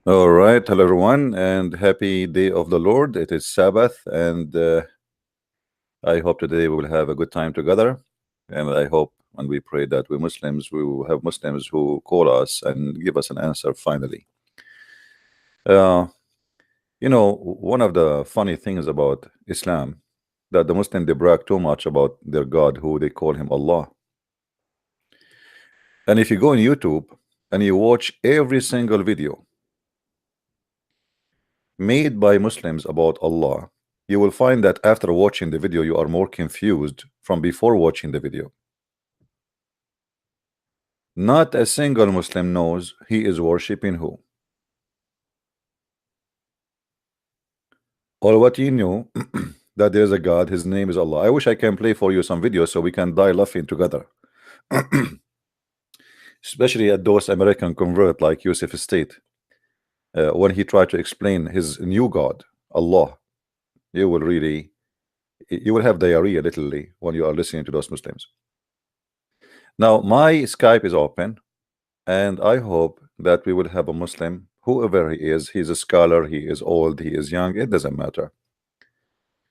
All right, hello everyone, and happy day of the Lord. It is Sabbath, and I hope today we will have a good time together. And I hope and we pray that we Muslims, we will have Muslims who call us and give us an answer finally. Uh, one of the funny things about Islam that the Muslim they brag too much about their God, who they call him Allah. And if you go on YouTube and you watch every single video made by Muslims about Allah, you will find that after watching the video, you are more confused from before watching the video. Not a single Muslim knows he is worshipping who. All what you know that there is a God, his name is Allah. I wish I can play for you some videos so we can die laughing together. Especially at those American convert like Yusuf State. When he tried to explain his new God, Allah, you will have diarrhea literally when you are listening to those Muslims. Now my Skype is open, and I hope that we will have a Muslim, whoever he is. He's a scholar, he is old, he is young, it doesn't matter,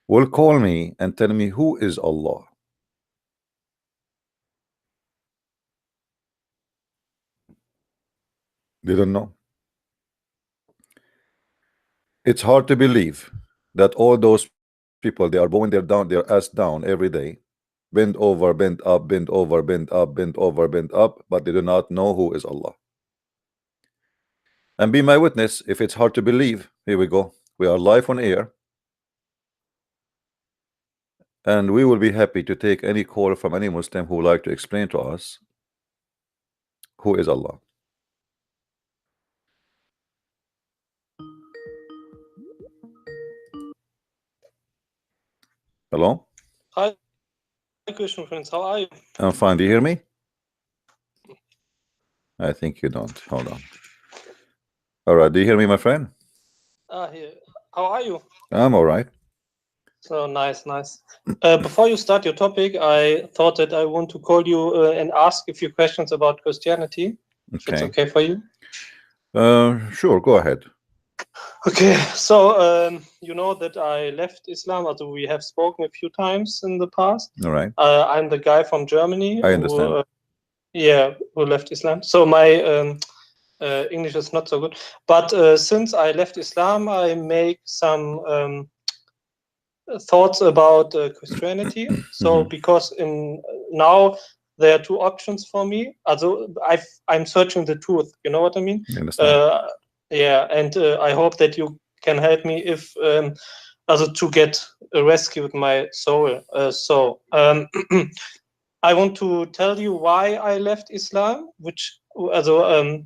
will call me and tell me who is Allah. They don't know. It's hard to believe that all those people, they are bowing their ass down every day, bend over, bend up, bend over, bend up, bend over, bend up, but they do not know who is Allah. And be my witness if it's hard to believe. Here we go. We are live on air, and we will be happy to take any call from any Muslim who would like to explain to us who is Allah. Hello? Hi, Christian friends. How are you? I'm fine. Do you hear me? I think you don't. Hold on. All right. Do you hear me, my friend? Here. How are you? I'm all right. So nice, nice. Before you start your topic, I thought that I want to call you and ask a few questions about Christianity. If it's Okay. okay for you. Sure. Go ahead. Okay. So you know that I left Islam. Also, we have spoken a few times in the past. All right. I'm the guy from Germany I understand. who left Islam. So my English is not so good. But since I left Islam, I make some thoughts about Christianity. So because in now there are two options for me. Also, I'm searching the truth. You know what I mean? I understand. Yeah, and I hope that you can help me if also to get rescued my soul. I want to tell you why I left Islam, which also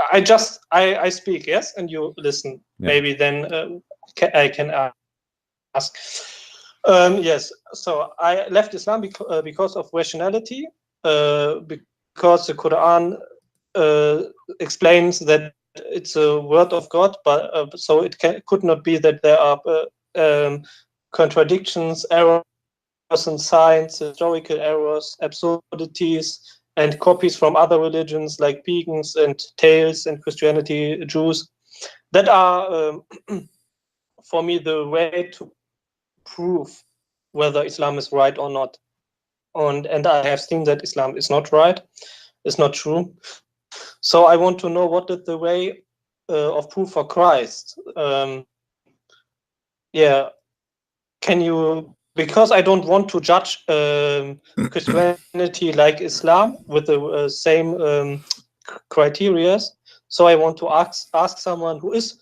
I speak, yes, and you listen. Yeah. Maybe then I can ask. Yes, so I left Islam because of rationality, because the Quran explains that it's a word of God, but so could not be that there are contradictions, errors in science, historical errors, absurdities, and copies from other religions like pagans and tales and Christianity, Jews, that are for me the way to prove whether Islam is right or not. And I have seen that Islam is not right, is not true. So I want to know what is the way of proof for Christ. Yeah, can you? Because I don't want to judge Christianity like Islam with the same criteria. So I want to ask someone who is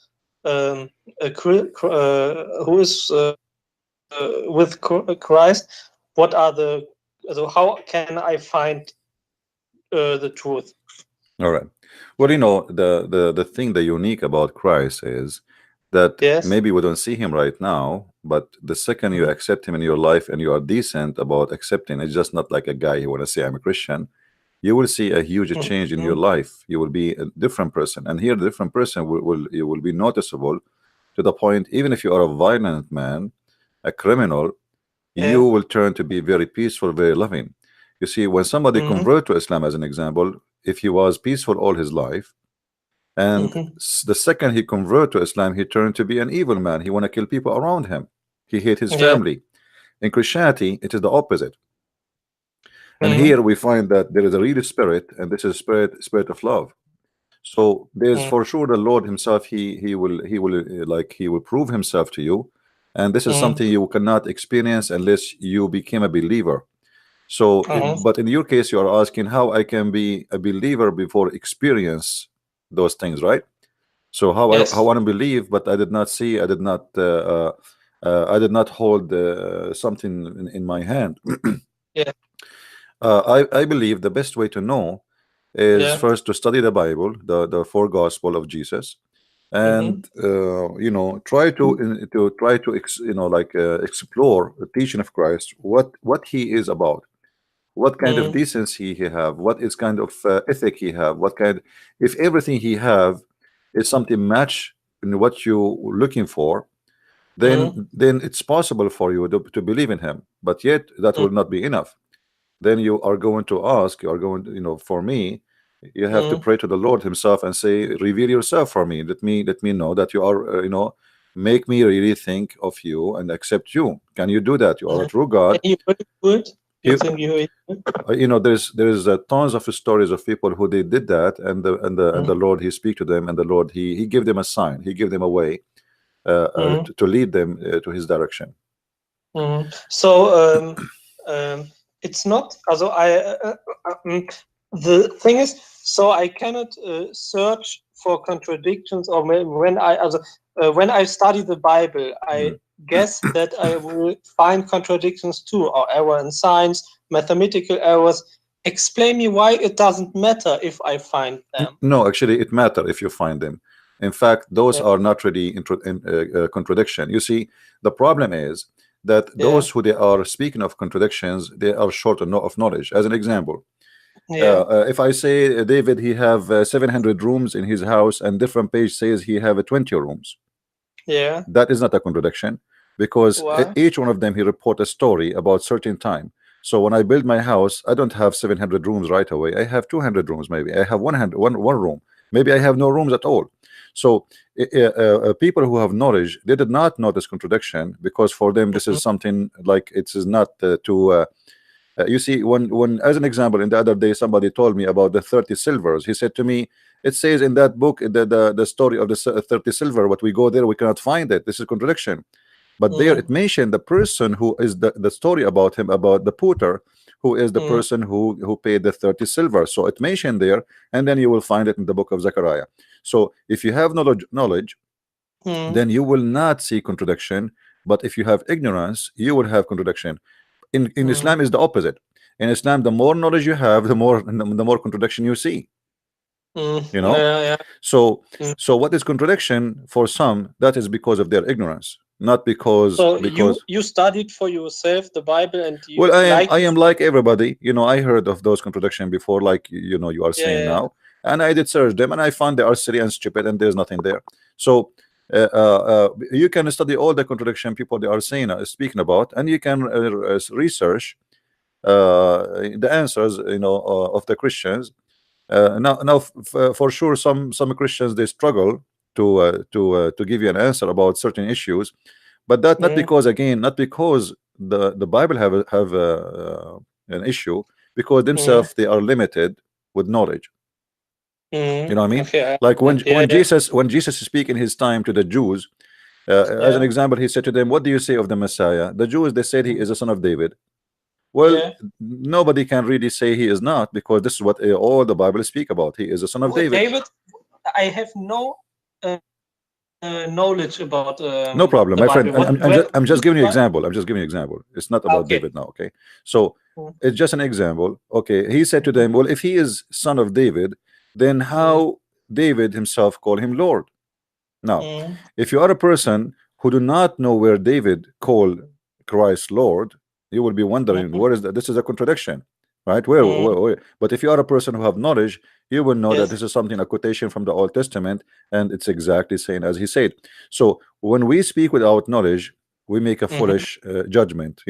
with Christ, what are the, so how can I find the truth? All right. Well, the thing, the unique about Christ is that Yes. maybe we don't see him right now, but the second you accept him in your life and you are decent about accepting, it's just not like a guy who want to say I'm a Christian. You will see a huge change in your life. You will be a different person, and here the different person you will be noticeable to the point. Even if you are a violent man, a criminal, you will turn to be very peaceful, very loving. You see, when somebody convert to Islam, as an example, if he was peaceful all his life, And Mhm. the second he converted to Islam, he turned to be an evil man. He want to kill people around him. He hate his Yeah. family. In Christianity, it is the opposite. And Mhm. here we find that there is a real spirit, and this is spirit of love. So there's Mhm. for sure the Lord himself, he will prove himself to you, and this is Mhm. something you cannot experience unless you became a believer. So Mhm. but in your case you are asking how I can be a believer before experience those things, right? So how Yes. I believe, but I did not see, I did not hold something in my hand. Yeah. I believe the best way to know is Yeah. first to study the Bible, the four gospel of Jesus, Mhm. and try to explore the teaching of Christ, what he is about, what kind of Mhm. decency he have, what is kind of ethic he have, what kind, if everything he have is something match in what you looking for, Mhm. then it's possible for you to believe in him. But yet that Mhm. will not be enough. Then you are going to ask, you are going to, for me, you have to Mhm. pray to the Lord himself and say, reveal yourself for me, let me know that you are make me really think of you and accept you. Can you do that? You are a Mhm. true And God. you will do it? You You, think you will do it? there's tons of stories of people who they did that, and the Mhm. Lord, he speak to them, and the Lord, he gave them a sign, he gave them a way Mhm. to lead them to his direction. Mhm. So it's not. Also, the thing is, so I cannot search for contradictions, or when I study the Bible, I Mm. guess that I will find contradictions too, or error in science, mathematical errors. Explain me why it doesn't matter if I find them. No, actually, it matter if you find them. In fact, those Yeah, are not really contradiction. You see, the problem is that yeah, those who they are speaking of contradictions, they are short of knowledge. As an example, yeah, if I say David, he have 700 rooms in his house, and different page says he have 20 rooms, yeah. that is not a contradiction, because Why? each one of them he report a story about certain time. So when I build my house, I don't have 700 rooms right away. I have 200 rooms, maybe I have one room, maybe I have no rooms at all. So people who have knowledge, they did not notice contradiction, because for them this Mhm. is something like it is not you see, when as an example, in the other day somebody told me about the 30 silvers. He said to me, it says in that book, the story of the 30 silver, but we go there, we cannot find it. This is contradiction. But there it Mhm. mentioned the person who is the story about him, about the putter, who is the Mhm. person who paid the 30 silver. So it mentioned there, and then you will find it in the book of Zechariah. So if you have knowledge, Mhm. then you will not see contradiction. But if you have ignorance, you will have contradiction. In Mhm. Islam is the opposite. In Islam, the more knowledge you have, the more contradiction you see. Mhm. You know. Yeah, yeah. So Mhm. what is contradiction for some? That is because of their ignorance, not because So you studied for yourself the Bible, and you well, like I you. am like everybody. I heard of those contradiction before, like you are Yeah, saying yeah. now, and I did search them, and I found they are silly and stupid, and there's nothing there. So you can study all the contradiction people they are saying, speaking about, and you can research the answers, of the Christians. Now, for sure, some Christians, they struggle to give you an answer about certain issues, but that not Mhm. because, again, not because the Bible have an issue, because Mhm. themselves they are limited with knowledge. You Mhm. know what I mean? Okay, I Like when understand. Yeah, yeah. Jesus speak in his time to the Jews, as an Yeah. example, he said to them, "What do you say of the Messiah?" The Jews, they said he is a son of David. Well, Yeah. nobody can really say he is not, because this is what all the Bible speak about. He is a son of David. David, I have no knowledge about No problem, the my friend. Bible. What? Where? I'm just Who's giving you right? example. I'm just giving you example. It's not about Okay. David now, okay? So Mhm. it's just an example. Okay, he said to them, well, if he is son of David, then Mhm. how David himself call him Lord? Now, Mhm. if you are a person who do not know where David called Christ Lord, you will be wondering, Mhm. where is that? This is a contradiction, right? Where? But if you are a person who have knowledge, you will know that Yes. this is something, a quotation from the Old Testament, and it's exactly saying as he said. So when we speak without knowledge, we make a Mhm. foolish judgment,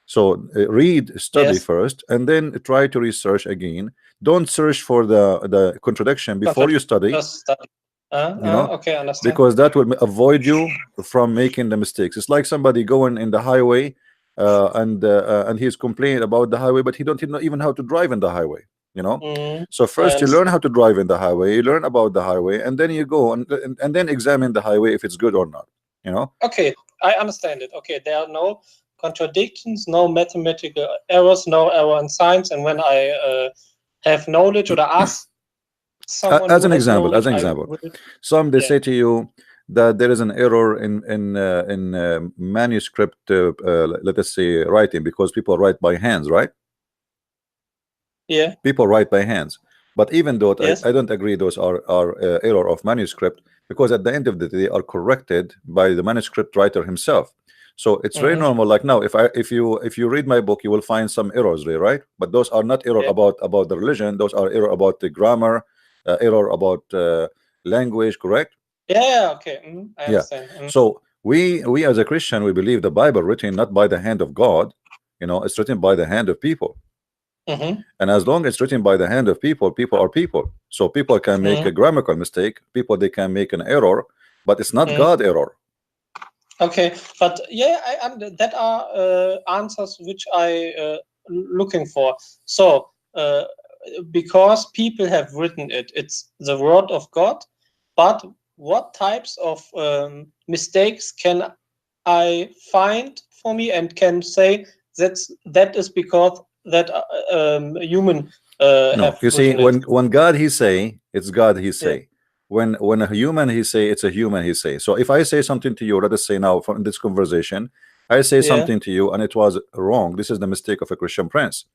So read, study Yes. first, and then try to research again. Don't search for the contradiction before you study. Just study. You know, Okay, understand. because that will avoid you from making the mistakes. It's like somebody going in the highway, and he's complaining about the highway, but he don't know even how to drive in the highway. You know, so first you learn how to drive in the highway, you learn about the highway, and then you go and then examine the highway if it's good or not. You know. Okay, I understand it. Okay, there are no contradictions, no mathematical errors, no error in science, and when I have knowledge or ask someone as who an has example, knowledge, some they say to you that there is an error in manuscript, let us say writing, because people write by hands, right? Yeah. People write by hands, but even though Yes. I don't agree those are error of manuscript, because at the end of the day they are corrected by the manuscript writer himself. So it's very normal. Like now, if you read my book, you will find some errors there, right? But those are not error about the religion. Those are error about the grammar, error about language, correct? Yeah. Okay. I understand. So we as a Christian, we believe the Bible written not by the hand of God, you know, it's written by the hand of people. And as long as it's written by the hand of people, people are people. So people can make a grammatical mistake, people they can make an error, but it's not God error. Okay, but yeah, that are answers which I looking for. So because people have written it, it's the word of God. But what types of mistakes can I find for me and can say that is because that human No, you see, written when God he say, it's God he say. When a human he say, it's a human he say. So if I say something to you, let us say now from this conversation, I say something to you and it was wrong, this is the mistake of a Christian prince.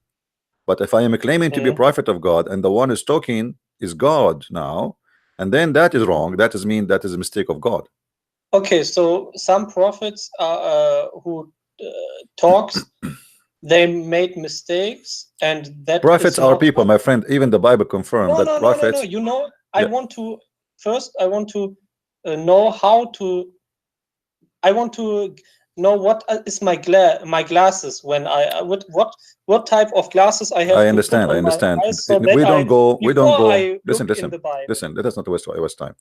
But if I am claiming to be a prophet of God and the one is talking is God now, and then that is wrong, that is mean that is a mistake of God. Okay, so some prophets are who talks, they made mistakes, and that prophets is are people, my friend. Even the Bible confirms that prophets. No. You know, I want to know how to. I want to know what is my glasses when I what type of glasses I have. I understand. I understand. We don't go. Listen. Let us not waste time.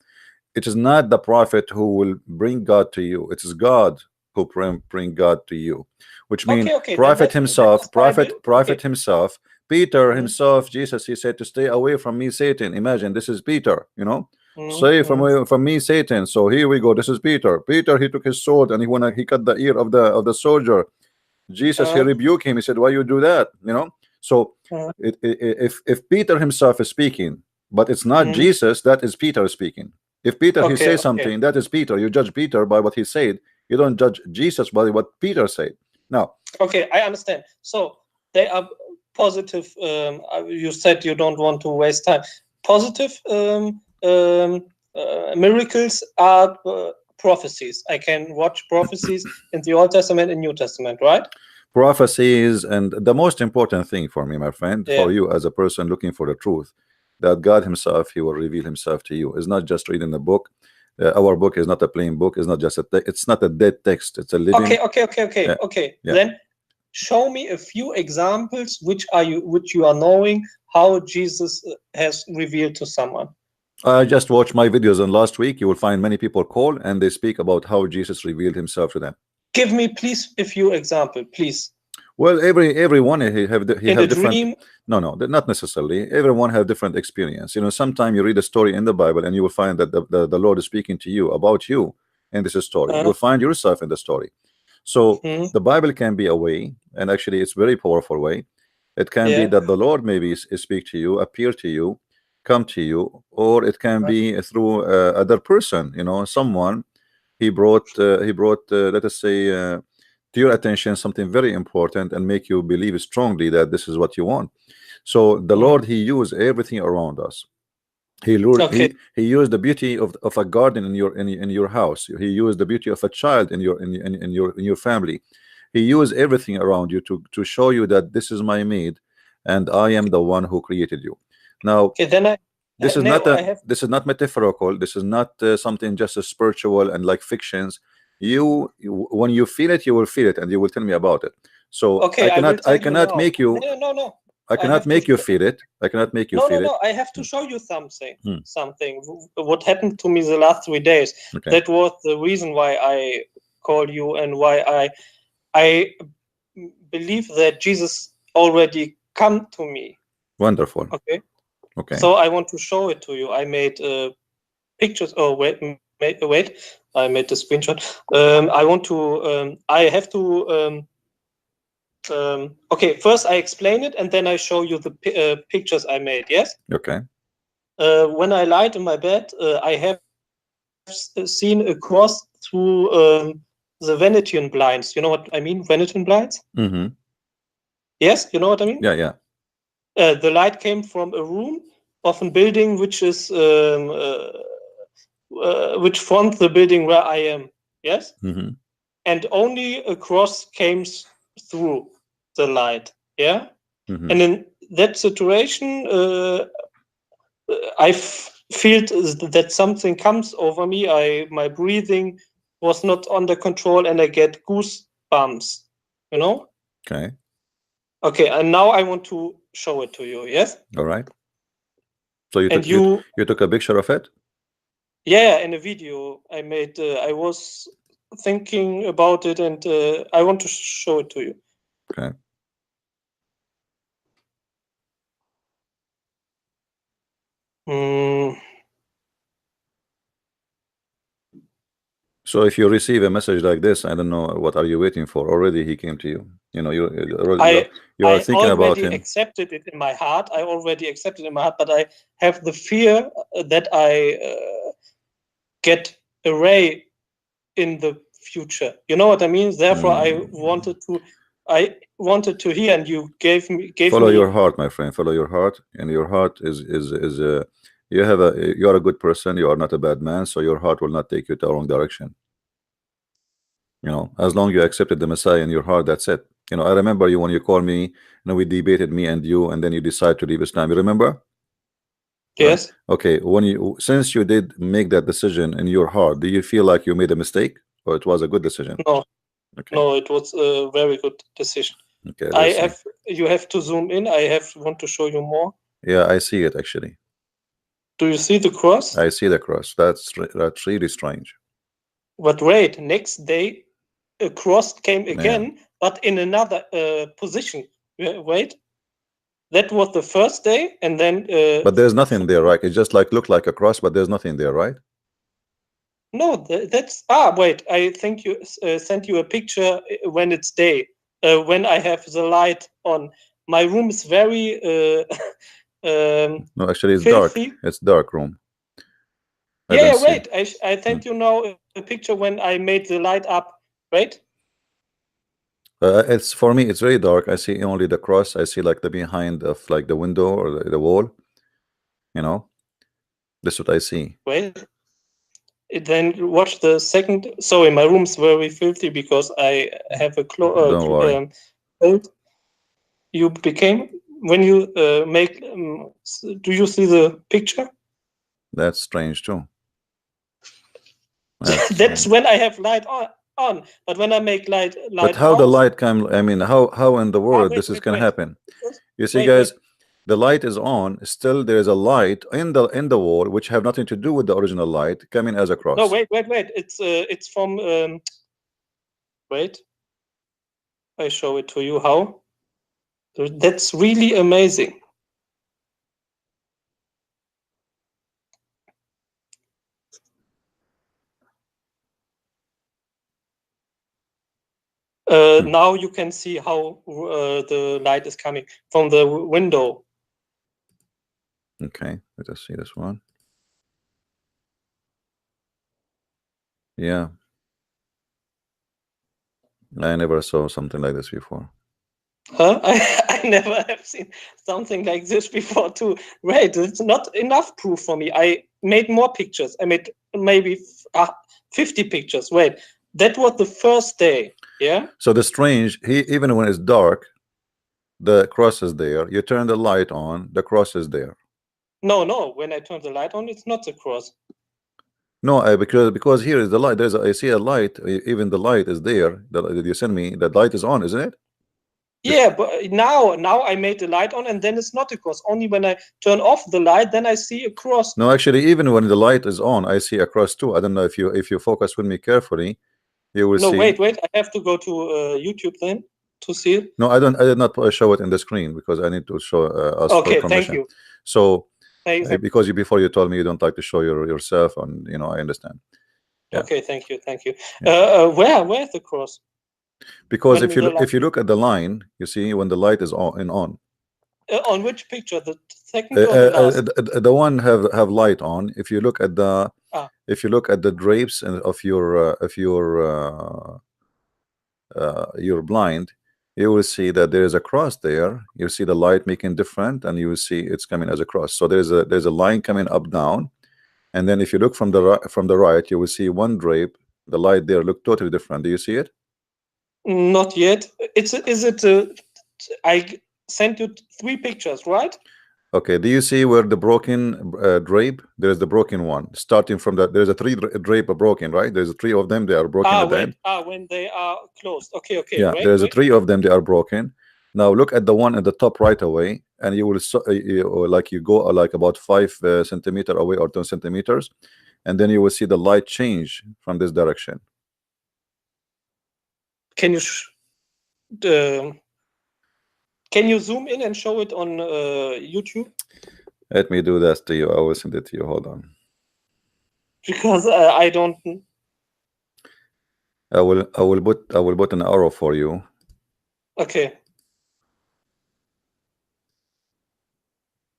It is not the prophet who will bring God to you. It is God who bring God to you, which means prophet himself, prophet himself, Peter himself, Jesus, he said to stay away from me, Satan. Imagine this is Peter, you know, stay from me, Satan. So here we go. This is Peter. Peter, he took his sword and he cut the ear of the soldier. Jesus, he rebuked him. He said, why you do that? You know. So if Peter himself is speaking, but it's not Jesus, that is Peter speaking. If Peter he says something, that is Peter. You judge Peter by what he said. You don't judge Jesus by what Peter said. Now, okay, I understand. So they are positive. You said you don't want to waste time. Positive miracles are prophecies. I can watch prophecies in the Old Testament and New Testament, right? Prophecies, and the most important thing for me, my friend, for you as a person looking for the truth, that God himself, he will reveal himself to you. It's not just reading a book. Our book is not a plain book. It's not just it's not a dead text. It's a living. Okay. Then show me a few examples which you are knowing how Jesus has revealed to someone. I just watched my videos on last week. You will find many people call and they speak about how Jesus revealed himself to them. Give me please a few examples, please. Well, everyone he have different dream? No, not necessarily. Everyone have different experience. You know, sometimes you read a story in the Bible and you will find that the Lord is speaking to you about you in this story. You will find yourself in the story. So the Bible can be a way, and actually it's very powerful way. It can be that the Lord maybe speak to you, appear to you, come to you, or it can be through other person. You know, someone he brought let us say to your attention something very important and make you believe strongly that this is what you want. So the Lord, he used everything around us. He used the beauty of a garden in your house. He used the beauty of a child in your family. He used everything around you to show you that this is my maid and I am the one who created you. Now this is not metaphorical. This is not something just a spiritual and like fictions. When you feel it, you will feel it, and you will tell me about it. So Okay, I I will cannot tell you now. make you. No. I cannot make you feel it. I cannot make you No, feel it. I have to show you something. Hmm. Something. What happened to me the last 3 days? Okay. That was the reason why I called you and why I believe that Jesus already come to me. Wonderful. Okay. Okay. So I want to show it to you. I made pictures. Oh wait. I made the screenshot. I want to. I have to. Okay. First, I explain it, and then I show you the pictures I made. Yes. Okay. When I lied in my bed, I have seen a cross through the Venetian blinds. You know what I mean? Venetian blinds. Mm-hmm. Yes, you know what I mean. Yeah. The light came from a room of a building which is which fronts the building where I am. Yes. Mm-hmm. And only a cross came through the light. Yeah. Mm-hmm. And in that situation, I feel that something comes over me. My breathing was not under control, and I get goosebumps. You know. Okay. Okay, and now I want to show it to you. Yes. All right. So you And took you took a picture of it? Yeah, in a video I made. I was thinking about it, and I want to show it to you. Okay. So if you receive a message like this, I don't know, what are you waiting for? Already he came to you. You know, you are thinking about him. I already accepted it in my heart. I already accepted it in my heart, but I have the fear that I get away in the future. You know what I mean? Therefore, I wanted to hear, and you gave me. Follow your heart, my friend. Follow your heart, and your heart is you are a good person. You are not a bad man, so your heart will not take you to the wrong direction. You know, as long you accepted the Messiah in your heart, that's it. You know, I remember you when you called me. You know, we debated, me and you, and then you decide to leave Islam. You remember? Yes. Right. Okay. Since you did make that decision in your heart, do you feel like you made a mistake, or it was a good decision? No. Okay. No, it was a very good decision. Okay. You have to zoom in. I want to show you more. Yeah, I see it actually. Do you see the cross? I see the cross. That's really strange. But wait, next day a cross came again, but in another position. Wait, that was the first day, and then. But there's nothing there, right? It just like looked like a cross, but there's nothing there, right? No, that's wait. I think you sent you a picture when it's day. When I have the light on, my room is very. No, actually, it's filthy. dark. It's dark room. Wait. I sent you now a picture when I made the light up. Right. It's for me. It's very dark. I see only the cross. I see like the behind of like the window or the wall. You know, this is what I see. Wait. Then watch the second. Sorry, my room's very filthy because I have a Don't worry. cold. You became when you make. Do you see the picture? That's strange too. That's when I have light on. But when I make light. But how off, the light come? I mean, how in the world this is gonna happen? You see, guys. The light is on. Still, there is a light in the wall, which have nothing to do with the original light coming as a cross. No, wait. It's from. Wait. I show it to you. How? That's really amazing. Now you can see how the light is coming from the window. Okay, let us see this one. Yeah, I never saw something like this before. Huh? I never have seen something like this before too. Wait, it's not enough proof for me. I made more pictures. I made maybe 50 pictures. Wait, that was the first day. Yeah. So the strange, even when it's dark, the cross is there. You turn the light on, the cross is there. No. When I turn the light on, it's not the cross. No, because here is the light. I see a light. Even the light is there. That you send me. That light is on, isn't it? Yeah, but now I made the light on, and then it's not a cross. Only when I turn off the light, then I see a cross. No, actually, even when the light is on, I see a cross too. I don't know if you focus with me carefully, you will No, see. wait. I have to go to YouTube then to see it. No, I did not show it in the screen because I need to show ask for Okay, thank permission. you. So Thank because before you told me you don't like to show yourself, and I understand. Yeah. Okay, thank you. Yeah. Where's the cross? Because When if you look at the line, you see when the light is on. On which picture? The second or the last? The one have light on. If you look at the if you look at the drapes of your blind, you will see that there is a cross there. You see the light making different, and you will see it's coming as a cross. So there's a line coming up down, and then if you look from the right, you will see one drape. The light there look totally different. Do you see it? Not yet. Is it? I sent you 3 pictures, right? Okay. Do you see where the broken drape? There's the broken one. Starting from there's a 3 drape broken, right? There's 3 of them. They are broken at the end. When they are closed. Okay. Yeah, there's a 3 of them. They are broken. Now look at the one at the top right away, and you will like you go like about 5 centimeter away or 10 centimeters, and then you will see the light change from this direction. Can you zoom in and show it on YouTube? Let me do that to you. I will send it to you. Hold on. Because I don't. I will put an arrow for you. Okay.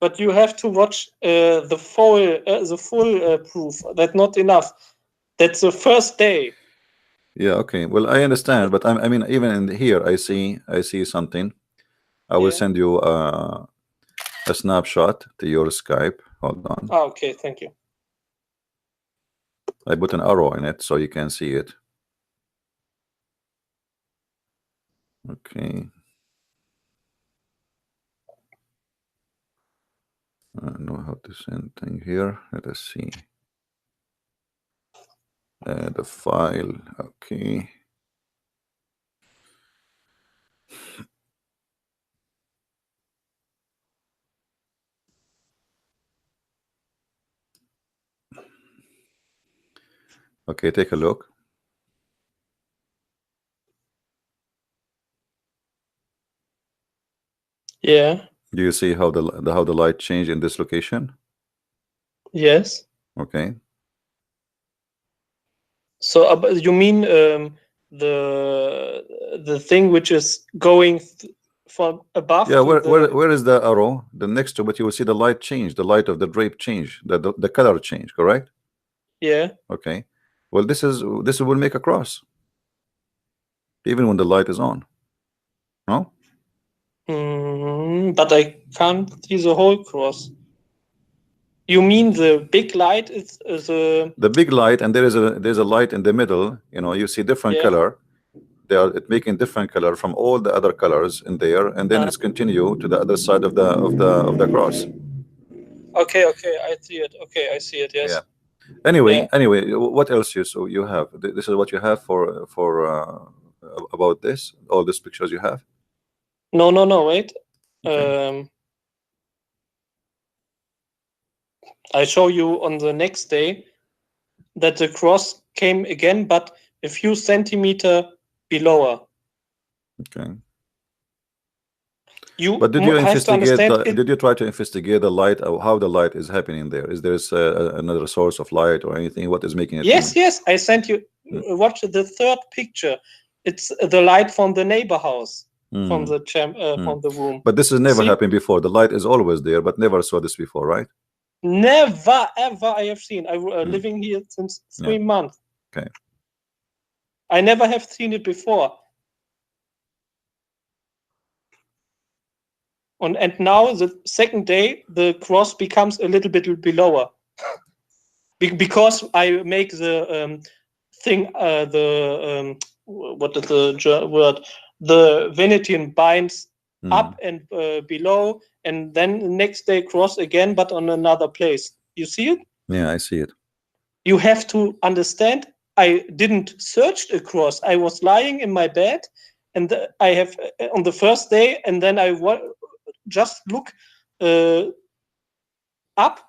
But you have to watch the full proof. That's not enough. That's the first day. Yeah. Okay. Well, I understand, but I mean, even in here, I see something. I will send you a snapshot to your Skype. Hold on. Okay. Thank you. I put an arrow in it so you can see it. Okay. I don't know how to send thing here. Let us see. The file. Okay. Okay, take a look. Yeah. Do you see how the light changed in this location? Yes. Okay. So you mean the thing which is going from above? Yeah. Where is the arrow? The next to it, you will see the light change. The light of the drape change. The color change. Correct. Yeah. Okay. Well, this will make a cross, even when the light is on. No. But I can't see the whole cross. You mean the big light is the big light, and there's a light in the middle. You see different color. They are making different color from all the other colors in there, and then it's continue to the other side of the cross. Okay, I see it. Okay, I see it. Yes. Yeah. Anyway, what else you have? This is what you have for about this. All these pictures you have. No. Wait. Okay. I show you on the next day that the cross came again, but a few centimeter below. Okay. But did you investigate? Did you try to investigate the light? How the light is happening there? Is there another source of light or anything? What is making it? Yes. I sent you. Watch the 3rd picture. It's the light from the neighbor house, from the from the room. But this has never happened before. The light is always there, but never saw this before, right? Never ever I have seen. I'm living here since 3 months. Okay. I never have seen it before. And now the second day the cross becomes a little bit below, because I make the thing what is the word? The Venetian binds up and below, and then the next day cross again, but on another place. You see it? Yeah, I see it. You have to understand, I didn't search a cross. I was lying in my bed, and I have on the first day, and then I just look up,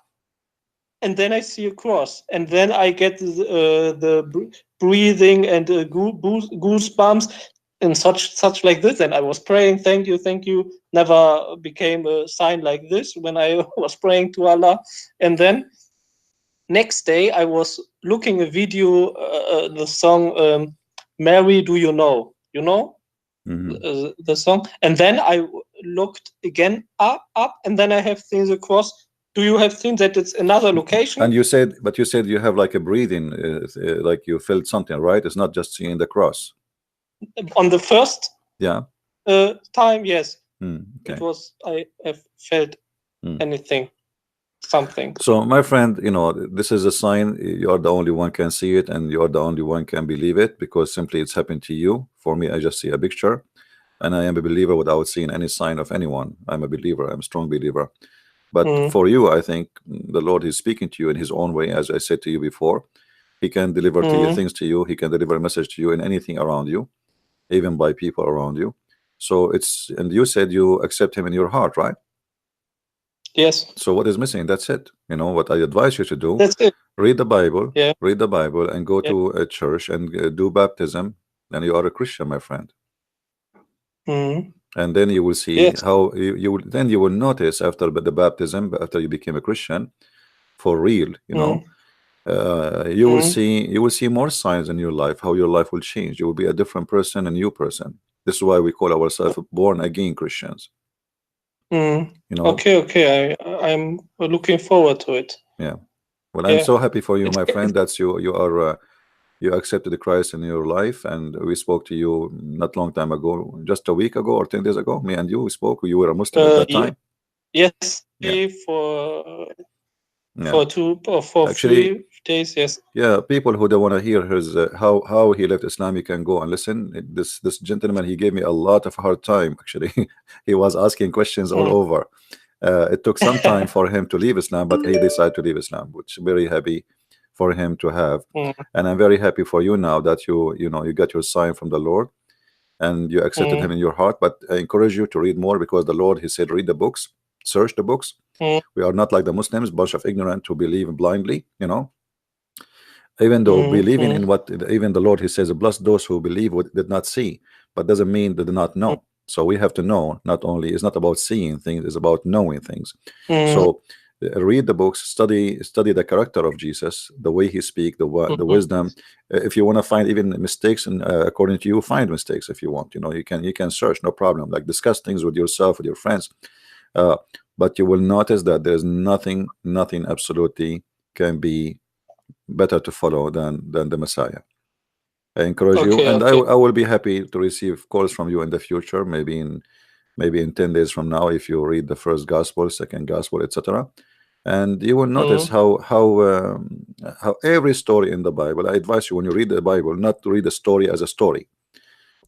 and then I see a cross, and then I get the breathing and goosebumps and such like this. And I was praying, thank you. Never became a sign like this when I was praying to Allah. And then next day I was looking a video, the song Mary, Do You Know? You know? The song. And then I looked again up, and then I have seen the cross. Do you have seen that it's another location? And you said you have like a breathing, like you felt something, right? It's not just seeing the cross. On the first time, yes. Okay. It was, I have felt anything, something. So my friend, you know, this is a sign. You are the only one can see it, and you are the only one can believe it, because simply it's happened to you. For me, I just see a picture, and I am a believer without seeing any sign of anyone. I'm a believer. I'm a strong believer. But for you, I think the Lord is speaking to you in his own way. As I said to you before, he can deliver to you things to you. He can deliver a message to you in anything around you, even by people around you. So it's, and you said you accept him in your heart, right? Yes. So what is missing? That's it. You know what I advise you to do? That's it. Read the Bible. Yeah. Read the Bible and go to a church and do baptism. Then you are a Christian, my friend. And then you will see how you will notice after the baptism, after you became a Christian for real, you know, you will see more signs in your life, how your life will change. You will be a different person, a new person. This is why we call ourselves born again Christians. You know. Okay. I'm looking forward to it. Yeah. Well, I'm so happy for you, my friend. That's you accepted Christ in your life, and we spoke to you not long time ago, just a week ago or 10 days ago. Me and you spoke. You were a Muslim at that time. Yes, for 2 or for actually 3 days. Yes. Yeah, people who don't want to hear his how he left Islam, you can go and listen. This gentleman, he gave me a lot of hard time. Actually, he was asking questions all over. It took some time for him to leave Islam, but he decided to leave Islam, which I'm very happy for him to have. And I'm very happy for you now that you got your sign from the Lord and you accepted him in your heart. But I encourage you to read more, because the Lord, he said, read the books, search the books. We are not like the Muslims, bunch of ignorant who believe blindly, you know. Even though believing in what even the Lord, he says, bless those who believe what did not see, but doesn't mean they did not know. So we have to know. Not only, it's not about seeing things, it's about knowing things. So read the books, study the character of Jesus, the way he speaks, the wisdom. If you want to find even mistakes, and according to you, find mistakes if you want. You know, you can search, no problem. Like discuss things with yourself, with your friends. But you will notice that there's nothing absolutely can be better to follow than the Messiah. I encourage you, and I will be happy to receive calls from you in the future, maybe in 10 days from now, if you read the first gospel, second gospel, etc. And you will notice how every story in the Bible, I advise you, when you read the Bible, not to read the story as a story.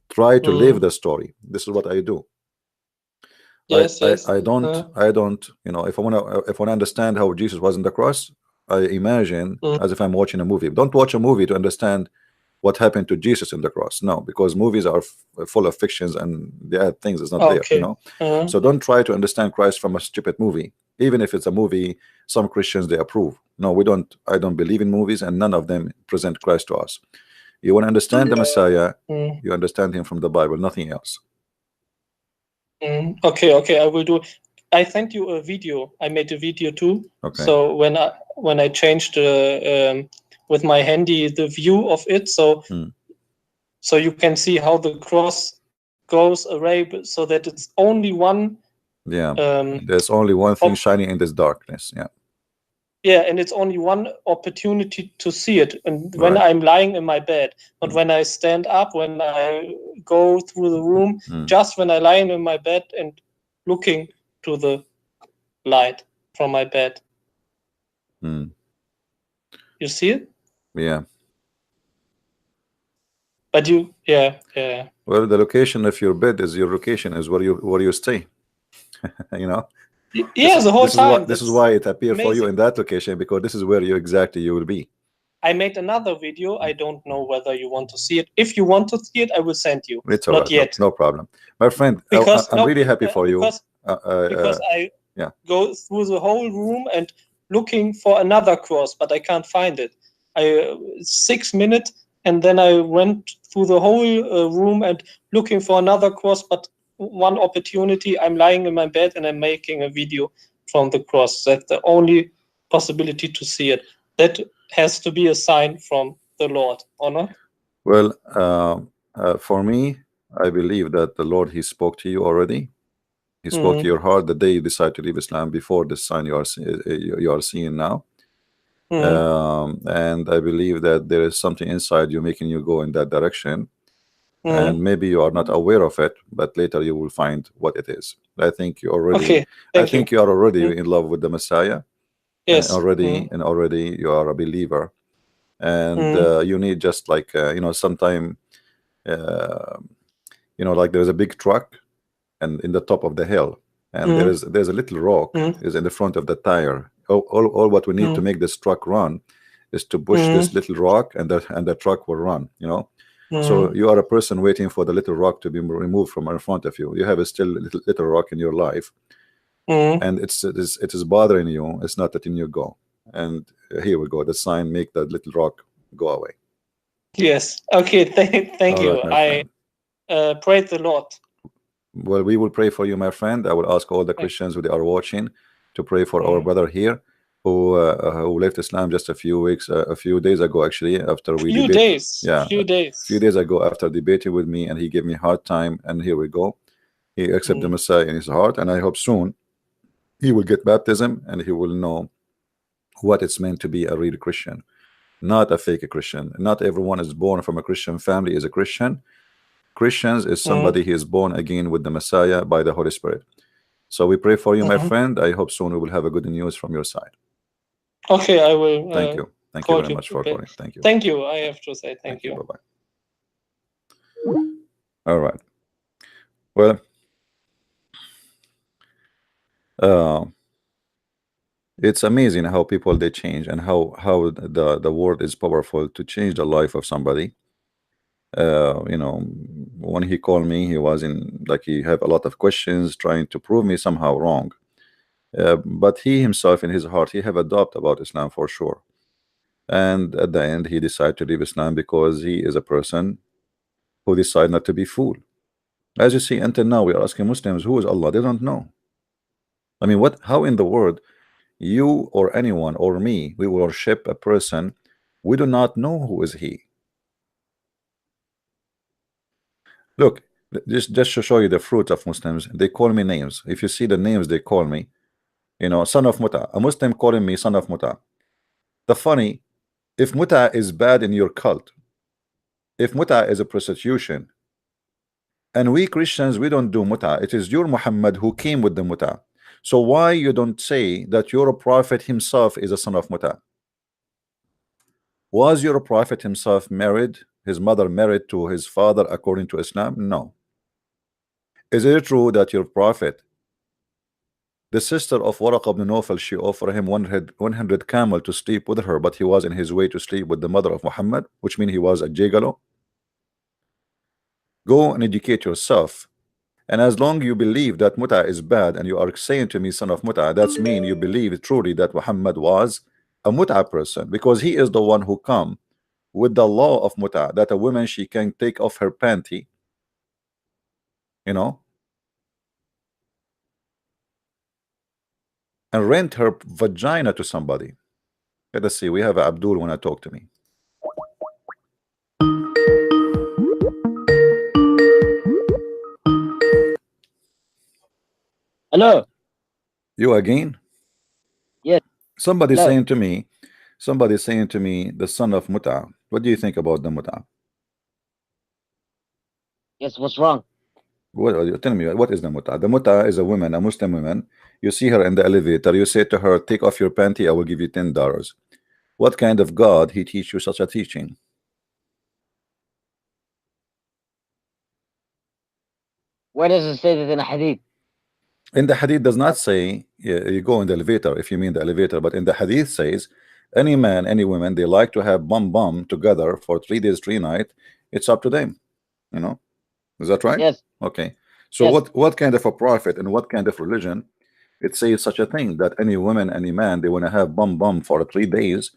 Try to live the story. This is what I do. Yes, I don't, you know, if I want to understand how Jesus was on the cross, I imagine as if I'm watching a movie. Don't watch a movie to understand what happened to Jesus in the cross. No, because movies are full of fictions and they add things that's not there, you know. So don't try to understand Christ from a stupid movie, even if it's a movie some Christians they approve. No, we don't. I don't believe in movies, and none of them present Christ to us. You want to understand the Messiah, you understand him from the Bible, nothing else. Okay, I will do. I sent you a video. I made a video too. So when I changed with my handy the view of it, so you can see how the cross goes away, so that it's only one. There's only one thing shining in this darkness. And it's only one opportunity to see it, and when I'm lying in my bed, not when I stand up, when I go through the room, just when I lie in my bed and looking to the light from my bed. You see it? Yeah. But you, well, the location of your bed is your location, is where you stay. You know. The whole time. This is why it appears for you in that location, because this is where you will be. I made another video. I don't know whether you want to see it. If you want to see it, I will send you. It's all Not right. yet. No problem. My friend, Because I'm really happy for you. Because I yeah. go through the whole room and looking for another cross, but I can't find it. 6 minutes, and then I went through the whole room and looking for another cross, but one opportunity, I'm lying in my bed and I'm making a video from the cross. That's the only possibility to see it. That has to be a sign from the Lord, or not? Well, for me, I believe that the Lord, he spoke to you already. He spoke to your heart the day you decide to leave Islam, before the sign you are seeing now. And I believe that there is something inside you making you go in that direction. And maybe you are not aware of it, but later you will find what it is. I think you already. I think you are already in love with the Messiah. Yes. And already you are a believer, and you need just like sometime like there's a big truck, and in the top of the hill, and there's a little rock is in the front of the tire. All what we need to make this truck run is to push this little rock, and the truck will run. So you are a person waiting for the little rock to be removed from in front of you. You have a still little rock in your life, and it is bothering you. It's not letting you go. And here we go. The sign make that little rock go away. Yes. Okay. Thank you. I praise the Lord. Well, we will pray for you, my friend. I will ask all the Christians who are watching to pray for our brother here, who left Islam just a few days ago, actually, after we debated. A few days ago, after debating with me, and he gave me a hard time. And here we go. He accepted the Messiah in his heart, and I hope soon he will get baptism, and he will know what it's meant to be a real Christian, not a fake Christian. Not everyone is born from a Christian family is a Christian. Christians is somebody who is born again with the Messiah by the Holy Spirit. So we pray for you, my friend. I hope soon we will have a good news from your side. Okay, I will. Thank you. Thank you very much for calling. Thank you. Thank you. I have to say thank you. Bye-bye. All right. Well, it's amazing how people they change, and how the word is powerful to change the life of somebody. When he called me, he was in like he have a lot of questions trying to prove me somehow wrong. But he himself in his heart, he have a doubt about Islam for sure. And at the end, he decided to leave Islam because he is a person who decided not to be fooled. As you see, until now, we are asking Muslims, who is Allah? They don't know. I mean, how in the world you or anyone or me, we worship a person we do not know who is he? Look, just to show you the fruit of Muslims, they call me names. If you see the names they call me, son of Muta, a Muslim calling me son of Muta. The funny, if Muta is bad in your cult, if Muta is a prostitution, and we Christians, we don't do Muta, it is your Muhammad who came with the Muta. So why you don't say that your prophet himself is a son of Muta? Was your prophet himself married, his mother married to his father according to Islam? No. Is it true that your prophet, the sister of Waraq ibn Nawfal, she offered him 100 camel to sleep with her, but he was in his way to sleep with the mother of Muhammad, which means he was a gigolo? Go and educate yourself. And as long you believe that Muta is bad, and you are saying to me son of Muta, that's mean you believe truly that Muhammad was a Muta person, because he is the one who come with the law of Muta, that a woman, she can take off her panty, and rent her vagina to somebody. Let us see, we have Abdul want to talk to me. Hello. You again? Yes. Somebody saying to me, the son of Muta. What do you think about the Muta? Yes, what's wrong? What, tell me, what is the Muta? The Muta is a woman, a Muslim woman. You see her in the elevator, you say to her, take off your panty, I will give you $10. What kind of God he teach you such a teaching? Where does it say that in a hadith? In the hadith does not say you go in the elevator, if you mean the elevator, but in the hadith says Any man, any woman, they like to have bum together for 3 days, 3 nights. It's up to them. You know, is that right? Yes. Okay. So Yes. what kind of a prophet and what kind of religion it says such a thing that any woman, any man, they want to have bum for 3 days,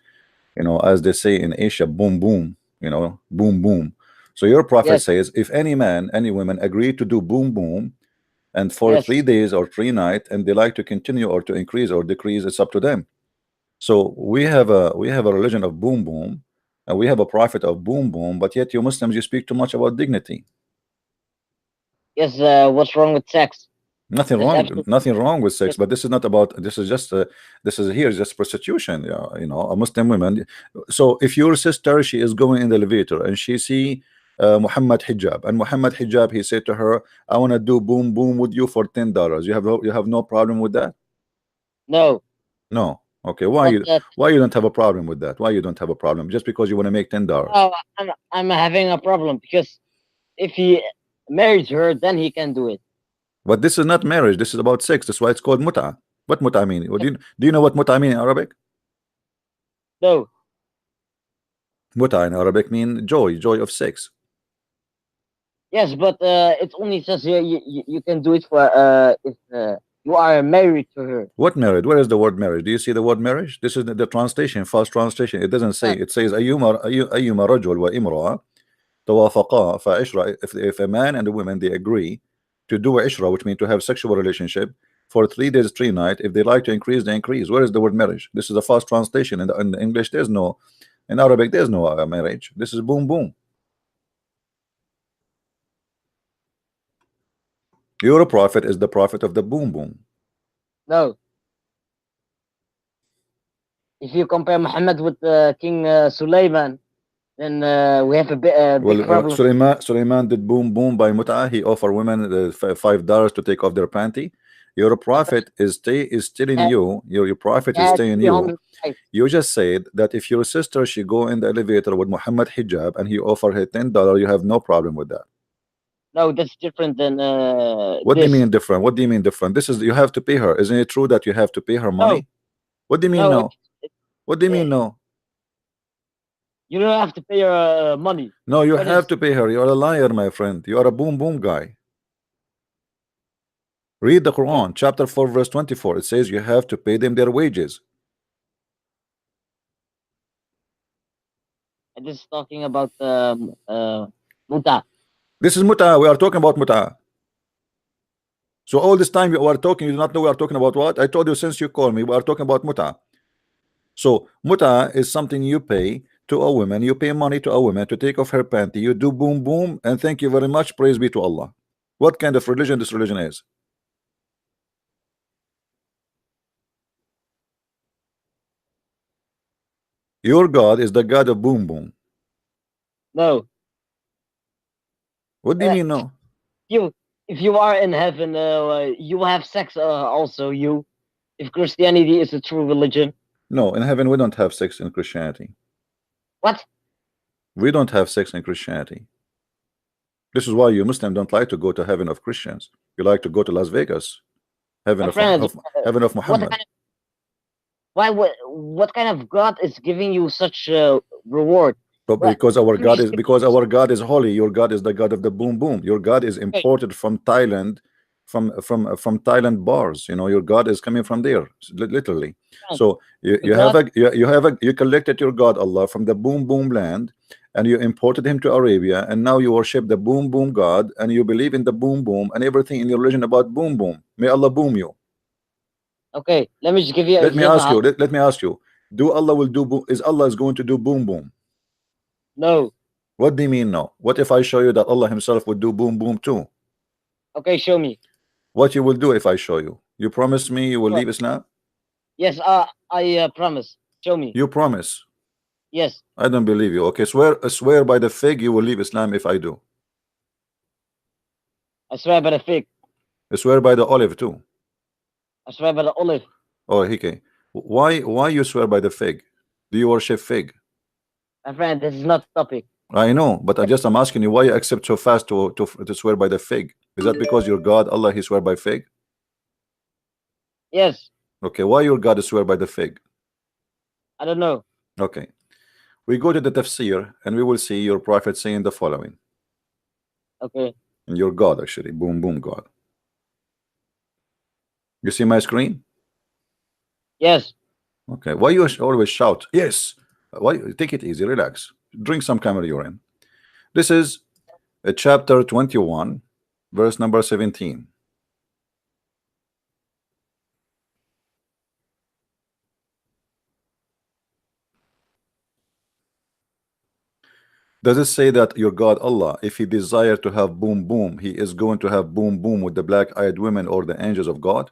you know, as they say in Asia, boom boom, you know, boom boom. So your prophet Yes. says if any man, any woman agree to do boom boom and for Yes. 3 days or 3 nights and they like to continue or to increase or decrease, it's up to them. So we have a religion of boom boom and we have a prophet of boom boom, but yet you Muslims, you speak too much about dignity. Yes. What's wrong with sex? Nothing That's wrong, absolutely nothing wrong with sex, yes. but this is not about. This is just. This is here just prostitution. Yeah, you know, a Muslim woman. So if your sister, she is going in the elevator and she see Muhammad hijab, and Muhammad hijab, he said to her, "I want to do boom boom with you for $10." You have no problem with that? No. No. Okay. Why But you why you don't have a problem with that? Why you don't have a problem just because you want to make $10? no, I'm having a problem because if he marries her, then he can do it. But this is not marriage. This is about sex. That's why it's called muta. What muta mean? Do you know what muta mean in Arabic? No. Muta in Arabic mean joy of sex. Yes, but it only says here you can do it for if you are married to her. What marriage? Where is the word marriage? Do you see the word marriage? This is the translation, false translation. It doesn't say. It says أيما رجل وامرأة توافقا فعشرة. If a man and a woman they agree to do ishra, which means to have sexual relationship for 3 days, 3 nights. If they like to increase, they increase. Where is the word marriage? This is a false translation. In the English, there's no. In Arabic, there's no marriage. This is boom boom. Your prophet is the prophet of the boom boom. No. If you compare Muhammad with King Sulaiman, then we have a big problem. Sulaiman did boom boom by mut'ah. He offered women $5 to take off their panty. Your prophet is telling you, your prophet is telling you. 300 wives. You just said that if your sister she go in the elevator with Muhammad hijab and he offer her $10, you have no problem with that. No, that's different than What do you this. mean different? What do you mean different? This is you have to pay her. Isn't it true that you have to pay her money? What do you mean No, no? What do you mean no? you don't have to pay her money. No, you What have is- to pay her. You are a liar, my friend. You are a boom boom guy. Read the Quran, chapter 4, verse 24. It says you have to pay them their wages. This is talking about muta. This is muta. We are talking about muta. So all this time you are talking, you do not know we are talking about what? I told you since you called me, we are talking about muta. So muta is something you pay to a woman. You pay money to a woman to take off her panty. You do boom boom and thank you very much. Praise be to Allah. What kind of religion this religion is? Your God is the God of boom boom. No. What do you mean no? If you are in heaven, you have sex also. If Christianity is a true religion. No, in heaven we don't have sex in Christianity. What? We don't have sex in Christianity. This is why you Muslims don't like to go to heaven of Christians. You like to go to Las Vegas, heaven My of friend, heaven of Muhammad. What kind of God is giving you such reward? But What? because our God is holy. Your God is the God of the boom boom. Your God is imported from Thailand, from Thailand bars. You know, your God is coming from there, literally. So you collected your God Allah from the boom boom land, and you imported him to Arabia, and now you worship the boom boom God, and you believe in the boom boom and everything in your religion about boom boom. May Allah boom you. Okay, let me just give you. Let me ask you. Let me ask you. Do Allah will do boom? Is Allah is going to do boom boom? No. What do you mean no? What if I show you that Allah himself would do boom boom too? Okay, show me. What you will do if I show you? You promise me you will leave Islam? Yes, I promise. Show me. You promise? Yes. I don't believe you. Okay, swear by the fig you will leave Islam if I do. I swear by the fig. I swear by the olive too. I swear by the olive. Oh, okay. Why you swear by the fig? Do you worship fig? My friend, this is not the topic. I know, but I'm asking you why you accept so fast to swear by the fig. Is that because your God Allah he swear by fig? Yes. Okay, why your God is swear by the fig? I don't know. Okay. We go to the tafsir and we will see your prophet saying the following. Okay. And your God, actually. Boom, boom, God. You see my screen? Yes. Okay. Why you always shout? Yes. Why? Take it easy. Relax. Drink some camel urine. This is chapter 21, verse number 17. Does it say that your God Allah, if he desire to have boom boom, he is going to have boom boom with the black-eyed women or the angels of God?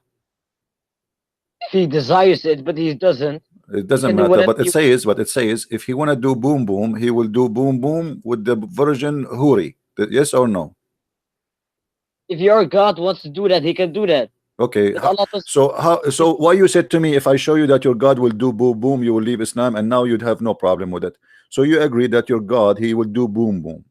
If he desires it, but he doesn't. It doesn't can do matter, whatever but it says if he want to do boom boom, he will do boom boom with the virgin Huri. Yes or no? If your God wants to do that, he can do that. Okay. But Allah does. So why you said to me, if I show you that your God will do boom boom, you will leave Islam, and now you'd have no problem with it. So you agree that your God, he will do boom boom.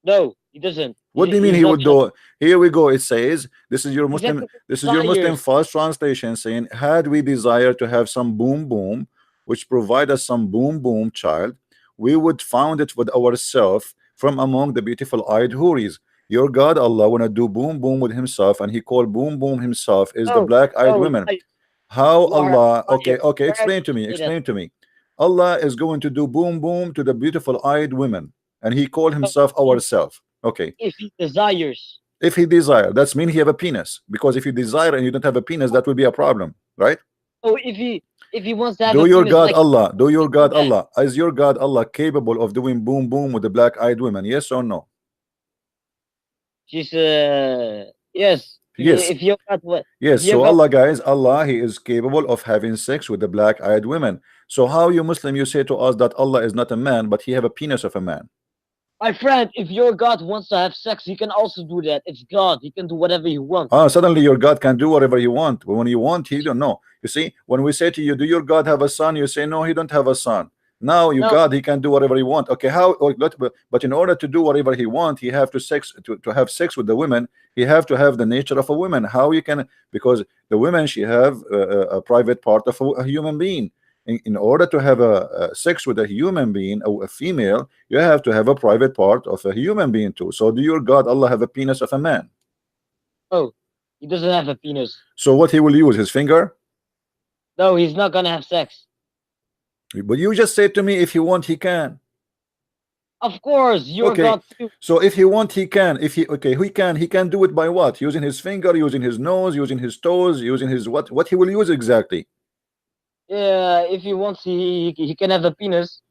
No, he doesn't. What do you mean he would do? Here we go. It says this is your He said Muslim desires. first translation saying, had we desire to have some boom boom, which provide us some boom boom child, we would found it with ourselves from among the beautiful eyed Huris. Your God Allah wanna do boom boom with himself, and he called boom boom himself is the No, black-eyed no, women. I- How you are a Allah? liar. Okay, Where explain to did me. you say that? Explain to me. Allah is going to do boom boom to the beautiful eyed women, and he called No, himself ourself. Okay. if he desires. If he desire, that's mean he have a penis. Because if you desire and you don't have a penis, that will be a problem, right? Oh, if he wants to have Do a your penis, God like, Allah, do your he can God do that. Allah, is your God Allah capable of doing boom boom with the black-eyed women? Yes or no? She's yes. Yes. If your God, Yes. if your So God, Allah, guys, Allah, he is capable of having sex with the black-eyed women. So how you Muslim you say to us that Allah is not a man, but he have a penis of a man? my friend, if your God wants to have sex, he can also do that. It's God. He can do whatever he wants. Suddenly your God can do whatever you want. When you want, he don't know. You see, when we say to you, do your God have a son? You say, no, he don't have a son. Now your No. God, he can do whatever he want. Okay, how? But in order to do whatever he want, he have to have sex with the women. He have to have the nature of a woman. How you can? Because the women, she have a private part of a human being. In order to have a sex with a human being, a female, you have to have a private part of a human being too. So do your God Allah have a penis of a man? Oh, he doesn't have a penis. So what he will use, his finger? No, he's not gonna have sex. But you just said to me, if he want, he can. Of course, your Okay. God too. So if he want, he can. If he he can do it by what? Using his finger, using his nose, using his toes, using his what? What he will use exactly? Yeah, if he wants, he can have a penis.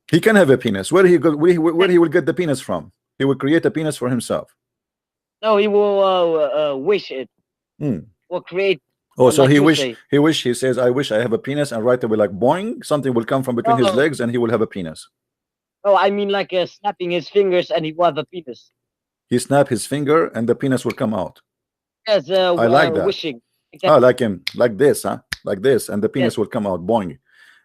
He can have a penis. Where he will get the penis from? He will create a penis for himself. No, he will wish it. Or create. Oh, so like he says, I wish I have a penis, and right away, like boing, something will come from between his legs, and he will have a penis. Oh, I mean like snapping his fingers, and he will have a penis. He snap his finger, and the penis will come out. Yes, I like that. wishing. Oh, like him, like this, huh? Like this, and the penis will come out, boing.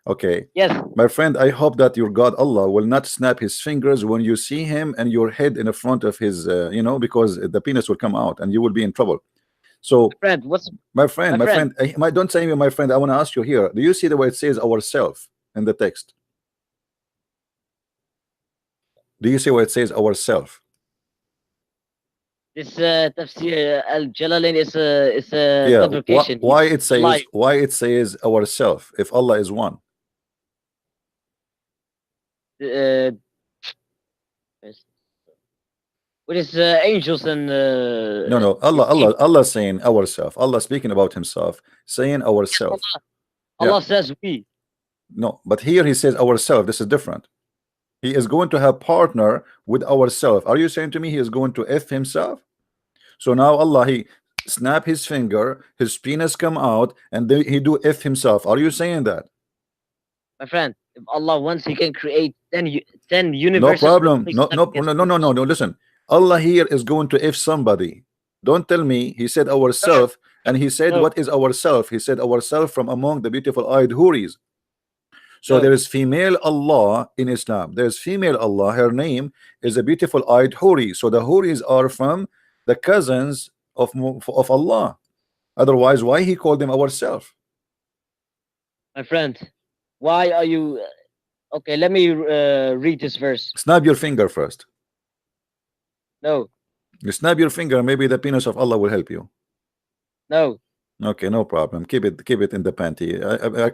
Okay. Yes. My friend, I hope that your God Allah will not snap his fingers when you see him and your head in the front of his, because the penis will come out and you will be in trouble. So, my friend, don't say me, my friend. I want to ask you here. Do you see the way it says ourself in the text? Do you see what it says ourself? This tafsir al-Jalalain is a fabrication. Why it says ourself if Allah is one? What is angels and no, Allah saying ourself. Allah speaking about himself, saying ourself. Allah says we. No, but here he says ourself. This is different. He is going to have partner with ourself. Are you saying to me he is going to F himself? So now Allah, he snap his finger, his penis come out, and then he do F himself. Are you saying that? My friend, if Allah wants, he can create 10 universes. No problem. No. Listen, Allah here is going to F somebody. Don't tell me he said ourself, and he said what is ourself? He said ourself from among the beautiful eyed Huris. So there is female Allah in Islam. There's female Allah. Her name is a beautiful eyed Huri. So the Huris are from the cousins of Allah. Otherwise, why he called them ourself? My friend, why are you Okay, let me read this verse. Snap your finger first. No, You snap your finger, maybe the penis of Allah will help you. no. Okay, no problem. Keep it in the panty.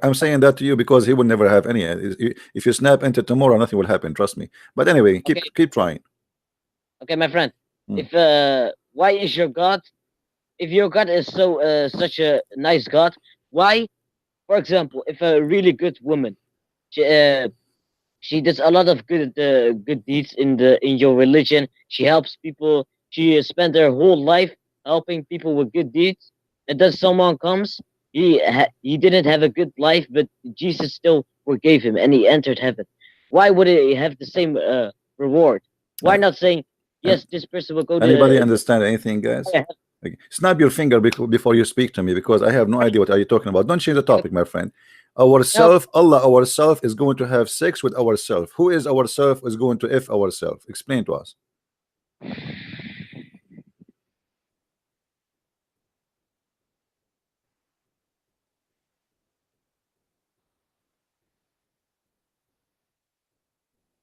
I'm saying that to you because he will never have any. If you snap into tomorrow, nothing will happen. Trust me. But anyway, Okay. keep trying. Okay, my friend. Hmm. If why is your God? If your God is so such a nice God, why? For example, if a really good woman, she does a lot of good deeds in your religion. She helps people. She spent her whole life helping people with good deeds. And then someone comes, he didn't have a good life, but Jesus still forgave him, and he entered heaven. Why would he have the same reward? Why not saying, yes, this person will go to? Anybody understand anything, guys? Okay. Snap your finger before you speak to me, because I have no idea what are you talking about. Don't change the topic, my friend. Ourself, Allah, ourself is going to have sex with ourself. Who is ourself is going to F ourself? Explain to us.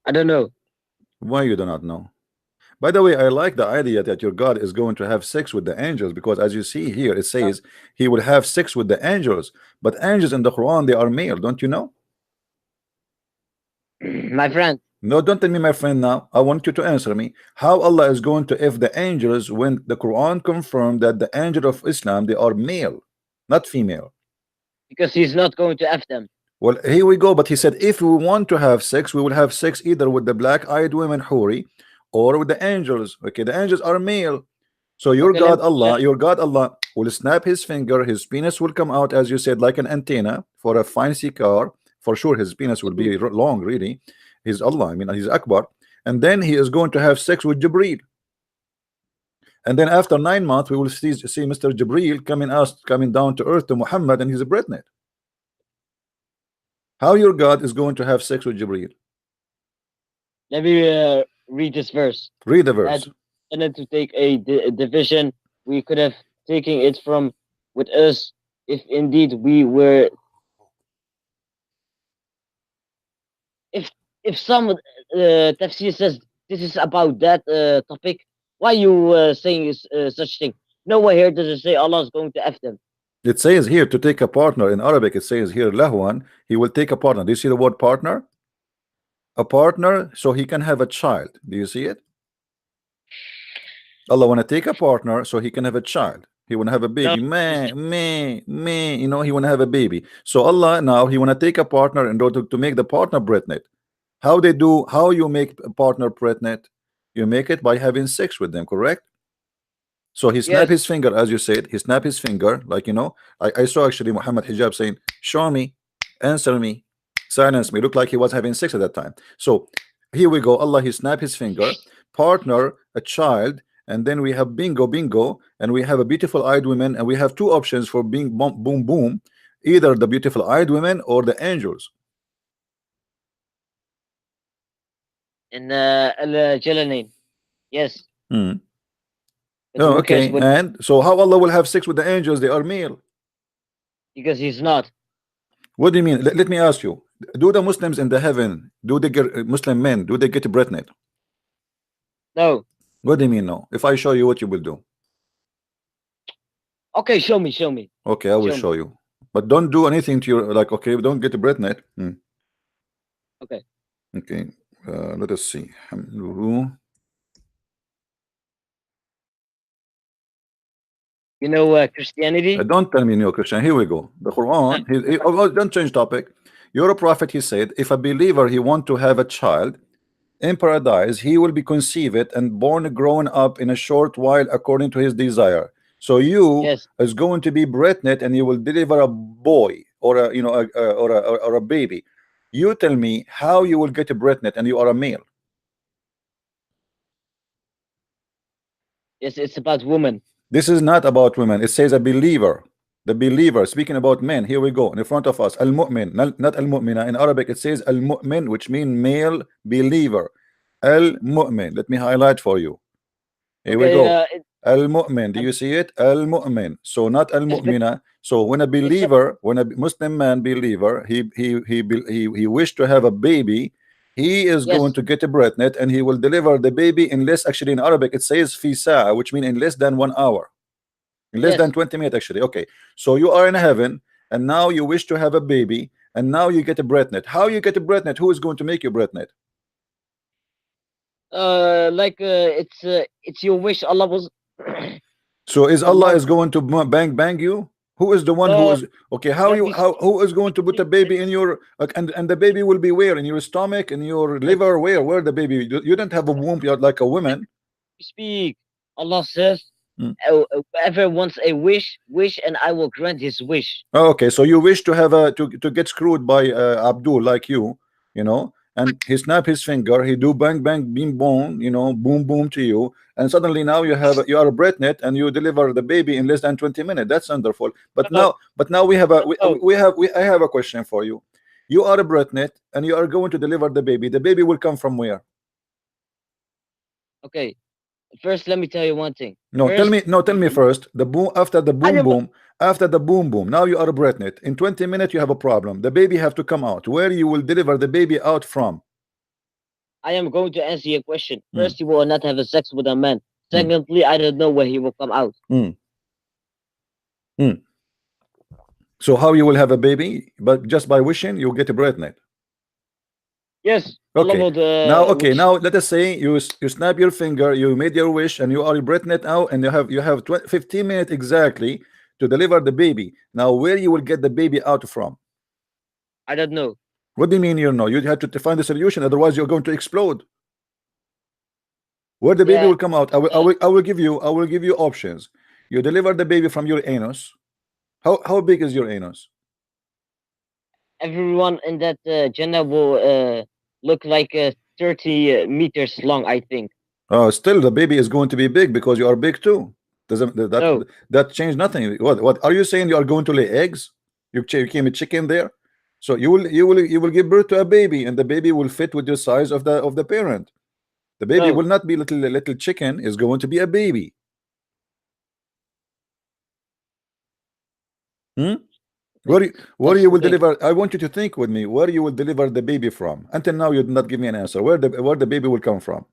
I don't know. Why you do not know? By the way, I like the idea that your God is going to have sex with the angels, because as you see here, it says he will have sex with the angels. But angels in the Quran, they are male, don't you know? My friend. No, don't tell me, my friend, now. I want you to answer me. How Allah is going to F the angels when the Quran confirmed that the angel of Islam, they are male, not female? Because he's not going to F them. Well, here we go. But he said, if we want to have sex, we will have sex either with the black-eyed women, Huri, or with the angels. Okay, the angels are male. So your God Allah will snap his finger, his penis will come out, as you said, like an antenna for a fancy car. For sure, his penis will be long, really. He's Allah, I mean, he's Akbar. And then he is going to have sex with Jibreel. And then after 9 months, we will see Mr. Jibreel coming down to earth to Muhammad, and he's a Britney. How your God is going to have sex with Jibreel? Let me read this verse. Read the verse. And then to take a division, we could have taken it from with us if indeed we were. If some tafsir says this is about that topic, why you saying such thing? Nowhere here does it say Allah is going to F them. It says here to take a partner. In Arabic, it says here lahwan. He will take a partner. Do you see the word partner? A partner, so he can have a child. Do you see it? Allah want to take a partner so he can have a child. He want to have a baby. Me. You know, he want to have a baby. So Allah now he want to take a partner in order to make the partner pregnant. How you make a partner pregnant? You make it by having sex with them, correct? So he snapped his finger, as you said. He snapped his finger, like, you know. I saw actually Muhammad Hijab saying, show me, answer me, silence me. Looked like he was having sex at that time. So here we go. Allah, he snapped his finger, partner, a child, and then we have bingo, and we have a beautiful eyed woman, and we have two options for being boom boom, either the beautiful eyed women or the angels. In Al-Jalalain. Yes. Oh, okay. And so how Allah will have sex with the angels? They are male. Because he's not. What do you mean? Let me ask you. Do the Muslims in the heaven, do they get Muslim men, do they get pregnant? No. What do you mean no? If I show you, what you will do? Okay, show me. Okay, I will show you. But don't do anything to your, like, okay, don't get pregnant. Okay. Okay. Let us see. You know Christianity? Don't tell me no Christian. Here we go. The Quran. Don't change topic. You're a prophet. He said, if a believer he want to have a child in paradise, he will be conceived and born, grown up in a short while according to his desire. So you is going to be pregnant and you will deliver a boy or a baby. You tell me how you will get pregnant and you are a male. Yes, it's about women. This is not about women. It says a believer. The believer, speaking about men. Here we go in front of us. Al-mu'min, not al-mu'mina. In Arabic it says al-mu'min, which means male believer. Al-mu'min. Let me highlight for you. Here we go. Al-mu'min. Do you see it? Al-mu'min. So not al-mu'mina. So when a believer, when a Muslim man believer, he wished to have a baby, he is going to get a breastnet and he will deliver the baby in less, actually in Arabic it says fi sa'a, which means in less than 1 hour, in less than 20 minutes actually. Okay, so you are in heaven and now you wish to have a baby and now you get a breastnet. How you get a breastnet? Who is going to make you breastnet? It's your wish. Allah was. So is Allah is going to bang you? Who is the one who is okay? Who is going to put a baby in your and the baby will be where? In your stomach, in your liver, where the baby? You don't have a womb. You're like a woman. Speak. Allah says, whoever wants a wish, and I will grant his wish. Okay, so you wish to have to get screwed by Abdul like you know, and he snap his finger, he do bang bang beam boom, you know, boom boom to you, and suddenly now you are a breastnet and you deliver the baby in less than 20 minutes. That's wonderful. But now we have I have a question for you. You are a breastnet and you are going to deliver the baby. The baby will come from where? Okay, first let me tell you one thing. Tell me first. The boom after the boom boom. Now you are a breastnet. In 20 minutes you have a problem. The baby have to come out. Where you will deliver the baby out from? I am going to answer your question. First, you will not have a sex with a man. Secondly, I don't know where he will come out. So how you will have a baby? But just by wishing, you get a breastnet. Yes. Okay. Now let us say you snap your finger, you made your wish, and you are a breastnet out, and you have 15 minutes exactly to deliver the baby. Now where you will get the baby out from? I don't know. What do you mean you know? You have to find the solution, otherwise you're going to explode. Where the baby will come out? I will give you options. You deliver the baby from your anus. How big is your anus? Everyone in that Jannah will look like 30 meters long, I think. Oh, still the baby is going to be big because you are big too. Doesn't that change nothing? What are you saying? You are going to lay eggs? You became a chicken there? So you will give birth to a baby, and the baby will fit with the size of the parent. The baby will not be little chicken. Is going to be a baby. Where you will deliver? I want you to think with me. Where you will deliver the baby from? Until now, you did not give me an answer. Where the baby will come from?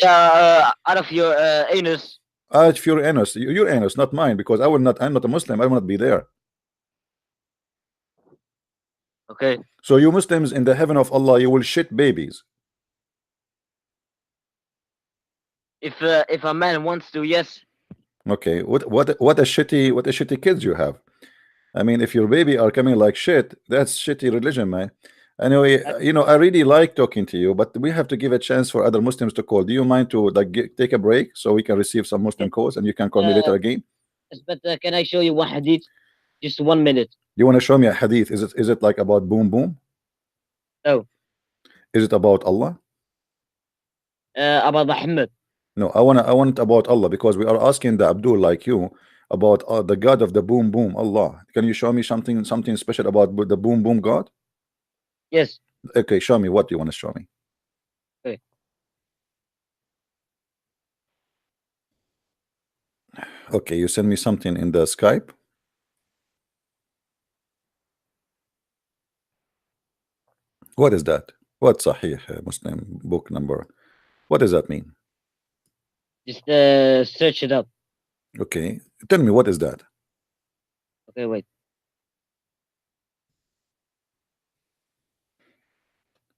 Out of your anus. Out of your anus. Your anus, not mine, because I will not. I'm not a Muslim. I will not be there. Okay. So you Muslims in the heaven of Allah, you will shit babies. If a man wants to, yes. Okay. What a shitty kids you have. I mean, if your baby are coming like shit, that's shitty religion, man. Anyway, you know, I really like talking to you, but we have to give a chance for other Muslims to call. Do you mind to take a break so we can receive some Muslim calls and you can call me later again? Yes, but can I show you one hadith? Just 1 minute. You want to show me a hadith? Is it like about boom boom? No. Is it about Allah? About Muhammad. No, I want about Allah, because we are asking the Abdul like you about the God of the boom boom, Allah. Can you show me something special about the boom boom God? Yes. Okay, show me. What do you want to show me? Okay. Okay, you send me something in the Skype. What is that? What Sahih Muslim book number? What does that mean? Just search it up. Okay, tell me, what is that? Okay, wait.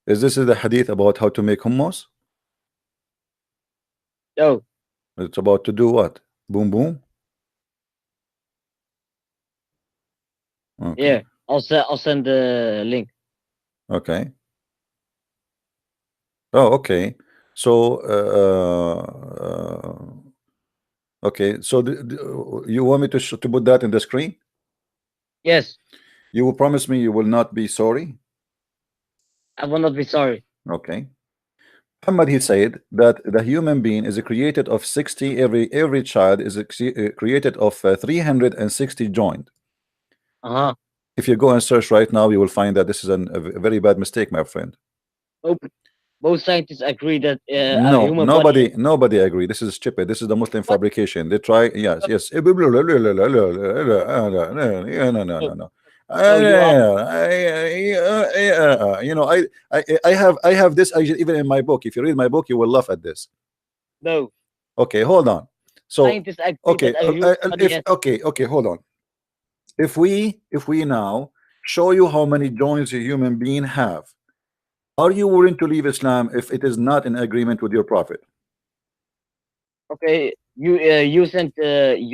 Is this the hadith about how to make hummus? No. It's about to do what? Boom boom? Okay. Yeah, I'll send the link. Okay. Oh, okay. So okay, so you want me to put that in the screen? Yes. You will promise me you will not be sorry? I will not be sorry. Okay. Muhammad, he said that the human being is created of 60, every child is created of 360 joint. If you go and search right now, you will find that this is a very bad mistake, my friend. Nope. Most scientists agree that a No, human body. nobody agree. This is stupid. This is the Muslim fabrication. They try, yes, yes. No, no, no, no. No, you are. You know, I have this even in my book. If you read my book, you will laugh at this. No. Okay, hold on. So, Scientists agree okay, that a human body has. okay, hold on. If we now show you how many joints a human being have, are you willing to leave Islam if it is not in agreement with your prophet? Okay, you sent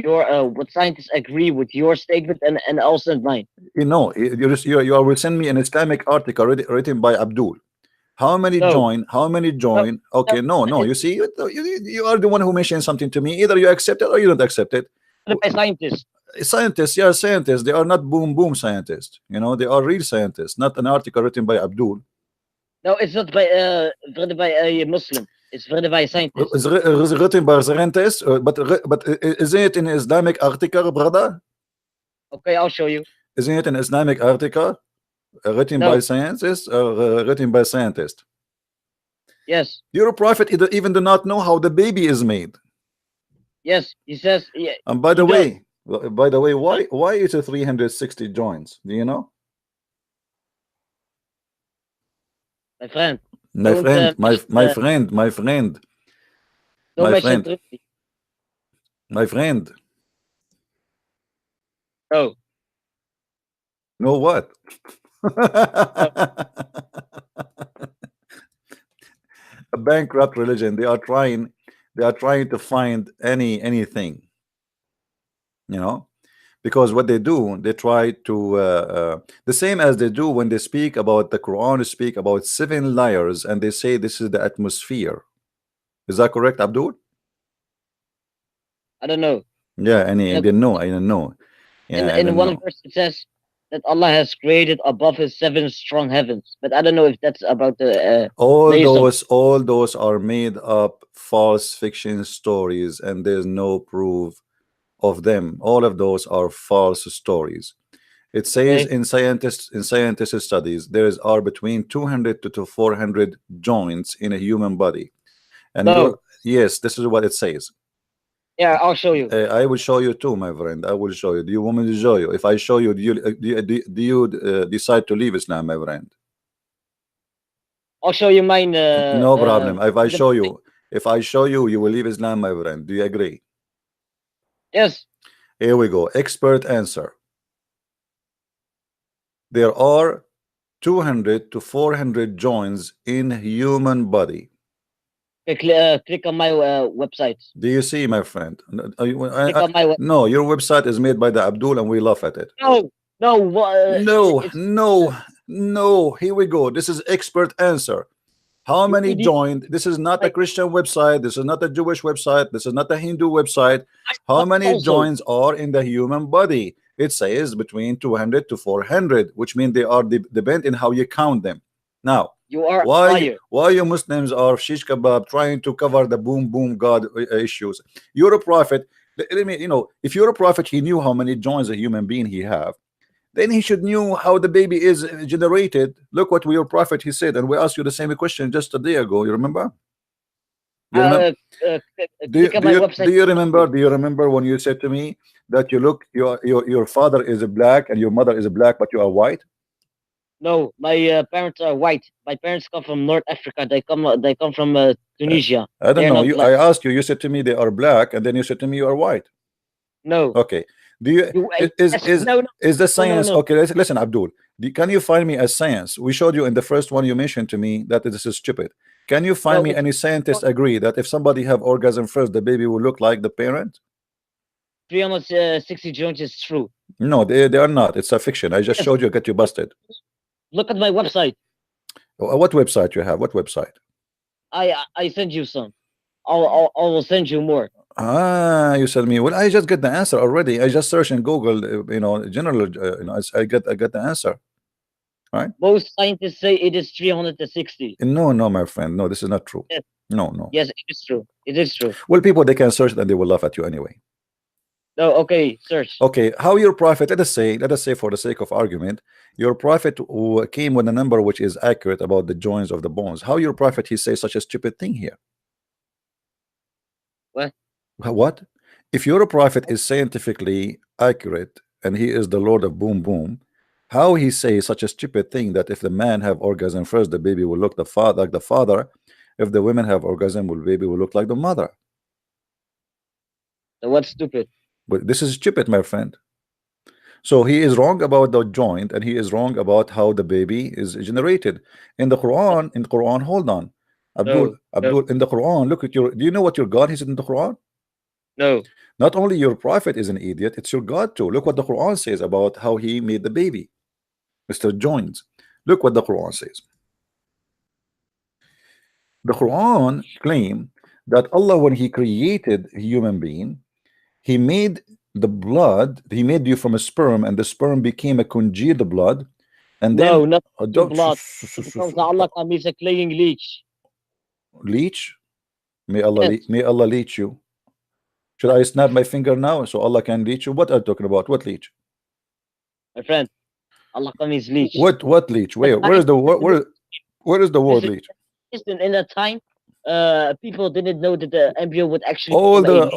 your what scientists agree with your statement, and I'll send mine. You know, you will send me an Islamic article written by Abdul. How many No. join? How many join? Okay, no. You see, you are the one who mentioned something to me. Either you accept it or you don't accept it. By scientists. Scientists, yeah, scientists. They are not boom scientists. You know, they are real scientists, not an article written by Abdul. No, it's not by written by a Muslim. It's written by a scientist. It's written by scientists, but isn't it an Islamic article, brother? Okay, I'll show you. Isn't it an Islamic article written No. by scientists or written by scientists? Yes. Your prophet even do not know how the baby is made. Yes, he says. Yeah, And by the way, why is it 360 joints? Do you know? my friend. My Don't, friend, my mention, friend, my friend, don't my mention friend, Trinity. my friend. No. Know what? A bankrupt religion. They are trying to find anything, you know, because what they do, they try to the same as they do when they speak about the Quran, speak about 7 layers, and they say this is the atmosphere. Is that correct, Abdul? I don't know. Yeah, I didn't know. Yeah, In one verse it says that Allah has created above his 7 strong heavens, but I don't know if that's about the all those are made up false fiction stories, and there's no proof of them. All of those are false stories. It says in scientist studies there are between 200 to 400 joints in a human body, and yes, this is what it says. Yeah, I'll show you. I will show you too, my friend. I will show you. Do you want me to show you? If I show you, do you decide to leave Islam, my friend? I'll show you mine. No problem. If I show you, you will leave Islam, my friend. Do you agree? Yes. Here we go. Expert answer. There are 200 to 400 joints in human body. Click on my website. Do you see, my friend? Click on my no, your website is made by the Abdul, and we laugh at it. No. Here we go. This is expert answer. How many joined? This is not a Christian website. This is not a Jewish website. This is not a Hindu website. How many joints are in the human body? It says between 200 to 400, which means they are depend on how you count them. Now, you are why you Muslims are shish kebab trying to cover the boom God issues? You're a prophet. Let me, if you're a prophet, he knew how many joints a human being he have. Then he should knew how the baby is generated. Look what your prophet he said, and we asked you the same question just a day ago. You remember? Do you remember when you said to me that your father is black and your mother is black, but you are white? No, my parents are white. My parents come from North Africa. They come from Tunisia. I don't know. I asked you. You said to me they are black, and then you said to me you are white. No. Okay. Do you is the science? No. Okay, listen, Abdul. Can you find me a science? We showed you in the first one you mentioned to me that this is stupid. Can you find me any scientists agree that if somebody have orgasm first, the baby will look like the parent? 360 joints is true. No, they are not. It's a fiction. I just showed you. Get you busted. Look at my website. What website you have? What website? I send you some. I will send you more. You send me. Well, I just get the answer already. I just search in Google. General. I get the answer. Right. Most scientists say it is 360. No, my friend. No, this is not true. Yes. No. Yes, it is true. It is true. Well, people, they can search it and they will laugh at you anyway. No, okay, search. Okay, how your prophet, let us say for the sake of argument, your prophet who came with a number which is accurate about the joints of the bones. How your prophet he says such a stupid thing here? What? What? If your prophet is scientifically accurate and he is the Lord of boom boom, how he says such a stupid thing that if the man have orgasm first, the baby will look the father like the father. If the women have orgasm, the baby will look like the mother. So what's stupid? But this is stupid, my friend. So he is wrong about the joint, and he is wrong about how the baby is generated. In the Quran, hold on. No, no, In the Quran, look at your, do you know what your God is in the Quran? no. Not only your prophet is an idiot, it's your God too. Look what the Quran says about how he made the baby, Mr. Joins. Look what the Quran says. The Quran claim that Allah, when he created a human being, he made the blood, he made you from a sperm, and the sperm became a congealed blood, and then No, not the don't blood. It becomes Allah is a claying leech. leech. Yes, May Allah leech you. Should I snap my finger now so Allah can leech you? What are you talking about? What leech? my friend. Allah is leech. What leech? Where is the where is the word Listen, leech? listen, in that time, people didn't know that the embryo would actually become a leech.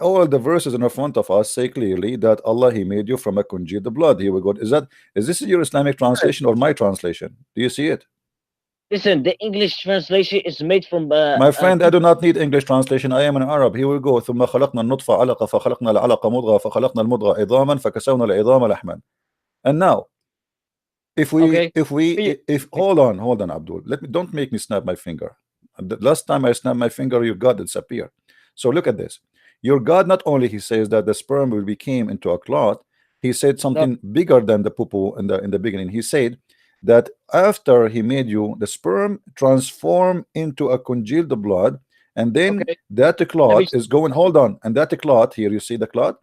All the verses in front of us say clearly that Allah he made you from a congealed blood. Here we go. Is this your Islamic translation or my translation? Do you see it? Listen, the English translation is made from My friend, I do not need English translation. I am an Arab. Here we go. ثم خلقنا النطفة علقة فخلقنا العلقة مضغة فخلقنا المضغة عظاما فكسونا العظام لحما. And now, okay. if hold on, Abdul. Don't make me snap my finger. The last time I snapped my finger, your God disappeared. So look at this. Your God, not only he says that the sperm will became into a clot, he said something bigger than the poo in the beginning. He said that after he made you, the sperm transform into a congealed blood, and then Okay. that clot is going. Hold on, and that clot here, you see the clot.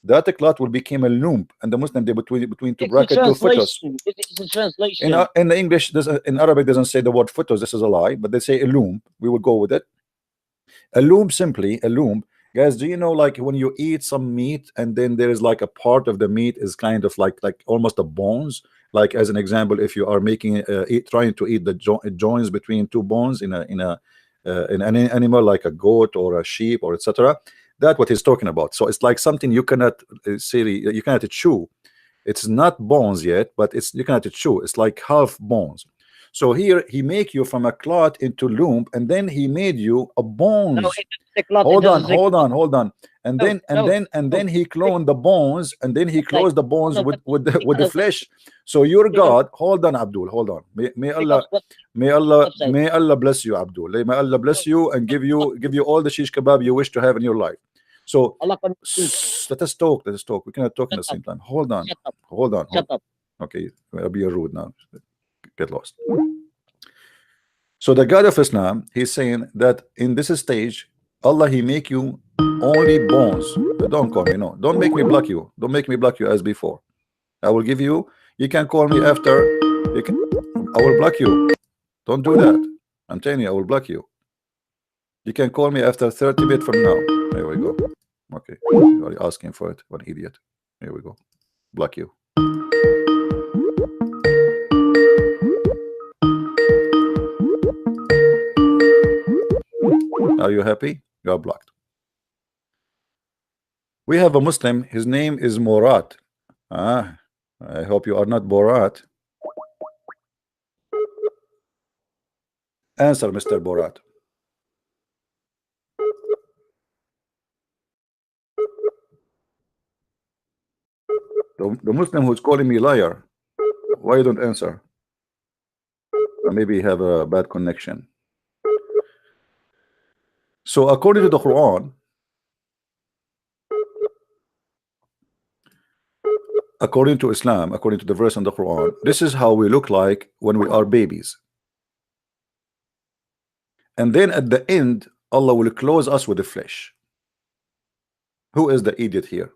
That clot will become a lump, and the Muslim they between two bracket two fetus. It's a translation. In the English, in Arabic doesn't say the word fetus. This is a lie, but they say a lump. We will go with it. A lump, simply a lump. Guys, do you know, like when you eat some meat and then there is like a part of the meat is kind of like almost a bones. Like as an example, if you are making trying to eat the joints between two bones in an animal like a goat or a sheep or etc. That's what he's talking about. So it's like something you cannot you cannot chew. It's not bones yet, but you cannot chew. It's like half bones. So here he make you from a clot into lump, and then he made you a bones. No, it's clot. Hold on. And then he cloned the bones, and then he closed the bones with the flesh. So your God, hold on, Abdul, hold on. May Allah bless you, Abdul. May Allah bless you and give you all the shish kebab you wish to have in your life. So let us talk. We cannot talk at the same time. Hold on. Shut up. Okay, I'll be rude now. Get lost. So the God of Islam, he's saying that in this stage, Allah he make you only bones. Don't call me, no. Don't make me block you. Don't make me block you as before. I will give you. You can call me after. I will block you. Don't do that. I'm telling you, I will block you. You can call me after 30 minutes from now. There we go. Okay, you are asking for it. One idiot. Here we go. Block you. Are you happy? You are blocked. We have a Muslim. His name is Murat. I hope you are not Borat. Answer, Mr. Borat. The Muslim who's calling me liar. Why you don't answer? Or maybe you have a bad connection. So according to the Quran, according to Islam, according to the verse in the Quran, this is how we look like when we are babies. And then at the end, Allah will close us with the flesh. Who is the idiot here?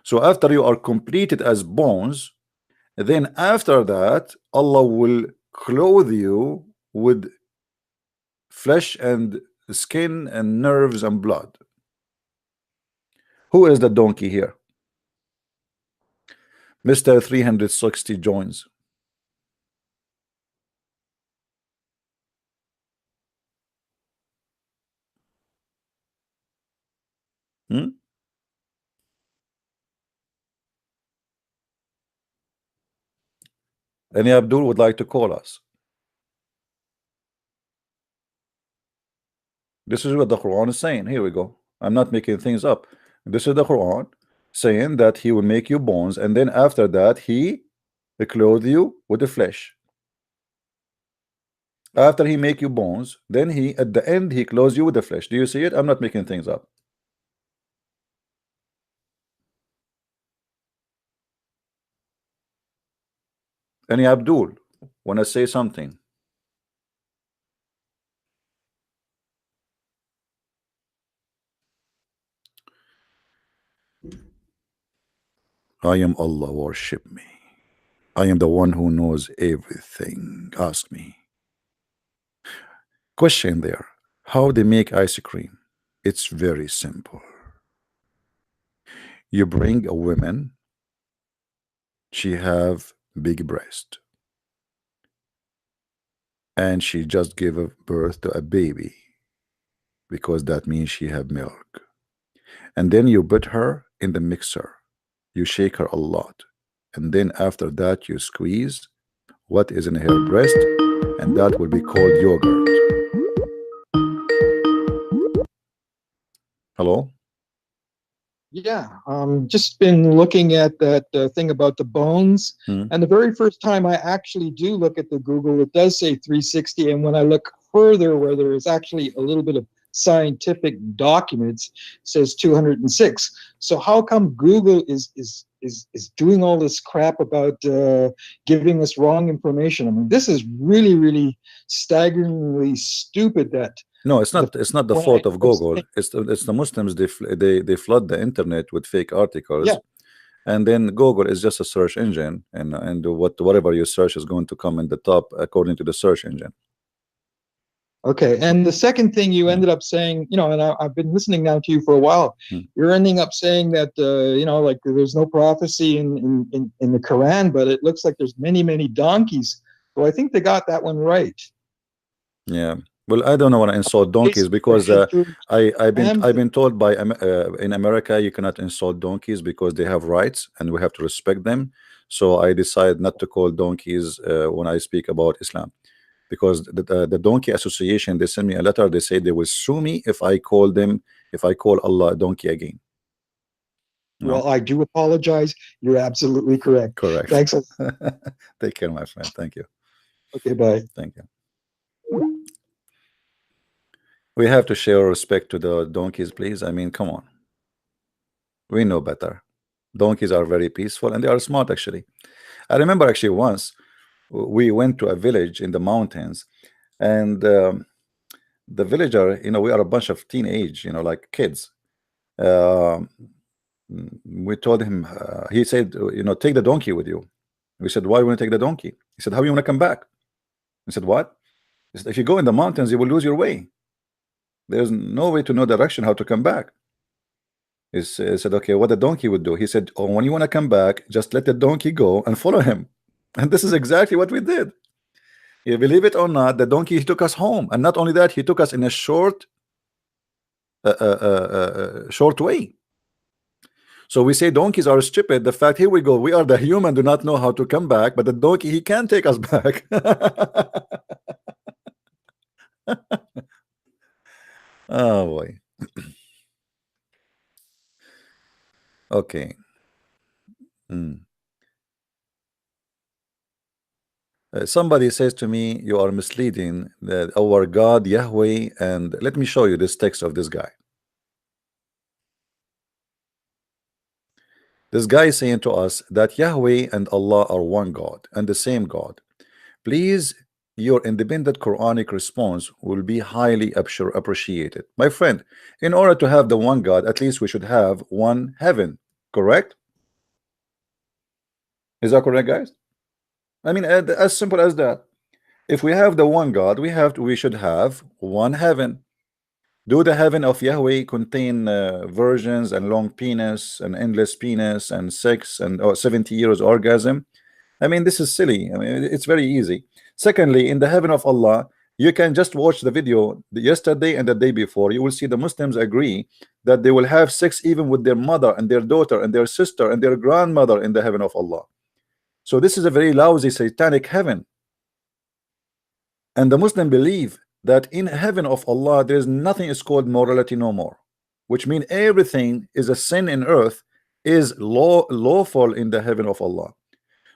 So after you are completed as bones, then after that, Allah will clothe you with flesh and skin and nerves and blood. Who is the donkey here? Mr. 360 joins. Any Abdul would like to call us? This is what the Quran is saying. Here we go. I'm not making things up. This is the Quran saying that he will make you bones, and then after that he will clothe you with the flesh. After he make you bones, then he at the end he clothes you with the flesh. Do you see it? I'm not making things up. Any Abdul want to say something? I am Allah, worship me. I am the one who knows everything. Ask me. Question there. How they make ice cream? It's very simple. You bring a woman, she have big breast, and she just gave birth to a baby, because that means she have milk. And then you put her in the mixer, you shake her a lot, and then after that you squeeze what is in her breast, and that will be called yogurt. Hello? Yeah, just been looking at that thing about the bones, and the very first time I actually do look at the Google, it does say 360, and when I look further, where there is actually a little bit of scientific documents, it says 206. So how come Google is doing all this crap about giving us wrong information? I mean, this is really, really staggeringly stupid. That no, it's not. It's not the fault of Google. It's the Muslims. They flood the internet with fake articles, and then Google is just a search engine, and whatever you search is going to come in the top according to the search engine. Okay, and the second thing you ended up saying, you know, and I've been listening now to you for a while. You're ending up saying that you know, like there's no prophecy in the Quran, but it looks like there's many donkeys. So I think they got that one right. Yeah. Well, I don't want to insult donkeys because I've been told by in America you cannot insult donkeys because they have rights and we have to respect them. So I decided not to call donkeys when I speak about Islam, because the Donkey Association, they sent me a letter. They say they will sue me if I call Allah a donkey again. No? Well, I do apologize. You're absolutely correct. Correct. Thanks. Take care, my friend. Thank you. Okay, bye. Thank you. We have to show respect to the donkeys, please. I mean, come on. We know better. Donkeys are very peaceful and they are smart, actually. I remember actually once we went to a village in the mountains, and the villager, you know, we are a bunch of teenage, you know, like kids. We told him, he said, you know, take the donkey with you. We said, why you want to take the donkey? He said, how you want to come back? I said, what? He said, if you go in the mountains, you will lose your way. There's no way to know direction, how to come back. He said, okay, what the donkey would do? He said, oh, when you want to come back, just let the donkey go and follow him. And this is exactly what we did. You believe it or not, the donkey, he took us home. And not only that, he took us in a short way. So we say donkeys are stupid. The fact, here we go, we are the human, do not know how to come back, but the donkey, he can take us back. Oh boy. Okay. Somebody says to me, you are misleading that our God Yahweh, and let me show you this text of this guy. This guy is saying to us that Yahweh and Allah are one God and the same God. Please, your independent Quranic response will be highly appreciated. My friend, in order to have the one God, at least we should have one heaven, correct? Is that correct, guys? I mean, as simple as that. If we have the one God, we should have one heaven. Do the heaven of Yahweh contain virgins and long penis and endless penis and sex and 70 years orgasm? I mean, this is silly. I mean, it's very easy. Secondly, in the heaven of Allah, you can just watch the video yesterday and the day before. You will see the Muslims agree that they will have sex even with their mother and their daughter and their sister and their grandmother in the heaven of Allah. So this is a very lousy satanic heaven. And the Muslim believe that in heaven of Allah there is nothing is called morality no more, which means everything is a sin in earth is lawful in the heaven of Allah.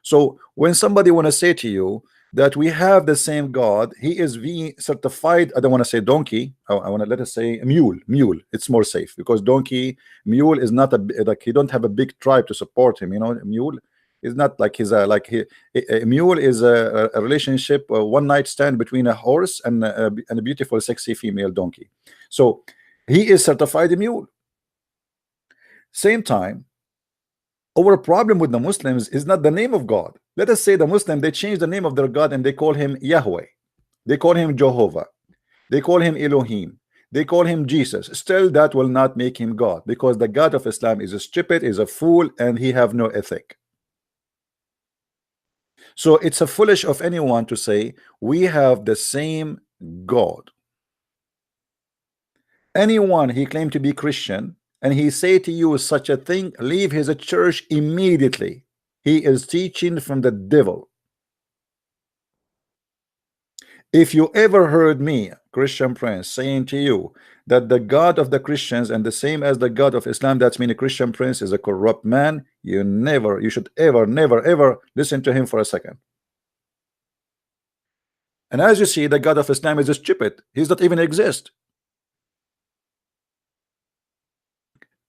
So when somebody want to say to you that we have the same God, he is the certified, I don't want to say donkey, I want to let us say mule. It's more safe because mule is not like he don't have a big tribe to support him, you know. Mule is not like a mule is a relationship, a one night stand between a horse and a beautiful sexy female donkey. So he is certified a mule. Same time, our problem with the Muslims is not the name of God. Let us say the Muslim, they change the name of their God and they call him Yahweh, they call him Jehovah, they call him Elohim, they call him Jesus. Still that will not make him God, because the God of Islam is a stupid, is a fool, and he have no ethic. So it's a foolish of anyone to say we have the same God. Anyone he claimed to be Christian and he say to you such a thing, leave his church immediately. He is teaching from the devil. If you ever heard me, Christian Prince, saying to you that the God of the Christians and the same as the God of Islam, that's mean a Christian Prince is a corrupt man, you should never listen to him for a second. And as you see, the God of Islam is a stupid. He's not even exist.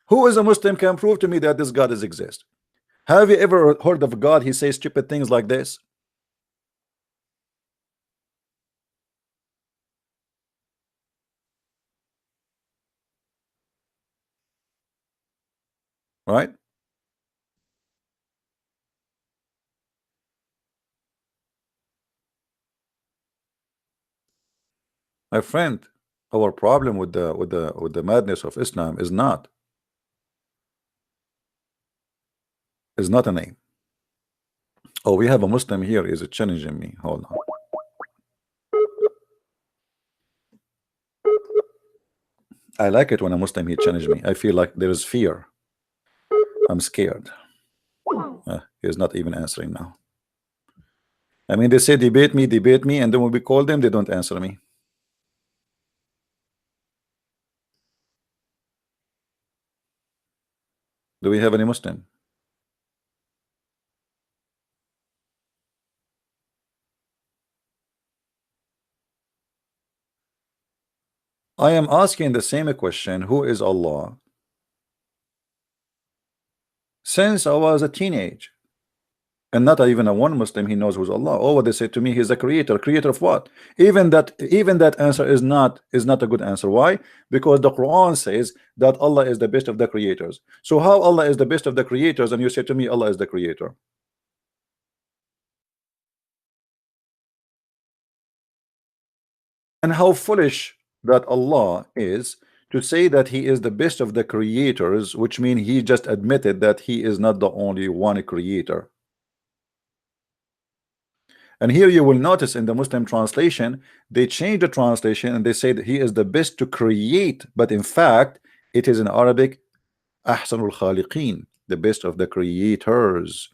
Who is a Muslim can prove to me that this God is exist? Have you ever heard of God he says stupid things like this? Right? My friend, our problem with the madness of Islam is not a name. Oh, we have a Muslim here is challenging me. Hold on. I like it when a Muslim here challenge me. I feel like there is fear. I'm scared. He's not even answering now. I mean, they say debate me, and then when we call them, they don't answer me. Do we have any Muslim? I am asking the same question, who is Allah? Since I was a teenage. And not even a one Muslim he knows who's Allah. Oh, what they say to me, he's a creator. Creator of what? Even that answer is not a good answer. Why? Because the Quran says that Allah is the best of the creators. So how Allah is the best of the creators and you say to me Allah is the creator? And how foolish that Allah is to say that he is the best of the creators, which means he just admitted that he is not the only one creator. And here you will notice in the Muslim translation, they change the translation and they say that he is the best to create, but in fact, it is in Arabic, Ahsanul Khaliqeen, the best of the creators.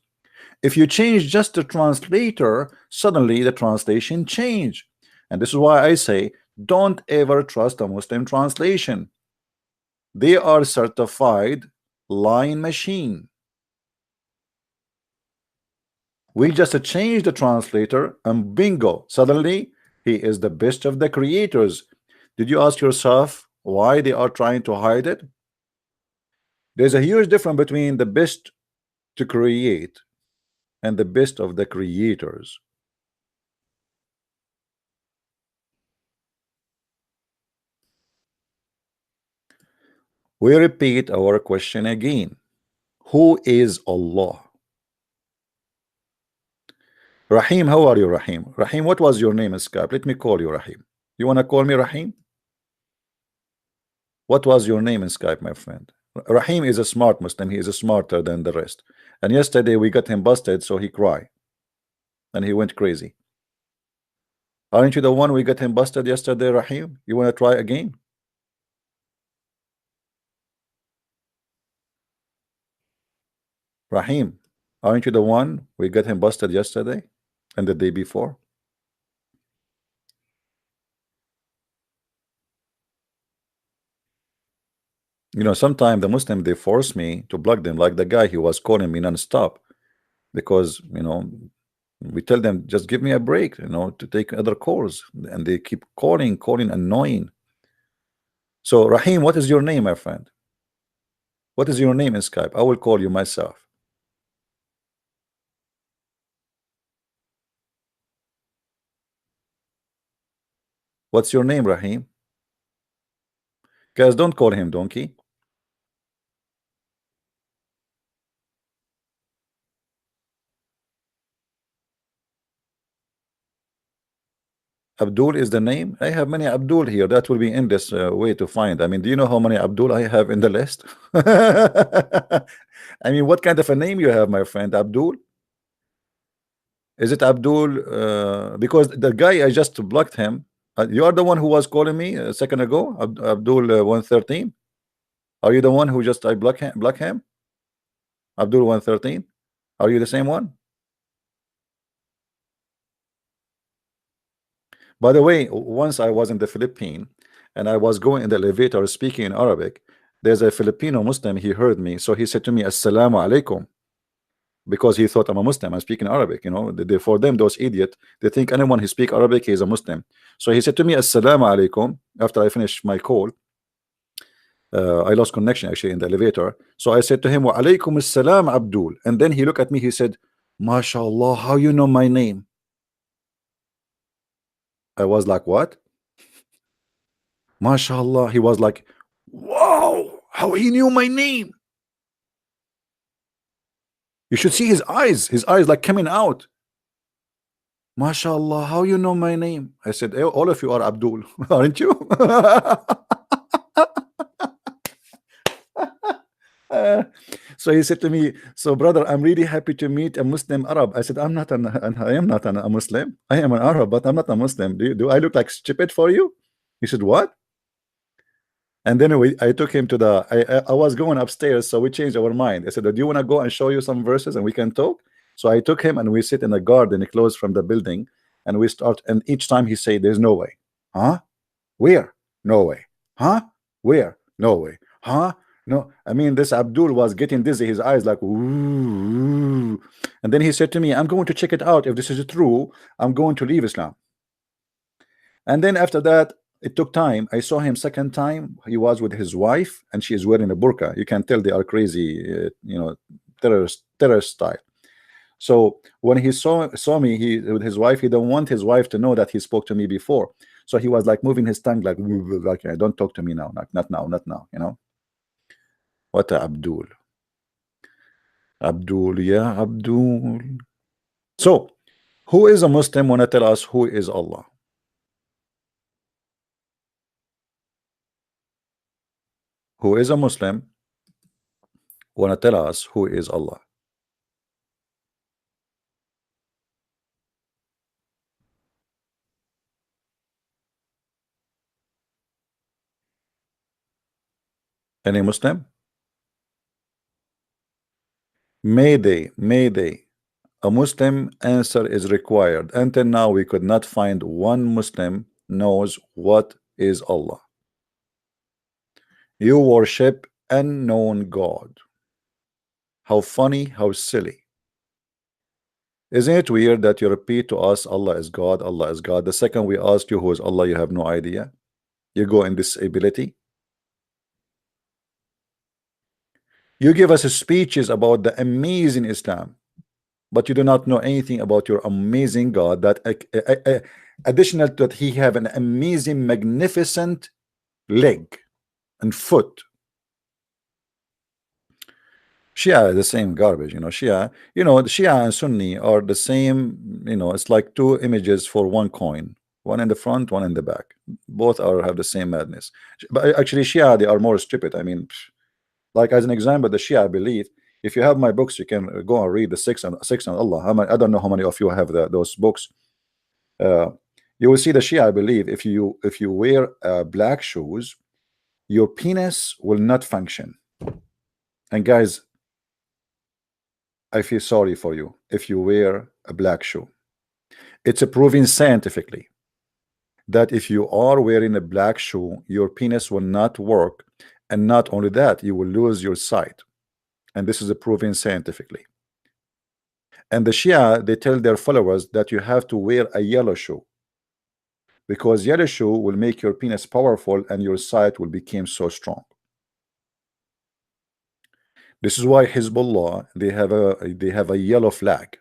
If you change just the translator, suddenly the translation change. And this is why I say, don't ever trust a Muslim translation. They are certified lying machine. We just change the translator and bingo, suddenly he is the best of the creators. Did you ask yourself why they are trying to hide it? There's a huge difference between the best to create and the best of the creators. We repeat our question again. Who is Allah? Rahim, how are you, Rahim? Rahim, what was your name in Skype? Let me call you Rahim. You want to call me Rahim? What was your name in Skype, my friend? Rahim is a smart Muslim. He is smarter than the rest. And yesterday we got him busted, so he cried. And he went crazy. Aren't you the one we got him busted yesterday, Rahim? You want to try again? Rahim, aren't you the one we got him busted yesterday and the day before? You know, sometimes the Muslim, they force me to block them, like the guy who was calling me non-stop, because, you know, we tell them, just give me a break, you know, to take other calls, and they keep calling, annoying. So, Rahim, what is your name, my friend? What is your name in Skype? I will call you myself. What's your name, Rahim? Guys, don't call him donkey. Abdul is the name. I have many Abdul here. That will be in this way to find. I mean, do you know how many Abdul I have in the list? I mean, what kind of a name you have, my friend? Abdul? Is it Abdul? Because the guy, I just blocked him. You are the one who was calling me a second ago, Abdul 113. Are you the one who just I block him? Abdul 113. Are you the same one? By the way, once I was in the Philippines and I was going in the elevator speaking in Arabic. There's a Filipino Muslim, he heard me, so he said to me, Assalamu alaikum, because he thought I'm a Muslim. I'm speaking Arabic, you know. For them, those idiots, they think anyone who speaks Arabic is a Muslim. So he said to me, Assalamu alaikum, after I finished my call. I lost connection actually in the elevator. So I said to him, Wa alaikum assalam, Abdul. And then he looked at me, he said, MashaAllah, how you know my name? I was like, what? MashaAllah. He was like, wow, how he knew my name. You should see his eyes like coming out. MashaAllah, how you know my name? I said, all of you are Abdul, aren't you? So he said to me, so brother, I'm really happy to meet a Muslim Arab. I said, I am not a Muslim. I am an Arab, but I'm not a Muslim. Do I look like stupid for you? He said, what? And then I took him to I was going upstairs, so we changed our mind. I said, do you want to go and show you some verses and we can talk? So I took him and we sit in a garden close from the building, and we start, and each time he said, there's no way. Huh? Where? No way. Huh? Where? No way. Huh? No. I mean, this Abdul was getting dizzy, his eyes like, ooh. And then he said to me, I'm going to check it out. If this is true, I'm going to leave Islam. And then after that, it took time. I saw him second time. He was with his wife, and she is wearing a burqa. You can tell they are crazy, you know, terrorist style. So when he saw me, with his wife, he don't want his wife to know that he spoke to me before. So he was like moving his tongue like don't talk to me now, not now, you know. What a Abdul. Abdul, yeah, Abdul. So who is a Muslim? Want to tell us who is Allah? Who is a Muslim? Want to tell us who is Allah? Any Muslim? Mayday. A Muslim answer is required. Until now, we could not find one Muslim knows what is Allah. You worship unknown God. How funny, how silly. Isn't it weird that you repeat to us Allah is God, Allah is God? The second we ask you who is Allah, you have no idea. You go in disability. You give us speeches about the amazing Islam, but you do not know anything about your amazing God. That additional to that, he have an amazing, magnificent leg and foot. Shia is the same garbage, you know. Shia, you know, the Shia and Sunni are the same, you know. It's like two images for one coin. one in the front, one in the back. Both have the same madness. But actually, Shia, they are more stupid. I mean, like as an example, the Shia believe. If you have my books, you can go and read the six and Allah. I don't know how many of you have those books. You will see the Shia believe if you wear black shoes, your penis will not function. And guys, I feel sorry for you if you wear a black shoe. It's proven scientifically that if you are wearing a black shoe, your penis will not work, and not only that, you will lose your sight. And this is proven scientifically. And the Shia, they tell their followers that you have to wear a yellow shoe, because yellow shoe will make your penis powerful and your sight will become so strong. This is why Hezbollah, they have a yellow flag.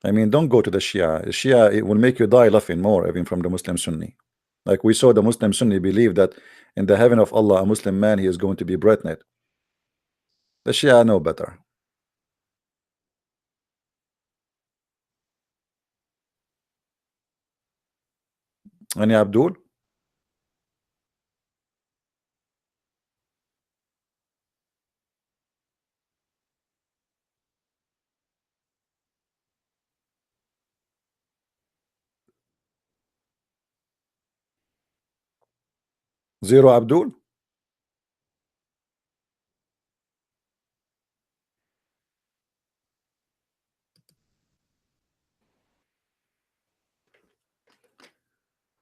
I mean, don't go to the Shia. Shia, it will make you die laughing more, even from the Muslim Sunni. Like we saw the Muslim Sunni believe that in the heaven of Allah, a Muslim man, he is going to be breathed. The Shia know better. Any Abdul? Zero Abdul?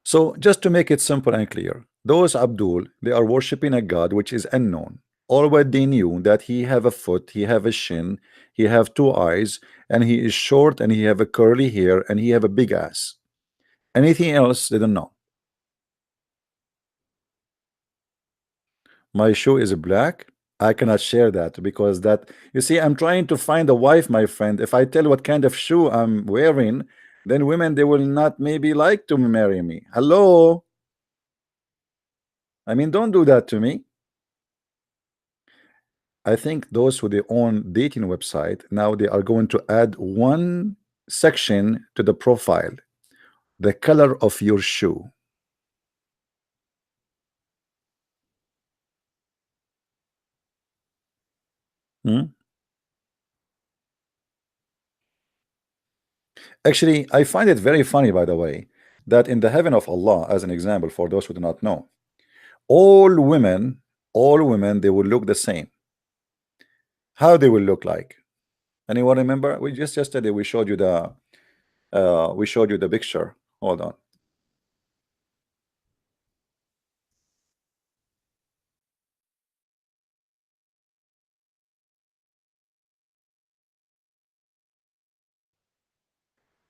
So just to make it simple and clear, those Abdul, they are worshiping a God which is unknown. All what they knew that he have a foot, he have a shin, he have two eyes, and he is short, and he have a curly hair, and he have a big ass. Anything else they don't know. My shoe is black. I cannot share that because that, you see, I'm trying to find a wife, my friend. If I tell what kind of shoe I'm wearing, then women, they will not maybe like to marry me. Hello? I mean, don't do that to me. I think those who they own dating website, now they are going to add one section to the profile, the color of your shoe. Actually, I find it very funny, by the way, that in the heaven of Allah, as an example, for those who do not know, all women, they will look the same. How they will look like? Anyone remember? We just yesterday we showed you the picture. Hold on.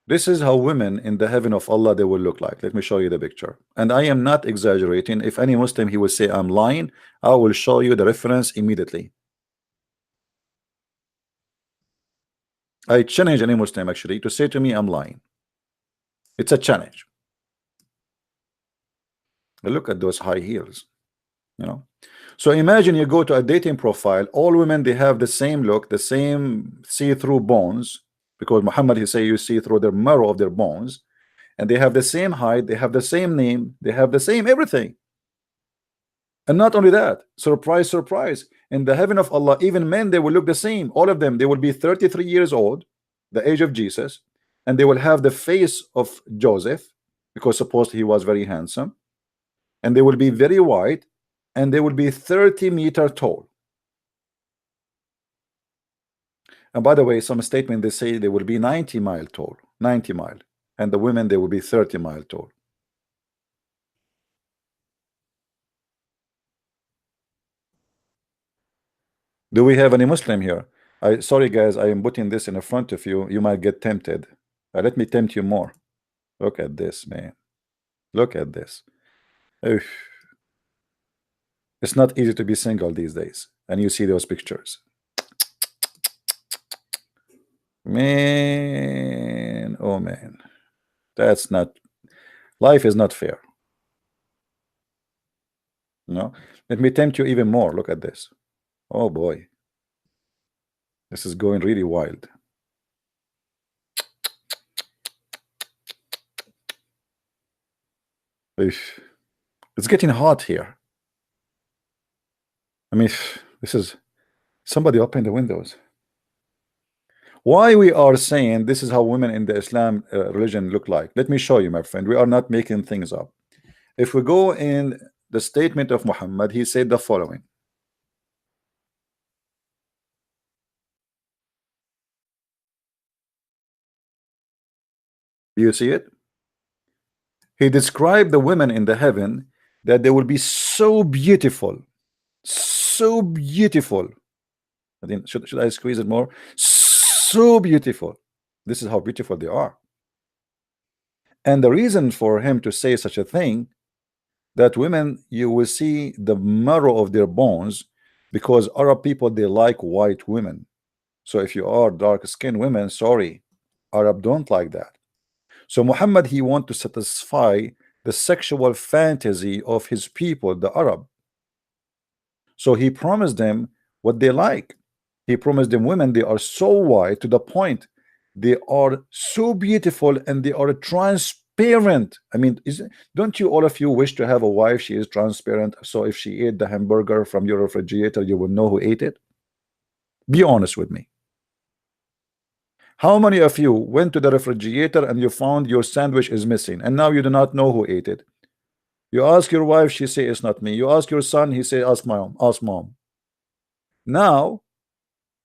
This is how women in the heaven of Allah they will look like. Let me show you the picture. And I am not exaggerating. If any Muslim he will say I'm lying, I will show you the reference immediately. I challenge any Muslim actually to say to me I'm lying. It's a challenge. Look at those high heels, you know. So imagine you go to a dating profile, all women they have the same look, the same see-through bones, because Muhammad he say you see through the marrow of their bones, and they have the same height, they have the same name, they have the same everything. And not only that, surprise, surprise, in the heaven of Allah, even men they will look the same. All of them, they will be 33 years old, the age of Jesus, and they will have the face of Joseph, because supposedly he was very handsome, and they will be very white, and they will be 30-meter tall. And by the way, some statement they say they will be 90-mile tall, 90 mile, and the women they will be 30-mile tall. Do we have any Muslim here? Sorry guys, I am putting this in front of you. You might get tempted. Let me tempt you more. Look at this, man. Look at this. Oof. It's not easy to be single these days. And you see those pictures. Man, oh man. That's not, life is not fair. No, let me tempt you even more. Look at this. Oh boy, this is going really wild. It's getting hot here. I mean, this is somebody open the windows. Why we are saying this is how women in the Islam religion look like? Let me show you, my friend. We are not making things up. If we go in the statement of Muhammad, he said the following. Do you see it? He described the women in the heaven that they will be so beautiful, so beautiful. I think should I squeeze it more? So beautiful. This is how beautiful they are. And the reason for him to say such a thing, that women, you will see the marrow of their bones, because Arab people, they like white women. So if you are dark-skinned women, sorry, Arab don't like that. So Muhammad, he want to satisfy the sexual fantasy of his people, the Arab. So he promised them what they like. He promised them women, they are so white to the point they are so beautiful and they are transparent. I mean, don't you, all of you, wish to have a wife, she is transparent, so if she ate the hamburger from your refrigerator, you will know who ate it? Be honest with me. How many of you went to the refrigerator and you found your sandwich is missing and now you do not know who ate it? You ask your wife, she say it's not me. You ask your son, he say ask mom, ask mom. Now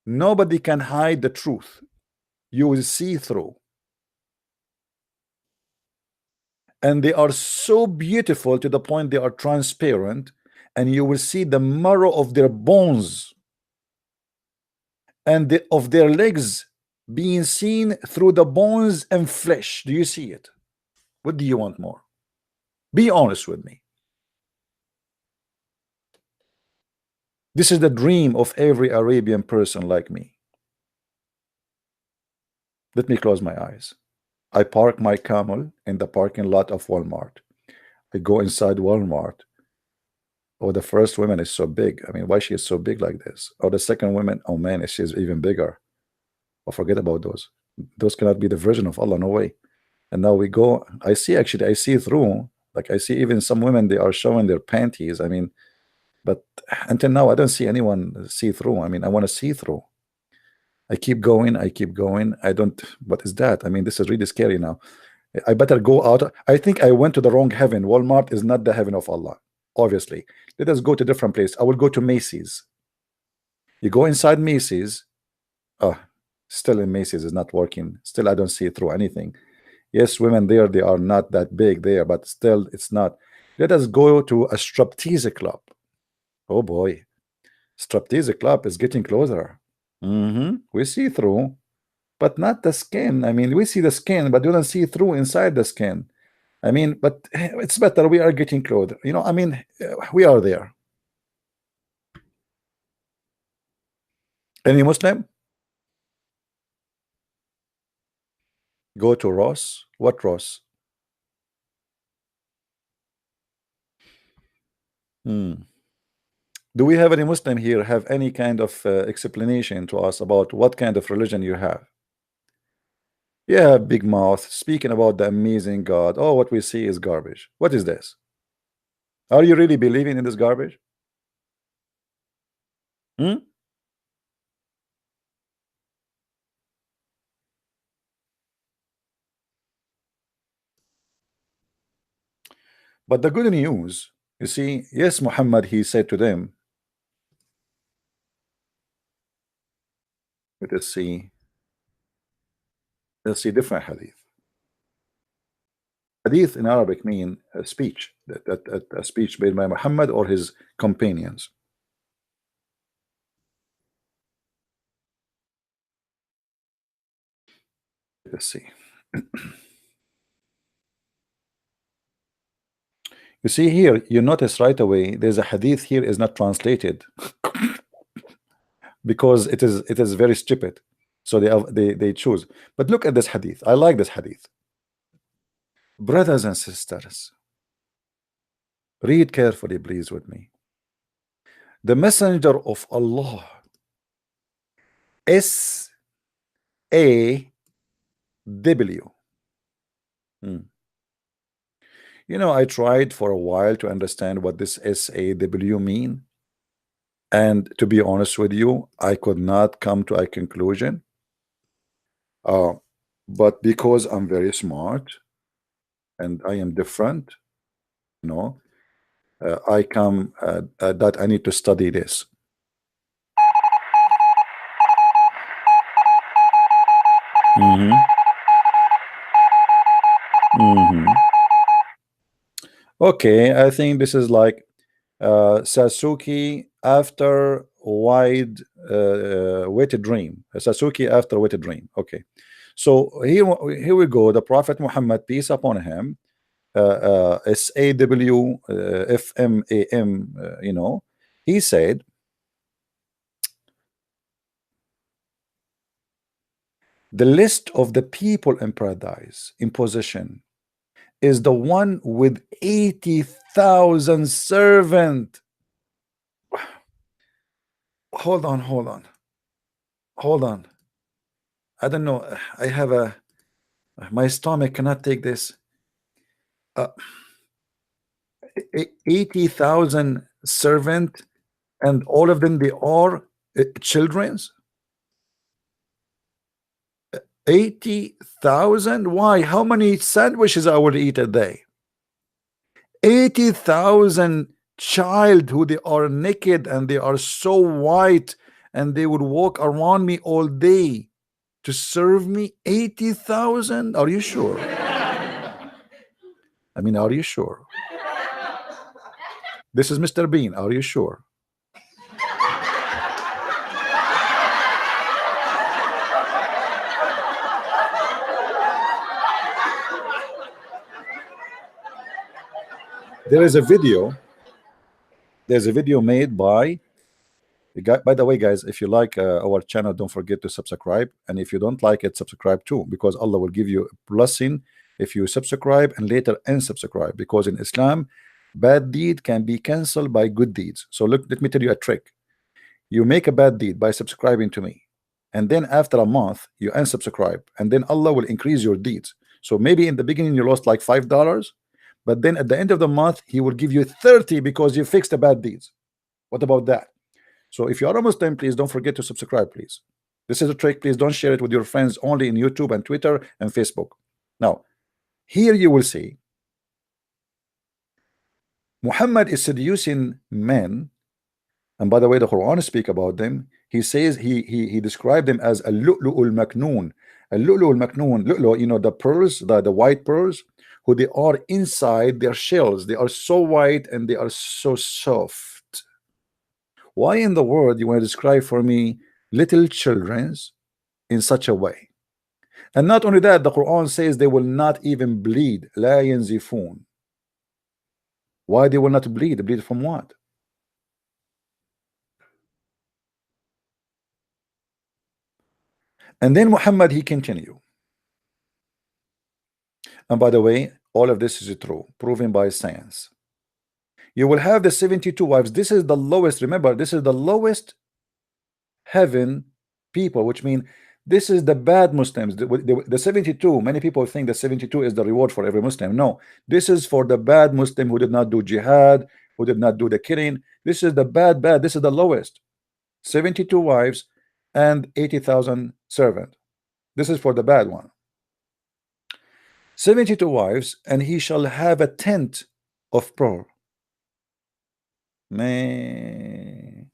nobody can hide the truth. You will see through. And they are so beautiful to the point they are transparent, and you will see the marrow of their bones and of their legs being seen through the bones and flesh. Do you see it? What do you want more? Be honest with me. This is the dream of every Arabian person like me. Let me close my eyes. I park my camel in the parking lot of Walmart. I go inside Walmart. Oh, the first woman is so big. I mean, why she is so big like this? Or the second woman, oh man, she's even bigger. Oh, forget about those. Those cannot be the version of Allah, no way. And now we go, I see through. Like I see even some women, they are showing their panties. I mean, but until now, I don't see anyone see through. I mean, I want to see through. I keep going. I don't, what is that? I mean, this is really scary now. I better go out. I think I went to the wrong heaven. Walmart is not the heaven of Allah, obviously. Let us go to a different place. I will go to Macy's. You go inside Macy's. Oh, still in Macy's is not working. Still, I don't see through anything. Yes, women there, they are not that big there, but still, it's not. Let us go to a striptease club. Oh boy, striptease club is getting closer. We see through, but not the skin. I mean, we see the skin, but we don't see through inside the skin. I mean, but it's better. We are getting closer. You know, I mean, we are there. Any Muslim? Go to Ross. What Ross? Do we have any Muslim here have any kind of explanation to us about what kind of religion you have? Yeah, big mouth, speaking about the amazing God. Oh, what we see is garbage. What is this? Are you really believing in this garbage? But the good news, you see, yes, Muhammad, he said to them, let's see different hadith. Hadith in Arabic mean a speech, a speech made by Muhammad or his companions. Let's see. You see here, you notice right away there's a hadith here is not translated because it is very stupid. So they choose. But look at this hadith. I like this hadith. Brothers and sisters, read carefully, please, with me. The messenger of Allah, SAW, You know, I tried for a while to understand what this SAW mean, and to be honest with you, I could not come to a conclusion. But because I'm very smart and I am different, you know, I come that I need to study this. Okay, I think this is like Sasuke after wide wet dream. Sasuke after wet dream. Okay, so here we go. The Prophet Muhammad, peace upon him, SAW FMAM, you know, he said, the list of the people in paradise in possession is the one with 80,000 servant. Hold on. I don't know. I have my stomach cannot take this. 80,000 servant, and all of them, they are children's. 80,000. Why? How many sandwiches I will eat a day? 80,000 child who they are naked and they are so white and they would walk around me all day to serve me. 80,000. Are you sure? I mean, are you sure? This is Mr. Bean. Are you sure? There's a video made by the guy. By the way, guys, if you like our channel, don't forget to subscribe, and if you don't like it, subscribe too, because Allah will give you a blessing if you subscribe and later unsubscribe, because in Islam, bad deed can be cancelled by good deeds. So look, let me tell you a trick. You make a bad deed by subscribing to me, and then after a month you unsubscribe, and then Allah will increase your deeds. So maybe in the beginning you lost like $5, but then at the end of the month he will give you 30 because you fixed the bad deeds. What about that? So if you are a Muslim, please don't forget to subscribe, please. This is a trick. Please don't share it with your friends, only in YouTube and Twitter and Facebook. Now here you will see Muhammad is seducing men, and by the way, the Quran speak about them. He says he described them as a lu'lu'ul maknoon. A lu'lu'ul maknoon, lu'lu', you know, the pearls, the white pearls, who they are inside their shells. They are so white and they are so soft. Why in the world you want to describe for me little children's in such a way? And not only that, the Quran says they will not even bleed. La yanzifun. Why they will not bleed? Bleed from what? And then Muhammad, he continue. And by the way, all of this is true, proven by science. You will have the 72 wives. This is the lowest. Remember, this is the lowest heaven people, which means this is the bad Muslims. The 72, many people think the 72 is the reward for every Muslim. No, this is for the bad Muslim who did not do jihad, who did not do the killing. This is the bad. This is the lowest. 72 wives and 80,000 servants. This is for the bad one. 72 wives, and he shall have a tent of pearl. Man,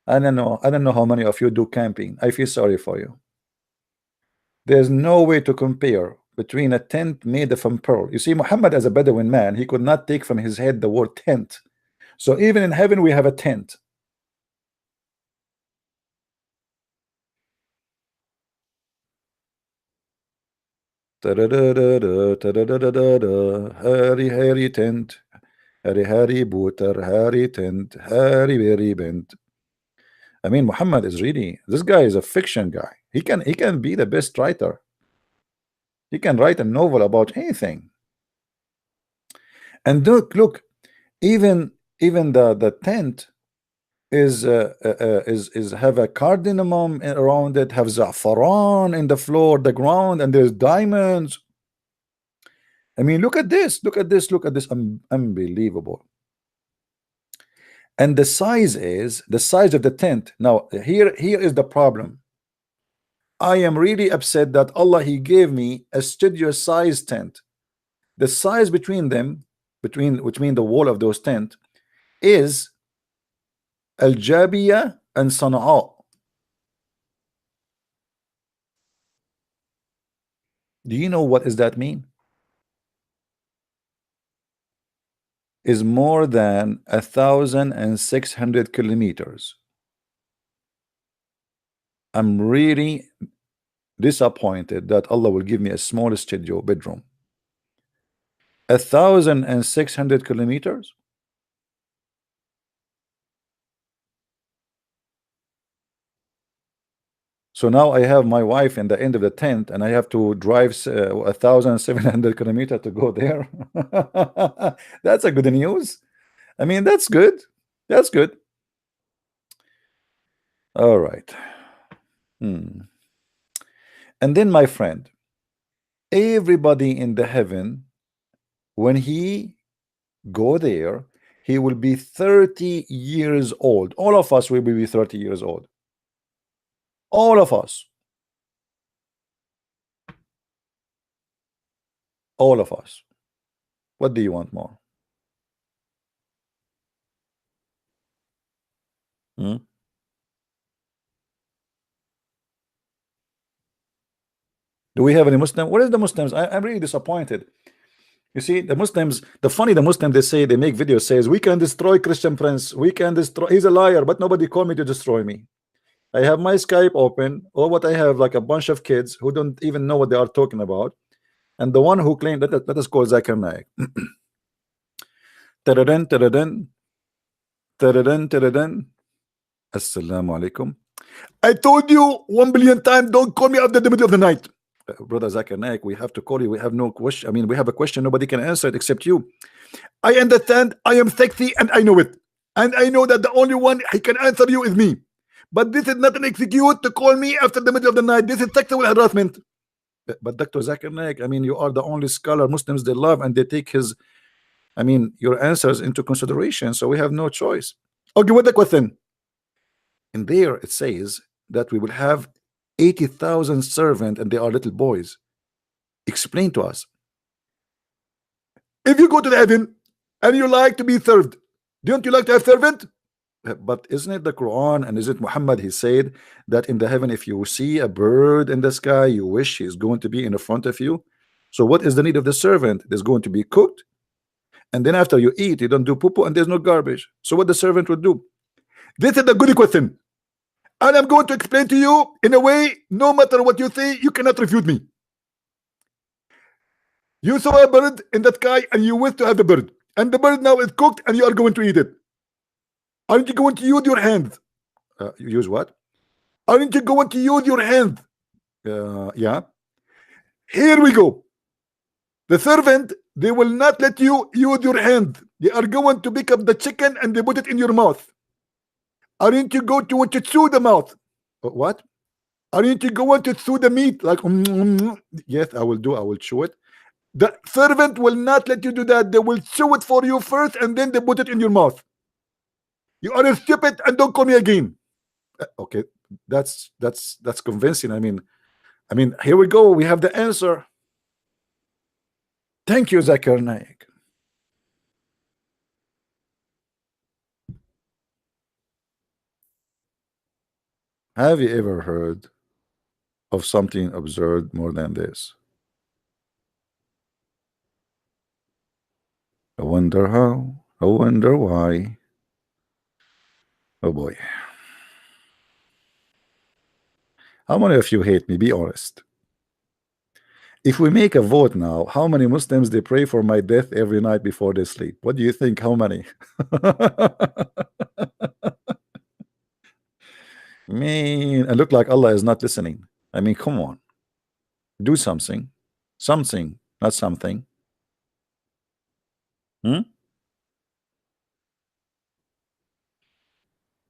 I don't know how many of you do camping. I feel sorry for you. There's no way to compare between a tent made from pearl. You see, Muhammad, as a Bedouin man, he could not take from his head the word tent. So even in heaven we have a tent. Harry tent, Harry booter, Harry tent, Harry very bent. I mean, Muhammad is really, this guy is a fiction guy. He can be the best writer. He can write a novel about anything. And look, even the tent is have a cardamom around it, have za'faran in the floor, the ground, and there's diamonds. I mean, look at this, look at this, look at this. Unbelievable. And the size is the size of the tent. Now here is the problem. I am really upset that Allah, he gave me a studio size tent. The size between them, between the wall of those tent, is Al-Jabiya and Sana'a. Do you know what does that mean? Is more than 1,600 kilometers. I'm really disappointed that Allah will give me a small studio bedroom. 1,600 kilometers. So now I have my wife in the end of the tent, and I have to drive 1,700 kilometers to go there. That's a good news. I mean, that's good. That's good. All right. And then, my friend, everybody in the heaven, when he go there, he will be 30 years old. All of us will be 30 years old. All of us. All of us. What do you want more? Do we have any Muslim? What is the Muslims? I'm really disappointed. You see, the Muslims, the Muslims, they say, they make videos, says, we can destroy Christian Prince, we can destroy, he's a liar, but nobody called me to destroy me. I have my Skype open, or what I have, like a bunch of kids who don't even know what they are talking about. And the one who claimed that is called Zakir Naik. Taradan, taradan, taradan, taradan. Assalamu alaikum. I told you 1 billion times, don't call me after the middle of the night. Brother Zakir Naik, we have to call you. We have no question. I mean, we have a question, nobody can answer it except you. I understand, I am sexy, and I know it. And I know that the only one he can answer you is me. But this is not an excuse to call me after the middle of the night. This is sexual harassment. But Dr. Zakir Naik, I mean, you are the only scholar Muslims they love, and they take his, I mean, your answers into consideration. So we have no choice. Okay, what the question? In there it says that we will have 80,000 servants, and they are little boys. Explain to us. If you go to the heaven and you like to be served, don't you like to have servant? But isn't it the Quran, and is it Muhammad, he said that in the heaven, if you see a bird in the sky, you wish he's going to be in the front of you. So what is the need of the servant? There's going to be cooked, and then after you eat, you don't do poo-poo, and there's no garbage. So what the servant would do? This is the good question, and I'm going to explain to you in a way, no matter what you say, you cannot refute me. You saw a bird in the sky, and you wish to have the bird, and the bird now is cooked, and you are going to eat it. Aren't you going to use your hands? Use what? Aren't you going to use your hands? Yeah. Here we go. The servant, they will not let you use your hands. They are going to pick up the chicken and they put it in your mouth. Aren't you going to want to chew the mouth? What? Aren't you going to chew the meat? Like, yes, I will do. I will chew it. The servant will not let you do that. They will chew it for you first, and then they put it in your mouth. You are stupid, and don't call me again. Okay, that's convincing. I mean, here we go. We have the answer. Thank you, Zakir Naik. Have you ever heard of something absurd more than this? I wonder how. I wonder why. Oh boy. How many of you hate me? Be honest. If we make a vote now, how many Muslims they pray for my death every night before they sleep? What do you think? How many? Man, it look like Allah is not listening. I mean, come on. Do something. Something, not something.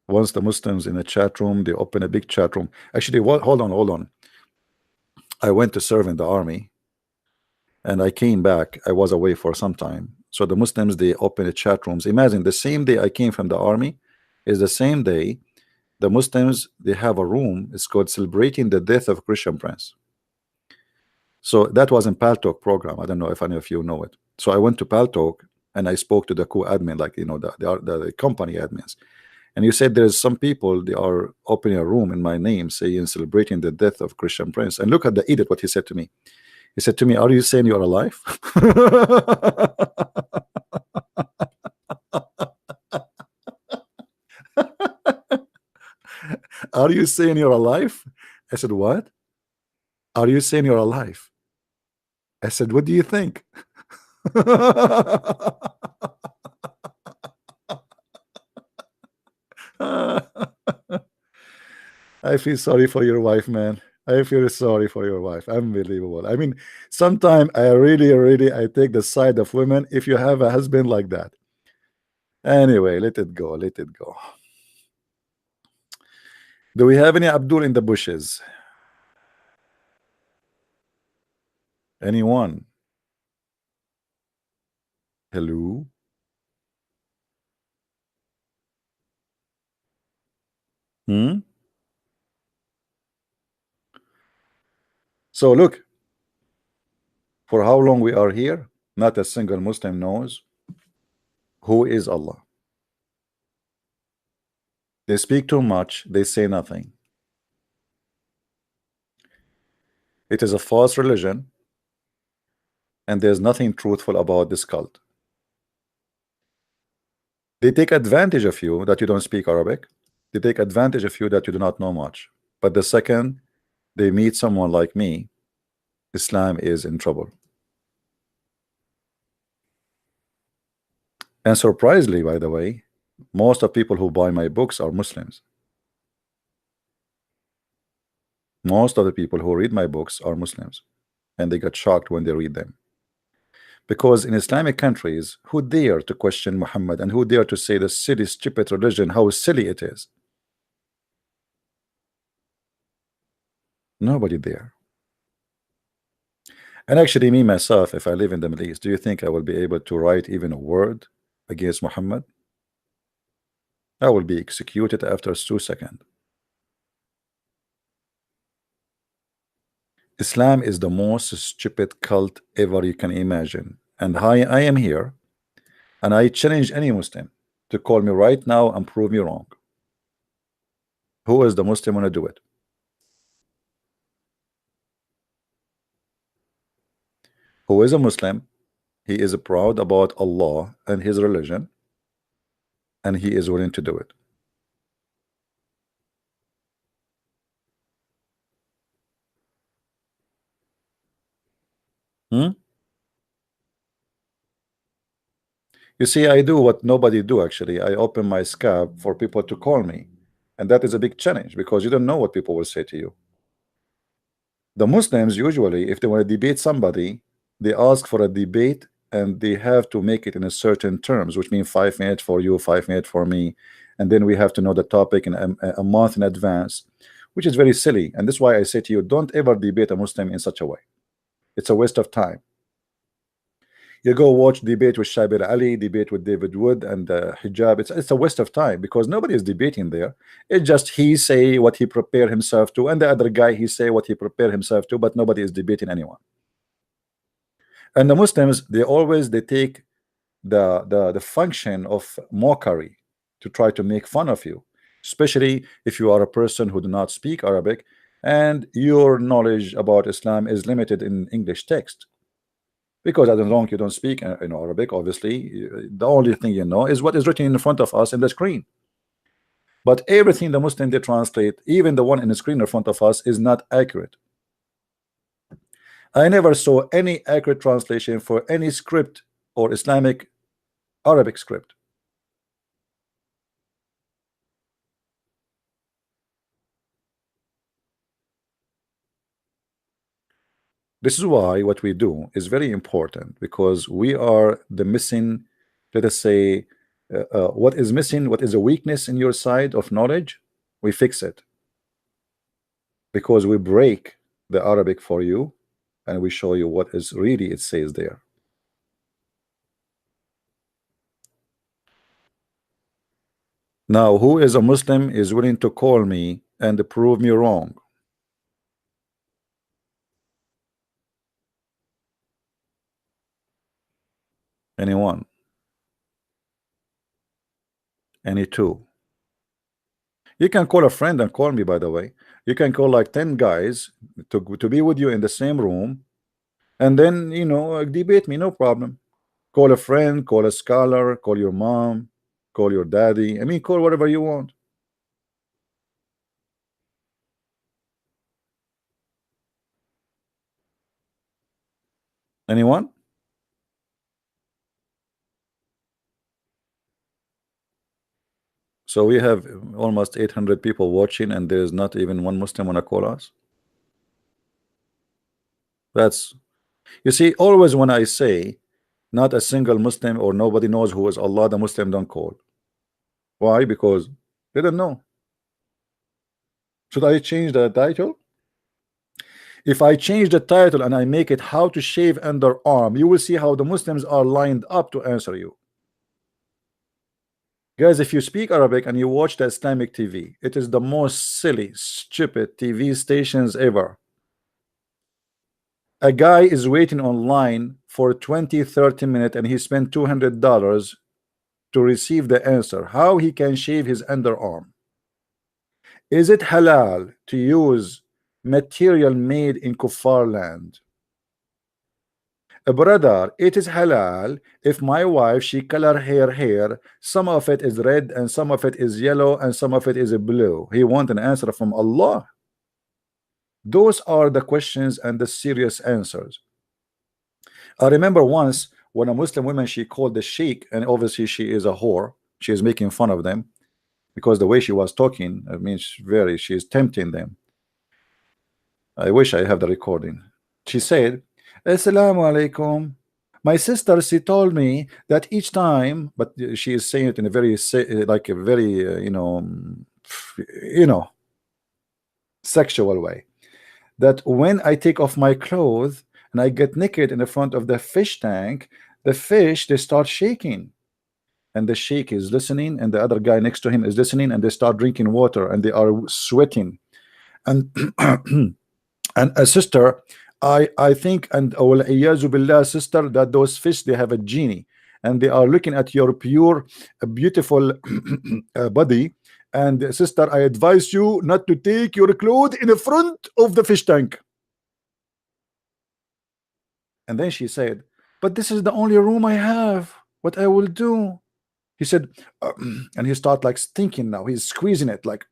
Once the Muslims in a chat room, they open a big chat room. Actually, what? Hold on. I went to serve in the army, and I came back. I was away for some time. So the Muslims, they opened chat rooms. Imagine the same day I came from the army is the same day the Muslims, they have a room. It's called Celebrating the Death of Christian Prince. So that was in Paltalk program. I don't know if any of you know it. So I went to Paltalk and I spoke to the co-admin, like, you know, the company admins. And you said there's some people, they are opening a room in my name saying celebrating the death of Christian Prince. And look at the edit, what he said to me. He said to me, are you saying you're alive? Are you saying you're alive? I said, what? Are you saying you're alive? I said, what do you think? I feel sorry for your wife, man. I feel sorry for your wife. Unbelievable. I mean, sometimes I really I take the side of women if you have a husband like that. Anyway, let it go. Let it go. Do we have any Abdul in the bushes? Anyone? Hello? So look, for how long we are here, not a single Muslim knows who is Allah. They speak too much, they say nothing. It is a false religion, and there's nothing truthful about this cult. They take advantage of you that you don't speak Arabic. They take advantage of you that you do not know much. But the second they meet someone like me, Islam is in trouble. And surprisingly, by the way, most of people who buy my books are Muslims. Most of the people who read my books are Muslims, and they get shocked when they read them. Because in Islamic countries, who dare to question Muhammad, and who dare to say the silly, stupid religion, how silly it is? Nobody there. And actually, me myself, if I live in the Middle East, do you think I will be able to write even a word against Muhammad? I will be executed after 2 seconds. Islam is the most stupid cult ever you can imagine. And I am here, and I challenge any Muslim to call me right now and prove me wrong. Who is the Muslim want to do it? Who is a Muslim? He is proud about Allah and his religion, and he is willing to do it. You see, I do what nobody do actually. I open my Skype for people to call me, and that is a big challenge because you don't know what people will say to you. The Muslims usually, if they want to debate somebody, they ask for a debate and they have to make it in a certain terms, which means 5 minutes for you, 5 minutes for me, and then we have to know the topic in a month in advance, which is very silly. And that's why I say to you, don't ever debate a Muslim in such a way. It's a waste of time. You go watch debate with Shabir Ali, debate with David Wood and Hijab. It's a waste of time because nobody is debating there. It's just he say what he prepared himself to, and the other guy he say what he prepared himself to, but nobody is debating anyone. And the Muslims, they take the function of mockery to try to make fun of you, especially if you are a person who do not speak Arabic and your knowledge about Islam is limited in English text. Because as long as you don't speak in Arabic, obviously, the only thing you know is what is written in front of us in the screen. But everything the Muslim they translate, even the one in the screen in front of us, is not accurate. I never saw any accurate translation for any script or Islamic Arabic script. This is why what we do is very important, because we are the missing, let us say, what is missing, what is a weakness in your side of knowledge, we fix it. Because we break the Arabic for you, and we show you what is really it says there. Now, who is a Muslim is willing to call me and prove me wrong? Anyone? Any two? You can call a friend and call me, by the way. You can call like 10 guys to be with you in the same room, and then, you know, debate me, no problem. Call a friend, call a scholar, call your mom, call your daddy. I mean, call whatever you want. Anyone? So we have almost 800 people watching, and there is not even one Muslim wanna call us. That's, you see, always when I say not a single Muslim or nobody knows who is Allah, the Muslim don't call. Why? Because they don't know. Should I change the title? If I change the title and I make it how to shave underarm, you will see how the Muslims are lined up to answer you. Guys, if you speak Arabic and you watch the Islamic TV, it is the most silly, stupid TV stations ever. A guy is waiting online for 20-30 minutes and he spent $200 to receive the answer how he can shave his underarm. Is it halal to use material made in kuffar land? Brother, it is halal if my wife, she color her hair, some of it is red and some of it is yellow and some of it is blue. He want an answer from Allah. Those are the questions and the serious answers. I remember once when a Muslim woman, she called the sheikh, and obviously she is a whore, she is making fun of them because the way she was talking, I mean, she is tempting them. I wish I have the recording. She said, Assalamu alaikum. My sister, she told me that each time, but she is saying it in a very like a very you know, sexual way, that when I take off my clothes and I get naked in the front of the fish tank, the fish, they start shaking, and the sheikh is listening, and the other guy next to him is listening, and they start drinking water and they are sweating. And and a sister, I think, and billah, sister, that those fish, they have a genie and they are looking at your pure beautiful body, and sister, I advise you not to take your clothes in the front of the fish tank. And then she said, but this is the only room I have, what I will do. He said, and he start like thinking now, he's squeezing it like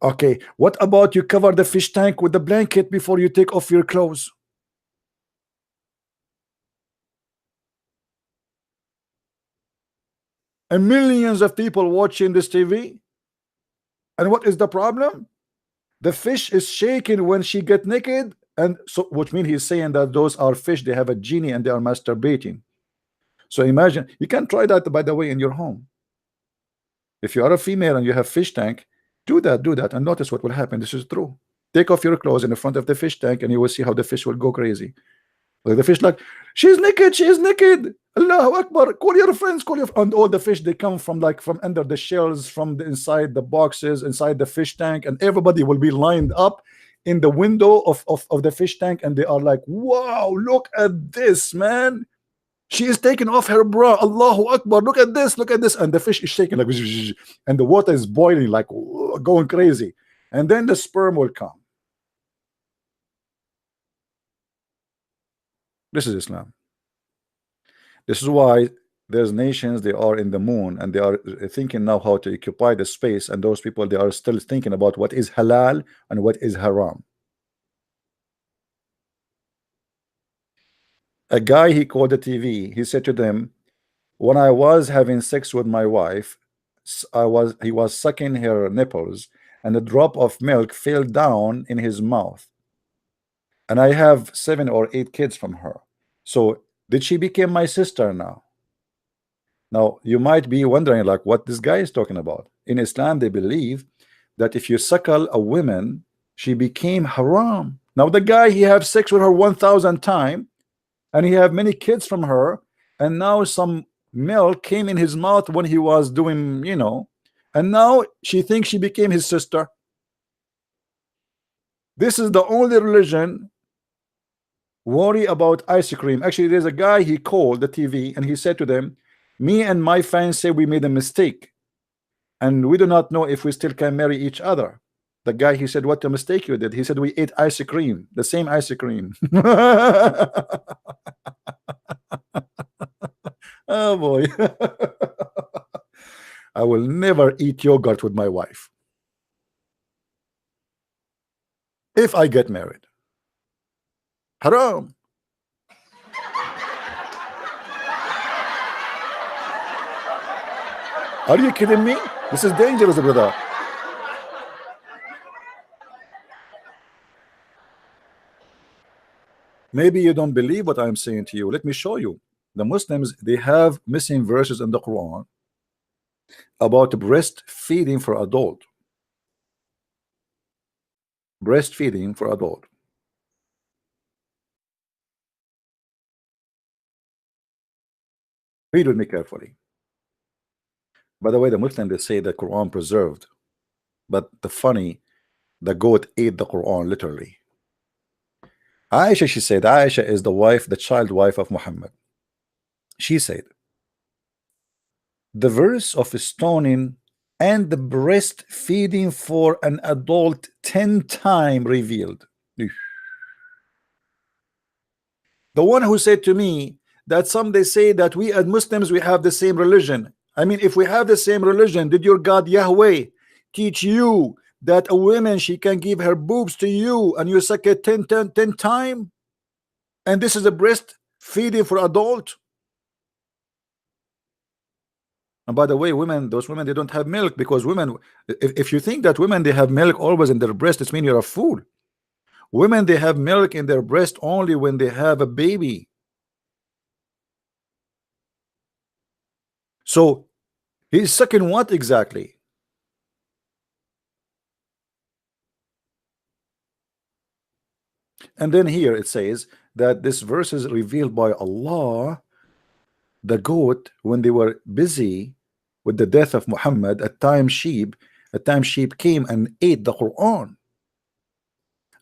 okay, what about you cover the fish tank with the blanket before you take off your clothes? And millions of people watching this TV. And what is the problem? The fish is shaking when she get naked, and so which means he's saying that those are fish, they have a genie and they are masturbating. So imagine, you can try that, by the way, in your home. If you are a female and you have fish tank, do that, and notice what will happen. This is true. Take off your clothes in the front of the fish tank and you will see how the fish will go crazy. Like the fish, like, she's naked. Allahu Akbar. Call your friends, and all the fish, they come from like from under the shells, from the inside the boxes, inside the fish tank, and everybody will be lined up in the window of the fish tank, and they are like, wow, look at this, man. She is taking off her bra. Allahu Akbar. Look at this. And the fish is shaking like, and the water is boiling, like going crazy. And then the sperm will come. This is Islam. This is why there's nations, they are in the moon and they are thinking now how to occupy the space. And those people, they are still thinking about what is halal and what is haram. A guy, he called the TV, he said to them, when I was having sex with my wife, he was sucking her nipples and a drop of milk fell down in his mouth, and I have 7 or 8 kids from her. So did she become my sister now? Now you might be wondering like what this guy is talking about. In Islam, they believe that if you suckle a woman, she became haram. Now the guy, he have sex with her 1,000 times, and he have many kids from her, and now some milk came in his mouth when he was doing, you know, and now she thinks she became his sister. This is the only religion worry about ice cream. Actually, there's a guy, he called the TV and he said to them, me and my fans say we made a mistake and we do not know if we still can marry each other. The guy, he said, what a mistake you did. He said, we ate ice cream, the same ice cream. Oh boy. I will never eat yogurt with my wife if I get married. Haram. Are you kidding me? This is dangerous, brother. Maybe you don't believe what I'm saying to you. Let me show you. The Muslims, they have missing verses in the Quran about breastfeeding for adult. Breastfeeding for adult. Read with me carefully. By the way, the Muslims, they say the Quran preserved, but the goat ate the Quran literally. Aisha, she said, Aisha is the wife, the child wife of Muhammad. She said, the verse of stoning and the breastfeeding for an adult 10 times revealed. The one who said to me that some they say that we as Muslims, we have the same religion. I mean, if we have the same religion, did your God Yahweh teach you that a woman, she can give her boobs to you and you suck it 10 times? And this is a breastfeeding for adult? And by the way, women, those women, they don't have milk, because women, if you think that women, they have milk always in their breast, it means you're a fool. Women, they have milk in their breast only when they have a baby. So he's sucking what exactly? And then here it says that this verse is revealed by Allah. The goat, when they were busy with the death of Muhammad, a time sheep came and ate the Quran.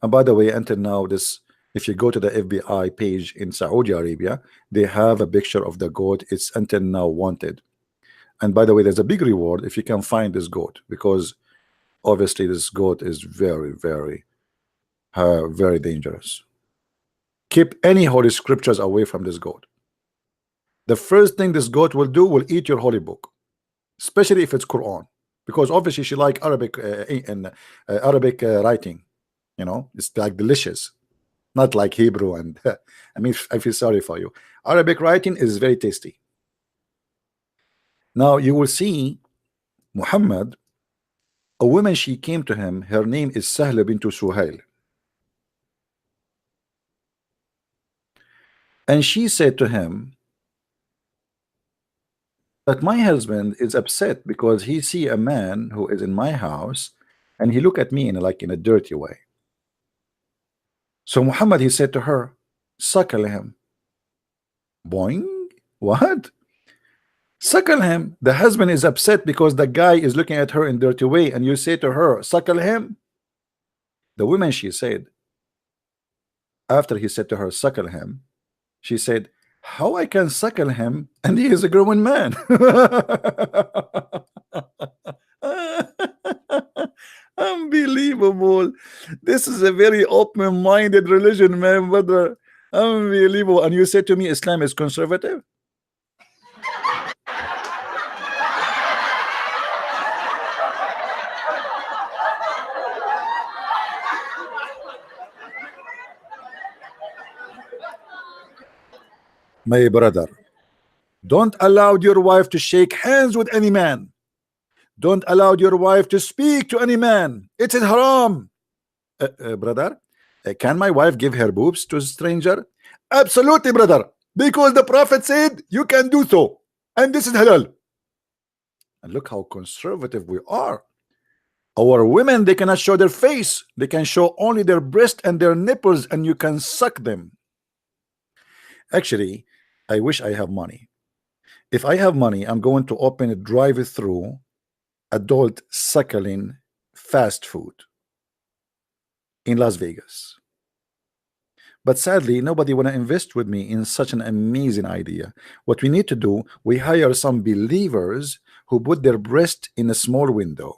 And by the way, until now, this, if you go to the FBI page in Saudi Arabia, they have a picture of the goat. It's until now wanted. And by the way, there's a big reward if you can find this goat, because obviously this goat is very, very, very dangerous. Keep any holy scriptures away from this goat. The first thing this goat will do will eat your holy book, especially if it's Quran, because obviously she like Arabic Arabic writing. You know, it's like delicious, not like Hebrew. And I mean, I feel sorry for you. Arabic writing is very tasty. Now you will see Muhammad, a woman, she came to him. Her name is Sahla bint Suhail, and she said to him that my husband is upset because he see a man who is in my house and he look at me in a dirty way. So Muhammad, he said to her, suckle him. Boing. What? Suckle him. The husband is upset because the guy is looking at her in dirty way, and you say to her, suckle him. The woman, she said, after he said to her, suckle him, she said, how I can suckle him and he is a grown man? Unbelievable. This is a very open-minded religion, man, brother. Unbelievable. And you said to me Islam is conservative? My brother, don't allow your wife to shake hands with any man. Don't allow your wife to speak to any man. It is haram. Brother, can my wife give her boobs to a stranger? Absolutely, brother, because the Prophet said you can do so, and this is halal. And look how conservative we are. Our women, they cannot show their face. They can show only their breast and their nipples, and you can suck them. Actually, I wish I have money. If I have money, I'm going to open a drive-through adult suckling fast food in Las Vegas. But sadly, nobody want to invest with me in such an amazing idea. What we need to do, we hire some believers who put their breast in a small window.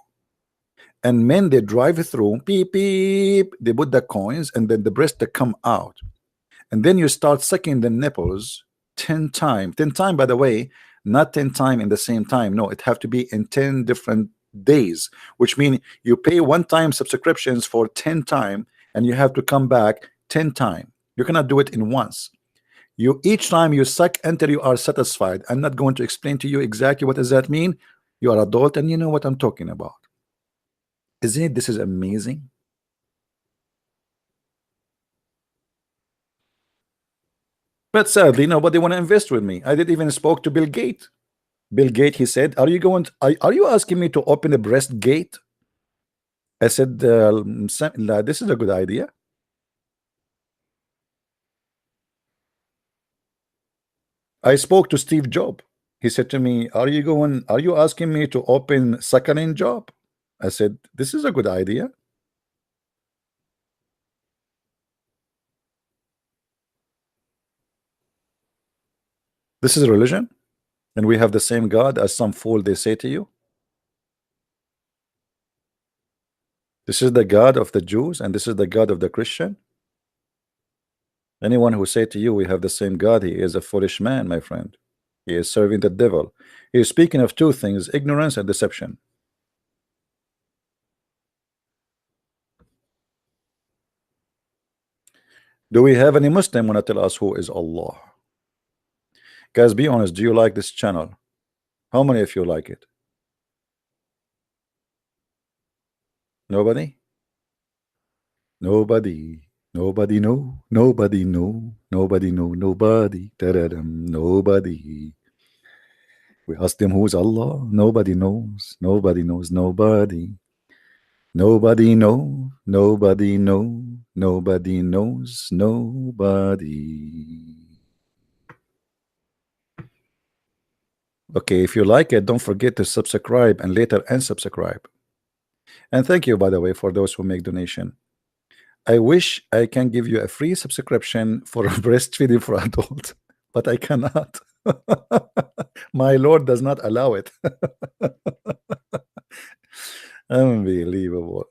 And men, they drive through, beep, beep, they put the coins, and then the breast they come out. And then you start sucking the nipples 10 times. 10 times, by the way, not 10 times in the same time. No, it have to be in 10 different days, which means you pay one-time subscriptions for 10 times, and you have to come back 10 times. You cannot do it in once. You each time you suck until you are satisfied. I'm not going to explain to you exactly what does that mean. You are adult and you know what I'm talking about. Isn't it? This is amazing. But sadly, nobody want to invest with me. I didn't even spoke to Bill Gates. Bill Gates, he said, "Are you going? Are you asking me to open a breast gate?" I said, "This is a good idea." I spoke to Steve Jobs. He said to me, "Are you going? Are you asking me to open suckling job?" I said, "This is a good idea." This is a religion, and we have the same God as some fool they say to you. This is the God of the Jews, and this is the God of the Christian. Anyone who say to you we have the same God, he is a foolish man, my friend. He is serving the devil. He is speaking of two things: ignorance and deception. Do we have any Muslim want to tell us who is Allah? Guys, be honest. Do you like this channel? How many of you like it? Nobody? Nobody. Nobody know. Nobody know. Nobody know. Nobody. Da-da-dum. Nobody. We asked them who's Allah. Nobody knows. Nobody knows. Nobody. Nobody know. Nobody know. Nobody knows. Nobody. Okay, if you like it, don't forget to subscribe and later unsubscribe. And thank you, by the way, for those who make donation. I wish I can give you a free subscription for breastfeeding for adult, but I cannot. My Lord does not allow it. Unbelievable.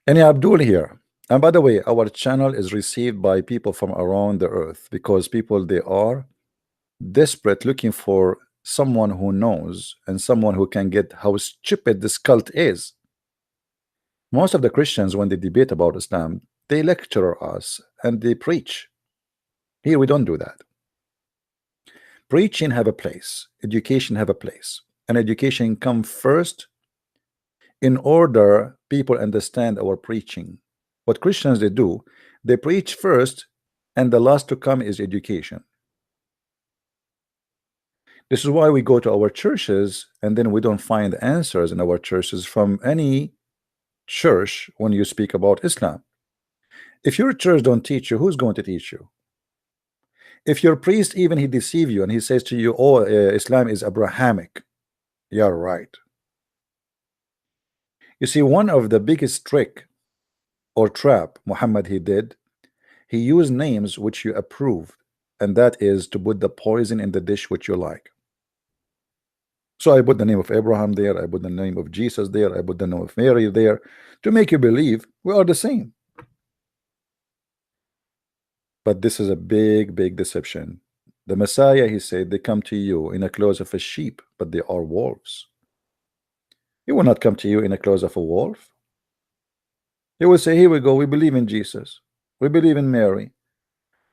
Any Abdul here. And by the way, our channel is received by people from around the earth, because people, they are desperate looking for someone who knows and someone who can get how stupid this cult is. Most of the Christians, when they debate about Islam, they lecture us and they preach. Here we don't do that. Preaching have a place, education have a place, and education come first in order people understand our preaching. What Christians they do, they preach first, and the last to come is education. This is why we go to our churches and then we don't find answers in our churches from any church when you speak about Islam. If your church don't teach you, who's going to teach you? If your priest even he deceive you and he says to you, oh, Islam is Abrahamic, you're right. You see, one of the biggest trick or trap Muhammad he did, he used names which you approved, and that is to put the poison in the dish which you like. So I put the name of Abraham there, I put the name of Jesus there, I put the name of Mary there, to make you believe we are the same. But this is a big deception. The Messiah, he said, they come to you in a clothes of a sheep, but they are wolves. He will not come to you in a clothes of a wolf. He will say, here we go, we believe in Jesus, we believe in Mary,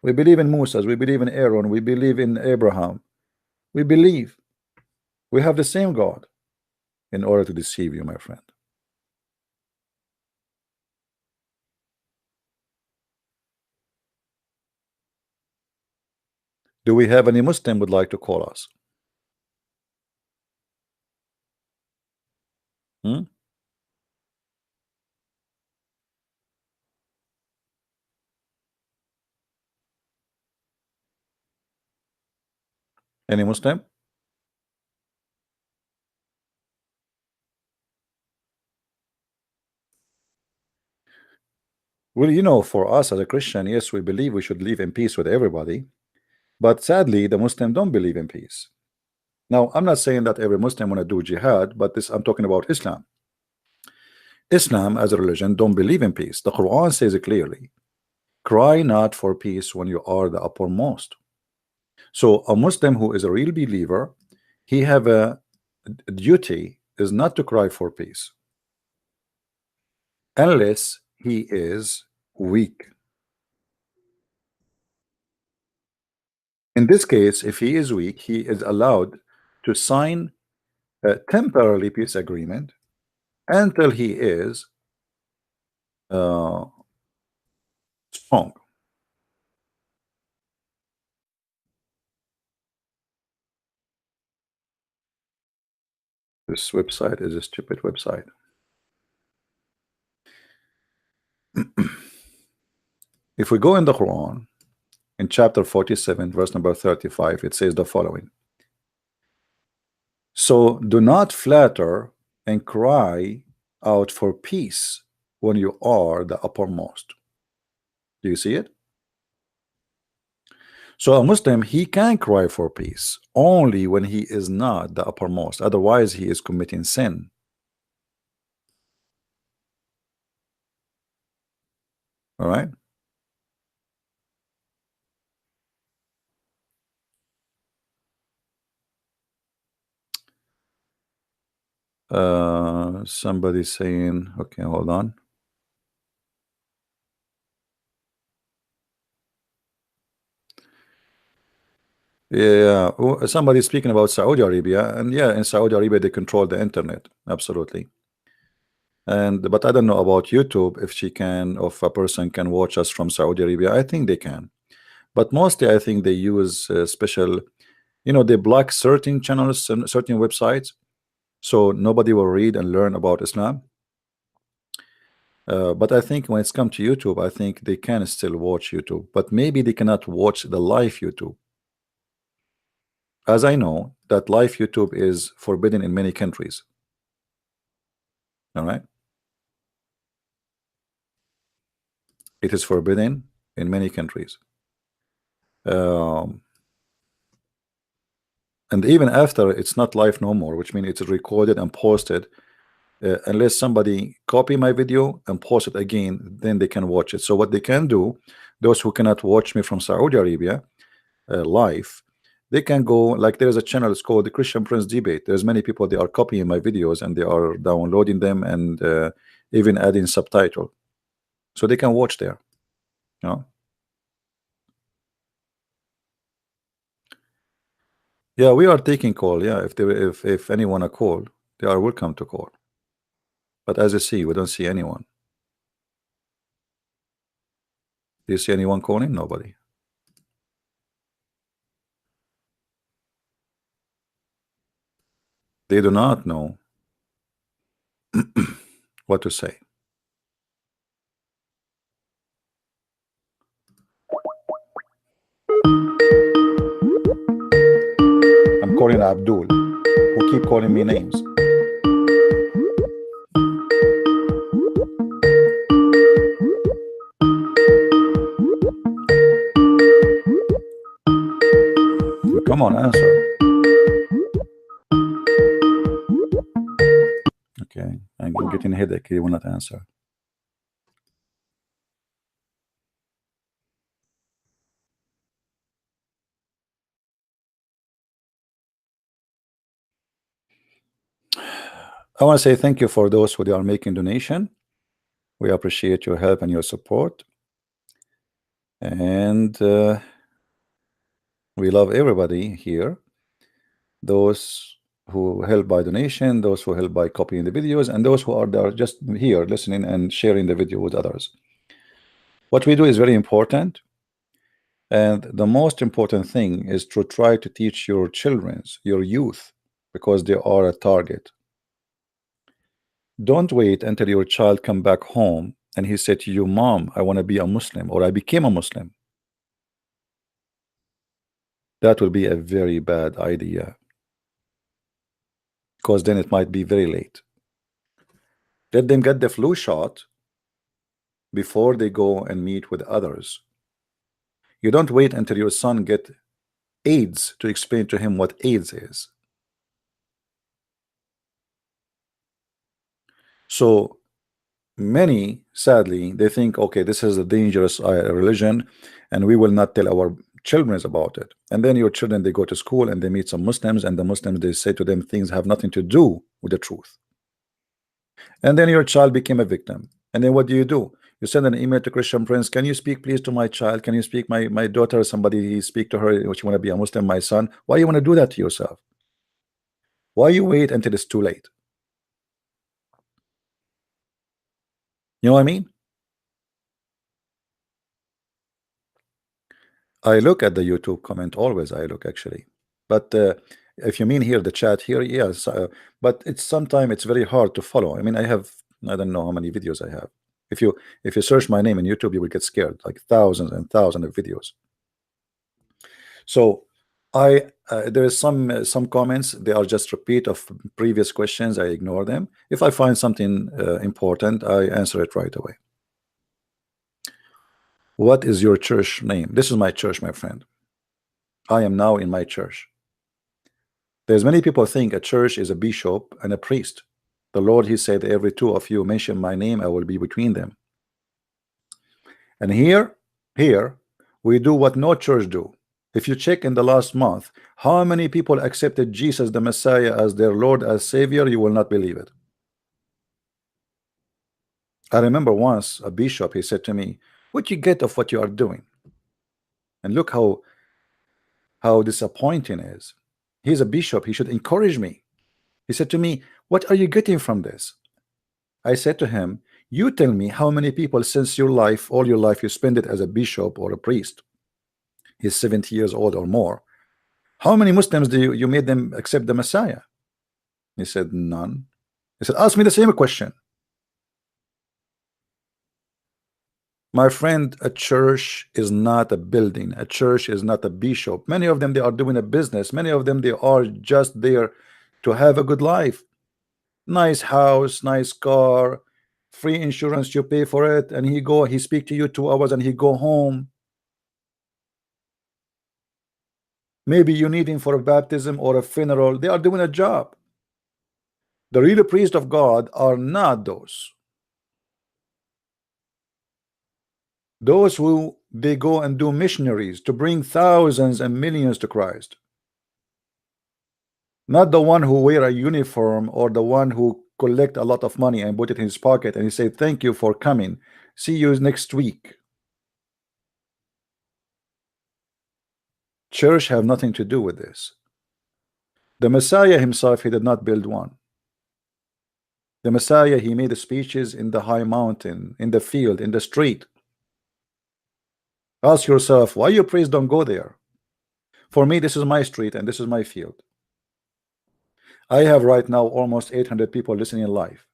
we believe in Moses, we believe in Aaron, we believe in Abraham, we believe we have the same God, in order to deceive you, my friend. Do we have any Muslim would like to call us? Hmm? Any Muslim? Well, you know, for us as a Christian, yes, we believe we should live in peace with everybody. But sadly, the Muslim don't believe in peace. Now, I'm not saying that every Muslim want to do jihad, but this I'm talking about Islam. Islam as a religion don't believe in peace. The Quran says it clearly. Cry not for peace when you are the uppermost. So a Muslim who is a real believer, he have a duty is not to cry for peace unless he is weak. In this case, if he is weak, he is allowed to sign a temporary peace agreement until he is strong. This website is a stupid website. If we go in the Quran, in chapter 47, verse number 35, it says the following. So do not flatter and cry out for peace when you are the uppermost. Do you see it? So a Muslim, he can cry for peace only when he is not the uppermost. Otherwise, he is committing sin. All right. Somebody saying, okay, hold on. Yeah, somebody speaking about Saudi Arabia, and yeah, in Saudi Arabia they control the internet, absolutely. And but I don't know about YouTube, if she can, if a person can watch us from Saudi Arabia. I think they can, but mostly I think they use special, you know, they block certain channels and certain websites, so nobody will read and learn about Islam. But I think when it's come to YouTube, I think they can still watch YouTube, but maybe they cannot watch the live YouTube. As I know that live YouTube is forbidden in many countries. All right. It is forbidden in many countries. And even after it's not live no more, which means it's recorded and posted. Unless somebody copy my video and post it again, then they can watch it. So what they can do, those who cannot watch me from Saudi Arabia live, they can go, like there's a channel, it's called the Christian Prince Debate. There's many people, they are copying my videos and they are downloading them and even adding subtitle, so they can watch there, you know. Yeah, we are taking call. Yeah, if anyone a call, they are welcome to call. But as you see, we don't see anyone. Do you see anyone calling? Nobody. They do not know what to say. I'm calling Abdul, who keep calling me names. Come on, answer. Okay, I'm getting a headache. He will not answer. I want to say thank you for those who are making donation. We appreciate your help and your support, and we love everybody here. Those who help by donation, those who help by copying the videos, and those who are there just here listening and sharing the video with others. What we do is very important, and the most important thing is to try to teach your children, your youth, because they are a target. Don't wait until your child come back home and he said to you, Mom, I want to be a Muslim, or I became a Muslim. That will be a very bad idea, because then it might be very late. Let them get the flu shot before they go and meet with others. You don't wait until your son get AIDS to explain to him what AIDS is. So many, sadly, they think, okay, this is a dangerous religion, and we will not tell our children about it. And then your children, they go to school and they meet some Muslims, and the Muslims, they say to them things have nothing to do with the truth. And then your child became a victim. And then what do? You send an email to Christian Prince, can you speak please to my child? Can you speak my daughter? Somebody speak to her, she want to be a Muslim, my son. Why you want to do that to yourself? Why you wait until it's too late? You know what I mean? I look at the YouTube comment always. I look, actually, but if you mean here the chat here, yes, but it's sometimes it's very hard to follow. I mean, I don't know how many videos I have. If you search my name in YouTube, you will get scared, like thousands and thousands of videos. So there is some comments, they are just repeat of previous questions. I ignore them. If I find something important, I answer it right away. What is your church name? This is my church, my friend. I am now in my church. There's many people think a church is a bishop and a priest. The Lord, he said, every two of you mention my name, I will be between them. And here we do what no church do. If you check in the last month, how many people accepted Jesus the Messiah as their Lord, as Savior, you will not believe it. I remember once a bishop, he said to me, what you get of what you are doing? And look how disappointing it is. He's a bishop, he should encourage me. He said to me, what are you getting from this? I said to him, you tell me how many people since your life, all your life, you spend it as a bishop or a priest. He's 70 years old or more. How many Muslims do you made them accept the Messiah? He said, none. He said, ask me the same question. My friend, a church is not a building. A church is not a bishop. Many of them, they are doing a business. Many of them, they are just there to have a good life. Nice house, nice car, free insurance, you pay for it, and he speak to you 2 hours and he go home. Maybe you need him for a baptism or a funeral. They are doing a job. The real priest of God are not those. Those who they go and do missionaries to bring thousands and millions to Christ. Not the one who wear a uniform or the one who collect a lot of money and put it in his pocket and he say, thank you for coming. See you next week. Church have nothing to do with this. The Messiah himself, he did not build one. The Messiah, he made speeches in the high mountain, in the field, in the street. Ask yourself, why your priests don't go there? For me, this is my street and this is my field. I have right now almost 800 people listening live.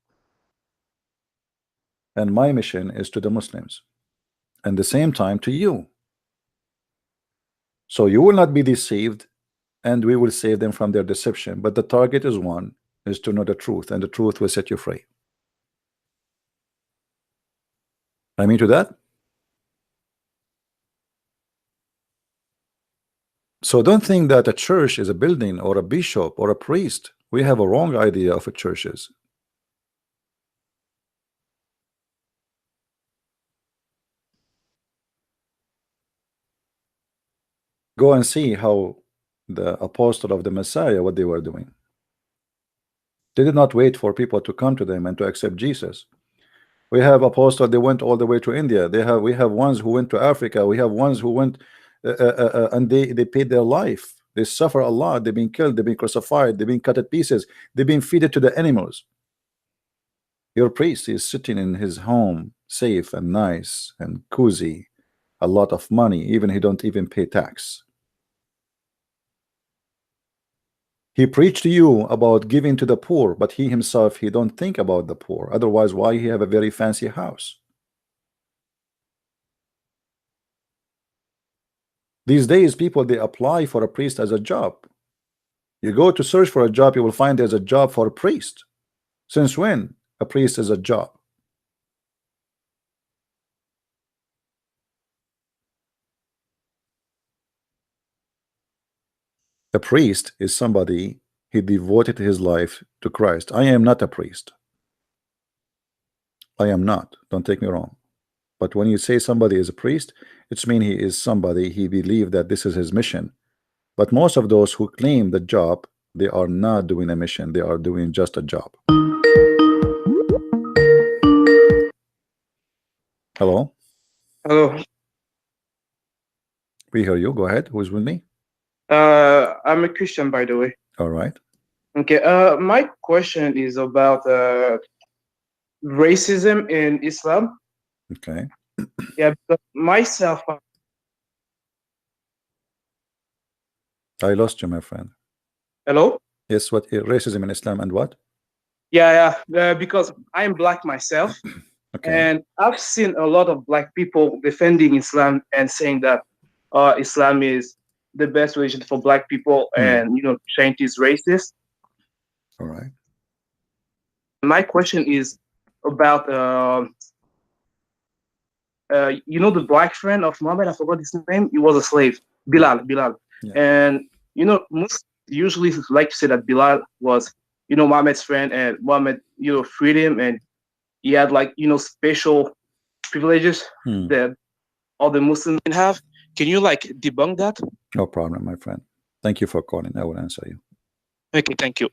And my mission is to the Muslims. And the same time to you. So you will not be deceived, and we will save them from their deception. But the target is one, is to know the truth, and the truth will set you free. I mean to that. So don't think that a church is a building or a bishop or a priest. We have a wrong idea of what church is. Go and see how the apostle of the Messiah, what they were doing. They did not wait for people to come to them and to accept Jesus. We have apostles, they went all the way to India. We have ones who went to Africa. We have ones who went and they paid their life. They suffer a lot. They've been killed. They've been crucified. They've been cut to pieces. They've been fed to the animals. Your priest is sitting in his home, safe and nice and cozy, a lot of money. Even he don't even pay tax. He preached to you about giving to the poor, but he himself, he don't think about the poor. Otherwise, why he have a very fancy house? These days, people, they apply for a priest as a job. You go to search for a job, you will find there's a job for a priest. Since when a priest is a job? A priest is somebody he devoted his life to Christ. I am not a priest. I am not. Don't take me wrong. But when you say somebody is a priest, it's mean he is somebody he believed that this is his mission. But most of those who claim the job, they are not doing a mission. They are doing just a job. Hello? Hello. We hear you. Go ahead. Who's with me? I'm a Christian, by the way. All right. Okay. My question is about racism in Islam. Okay. Yeah, because myself. I lost you, my friend. Hello. Yes. What racism in Islam and what? Yeah. Because I'm black myself, Okay. and I've seen a lot of black people defending Islam and saying that Islam is the best religion for black people, and Saint is racist. All right. My question is about the black friend of Muhammad. I forgot his name. He was a slave, Bilal. Yeah. And Muslims usually like to say that Bilal was Muhammad's friend, and Muhammad freed him, and he had special privileges that all the Muslims didn't have. Can you debunk that? No problem, my friend. Thank you for calling. I will answer you. Okay, thank you.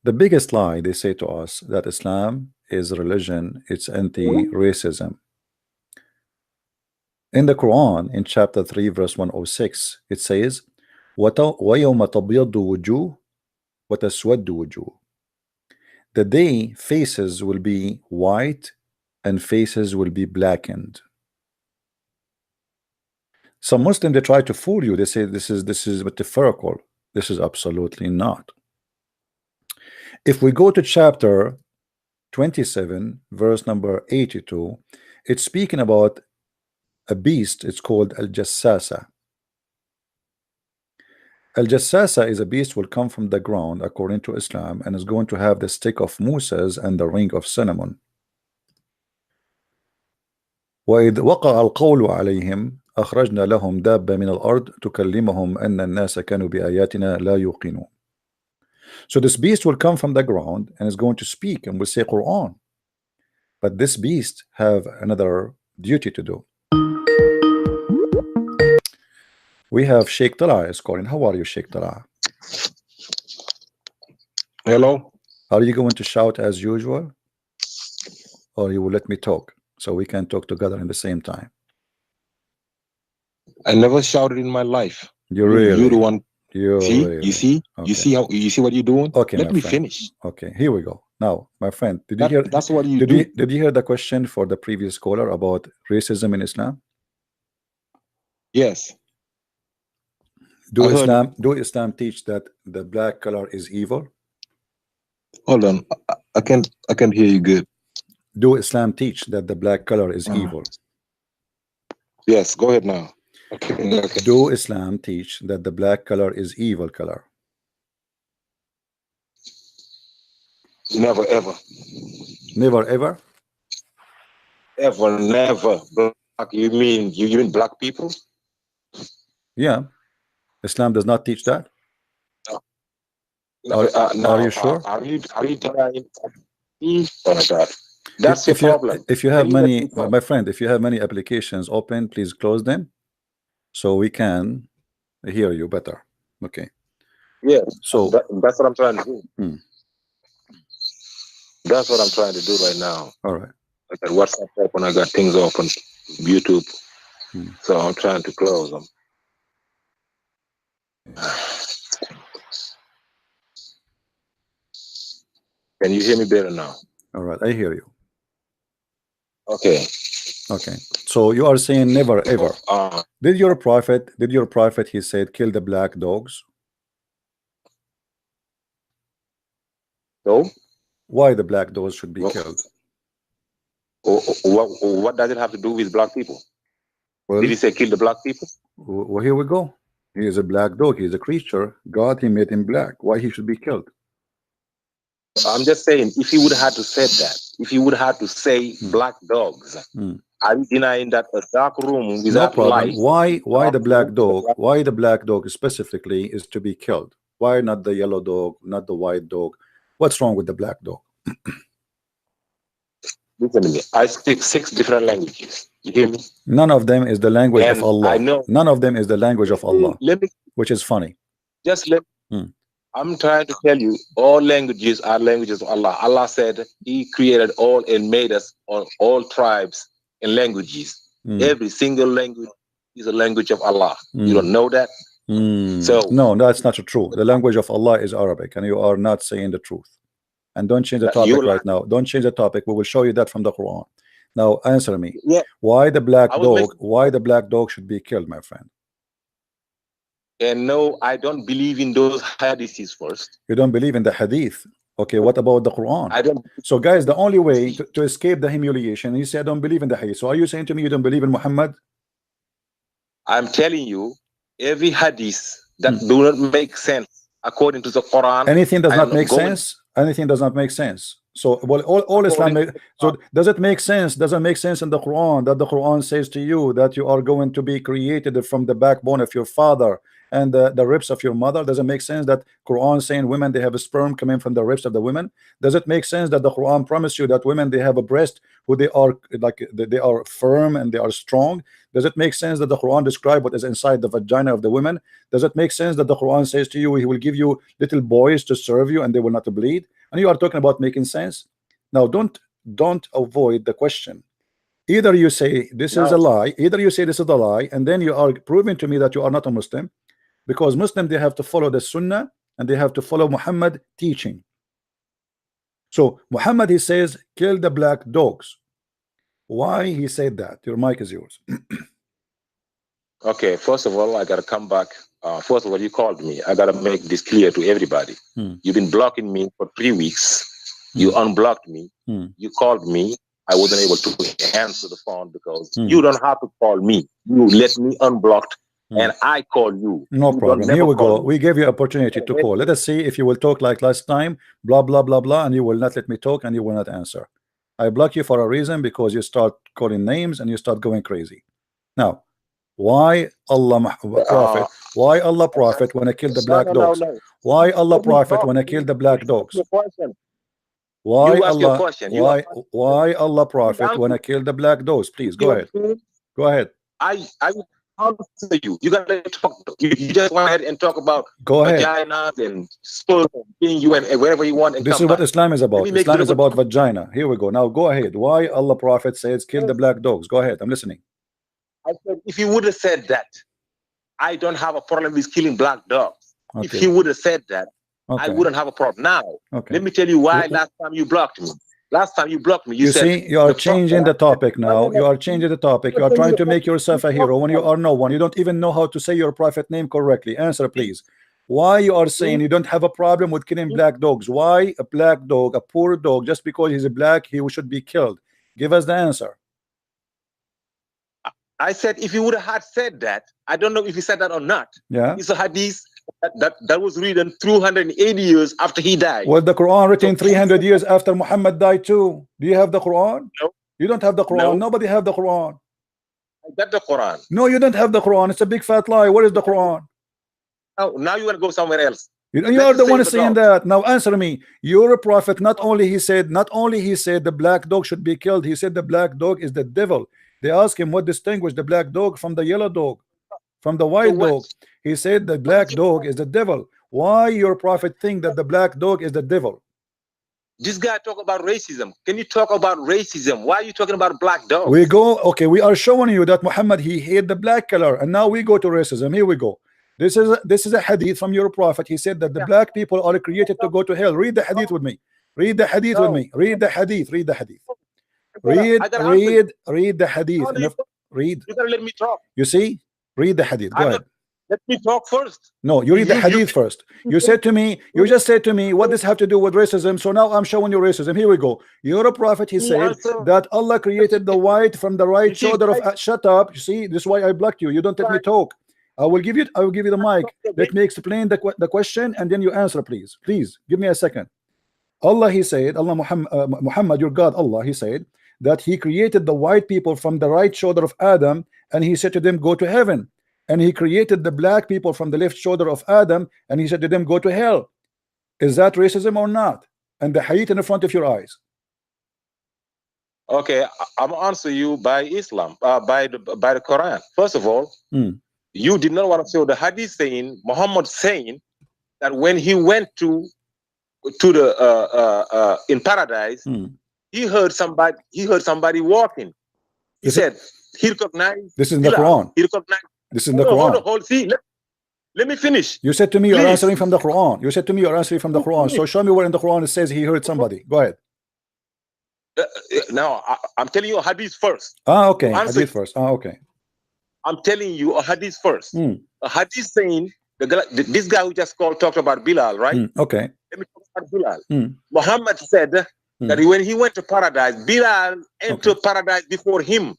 The biggest lie they say to us that Islam is religion, it's anti-racism. In the Quran, in chapter 3, verse 106, it says, وَيَوْمَ تَبْيَضُّ وُجُوهٌ وَتَسْوَدُّ وُجُوهٌ. The day faces will be white and faces will be blackened. Some Muslims, they try to fool you. They say this is metaphorical. This is absolutely not. If we go to chapter 27, verse number 82, it's speaking about a beast. It's called Al-Jassasa. Al-Jassasa is a beast will come from the ground according to Islam, and is going to have the stick of Moses and the ring of cinnamon. وَإِذْ وَقَعَ الْقَوْلُ عَلَيْهِمْ أَخْرَجْنَا لَهُمْ دَابَّةً مِنَ الْأَرْضِ تُكَلِّمُهُمْ أَنَّ النَّاسَ كَانُوا بِآيَاتِنَا لَا يُوقِنُونَ. So this beast will come from the ground and is going to speak and will say Qur'an. But this beast have another duty to do. We have Sheikh Tala is calling. How are you, Sheikh Tala? Hello. Are you going to shout as usual, or you will let me talk so we can talk together in the same time? I never shouted in my life. You really? You're the one. You see? really? You see? Okay. You see what you're doing? Okay, let me friend. finish. Okay, here we go. Now, my friend, did you hear? That's what you do. Did you hear the question for the previous caller about racism in Islam? Yes. Do Islam teach that the black color is evil? Hold on, I can't hear you good. Do Islam teach that the black color is evil? Yes, go ahead now. Okay. Do Islam teach that the black color is evil color? Never ever. Never ever? Ever, never. Black, you mean black people? Yeah. Islam does not teach that? No. Are you sure? Are you trying? Oh my God. That's the problem. If you have many, my friend, if you have many applications open, please close them so we can hear you better. Okay. Yes. So that's what I'm trying to do. That's what I'm trying to do right now. All right. I got WhatsApp open. I got things open, YouTube. So I'm trying to close them. Can you hear me better now? All right, I hear you. Okay. Okay. So you are saying never ever. Did your prophet he said kill the black dogs? So why the black dogs should be killed? What does it have to do with black people? Well, did he say kill the black people? Well, here we go. He is a black dog. He is a creature. God, he made him black. Why he should be killed? I'm just saying, if he would have had to say that, if he would have had to say black dogs, are you denying that a dark room without light? Why the black dog? Why the black dog specifically is to be killed? Why not the yellow dog, not the white dog? What's wrong with the black dog? Listen to me. I speak 6 different languages. You hear me? None of them is the language And of Allah. I know. None of them is the language of Allah, Let me, which is funny. just let I'm trying to tell you, all languages are languages of Allah. Allah said He created all and made us all tribes and languages. Every single language is a language of Allah. You don't know that? So no, that's not true. The language of Allah is Arabic, and you are not saying the truth. And don't change the topic right now. Don't change the topic. We will show you that from the Quran. Now answer me. Why the black dog? Why the black dog should be killed, my friend? And no, I don't believe in those hadiths first. You don't believe in the hadith? Okay, what about the Quran? I don't. So guys, the only way to escape the humiliation, you say I don't believe in the hadith. So are you saying to me you don't believe in Muhammad? I'm telling you, every hadith that do not make sense according to the Quran. Anything does not make sense. Anything does not make sense. So well, all Islam. So does it make sense? Does it make sense in the Quran that the Quran says to you that you are going to be created from the backbone of your father and the ribs of your mother? Does it make sense that Quran saying women they have a sperm coming from the ribs of the women? Does it make sense that the Quran promise you that women they have a breast who they are like they are firm and they are strong? Does it make sense that the Quran describe what is inside the vagina of the women? Does it make sense that the Quran says to you he will give you little boys to serve you and they will not bleed? And you are talking about making sense. Now don't avoid the question. Either you say this is a lie, either you say this is a lie, and then you are proving to me that you are not a Muslim, because Muslim they have to follow the Sunnah and they have to follow Muhammad teaching. So Muhammad he says kill the black dogs. Why he said that? Your mic is yours. Okay, first of all, I gotta come back. First of all, you called me. I gotta make this clear to everybody. You've been blocking me for 3 weeks. You unblocked me. You called me. I wasn't able to answer the phone because you don't have to call me. You let me unblocked and I call you. No problem. Here we go. We gave you opportunity to call. Let us see if you will talk like last time. Blah blah blah blah, and you will not let me talk and you will not answer. I block you for a reason because you start calling names and you start going crazy. Now, why Allah Prophet? Why Allah Prophet when I killed the black dogs? Why Allah Prophet when I killed the black dogs? Why Allah? Why Allah Prophet when I killed the black dogs? Please go ahead. Go ahead. I answer you. You gotta talk. You just went ahead and talk about vaginas and sperm being you and wherever you want. And this is what Islam is about. Islam is about vagina. Here we go. Now go ahead. Why Allah Prophet says kill the black dogs? Go ahead. I'm listening. I said if you would have said that, I don't have a problem with killing black dogs. Okay. If he would have said that, I wouldn't have a problem. Now, let me tell you why last time you blocked me. Last time you blocked me, you said... see, you are changing the topic now. You are changing the topic. You are trying to make yourself a hero when you are no one. You don't even know how to say your prophet name correctly. Answer, please. Why you are saying you don't have a problem with killing black dogs? Why a black dog, a poor dog, just because he's a black, he should be killed? Give us the answer. I said if you would have had said that, I don't know if you said that or not. Yeah. It's a hadith that was written 280 years after he died. Well, the Quran written 300 years after Muhammad died too. Do you have the Quran? No. You don't have the Quran. No. Nobody have the Quran. I got the Quran. No, you don't have the Quran. It's a big fat lie. Where is the Quran? Oh, now you want to go somewhere else. You are the one saying that. Now answer me. You're a prophet. Not only he said the black dog should be killed. He said the black dog is the devil. They asked him what distinguished the black dog from the yellow dog, from the white dog. He said the black dog is the devil. Why your prophet think that the black dog is the devil? This guy talk about racism. Can you talk about racism? Why are you talking about black dog? We go, okay, we are showing you that Muhammad he hate the black color, and now we go to racism. Here we go. This is a hadith from your prophet. He said that the black people are created to go to hell. Read the hadith with me. Read the hadith with me. Read the hadith. Read the hadith. Read the hadith. Read. You gotta let me talk. You see? Read the hadith. Go ahead. Let me talk first. No, you read the hadith first. You said to me, you just said to me, what does have to do with racism? So now I'm showing you racism. Here we go. You're a prophet. He said that Allah created the white from the right shoulder of. Shut up. You see, this is why I blocked you. You don't let me talk. I will give you the mic. Let me explain the question and then you answer, please. Please give me a second. Allah, he said, Allah Muhammad, your God, Allah, he said that he created the white people from the right shoulder of Adam, and he said to them, go to heaven. And he created the black people from the left shoulder of Adam, and he said to them, go to hell. Is that racism or not? And the hadith in the front of your eyes. Okay, I'm gonna answer you by Islam, by the Quran. First of all, you did not want to show the hadith saying, Muhammad saying that when he went to the in paradise, he heard somebody walking. He said he recognized. This is in the Quran. He recognized. This is in the Quran. Hold, see, let me finish. You said to me you're answering from the Quran. You said to me you're answering from the Quran. So show me where in the Quran it says he heard somebody. Go ahead. Now I'm telling you a hadith first. Okay. Hadith first. Okay. I'm telling you a hadith first. A hadith saying this guy who just talked about Bilal, right? Okay. Let me talk about Bilal. Muhammad said that when he went to paradise, Bilal entered paradise before him.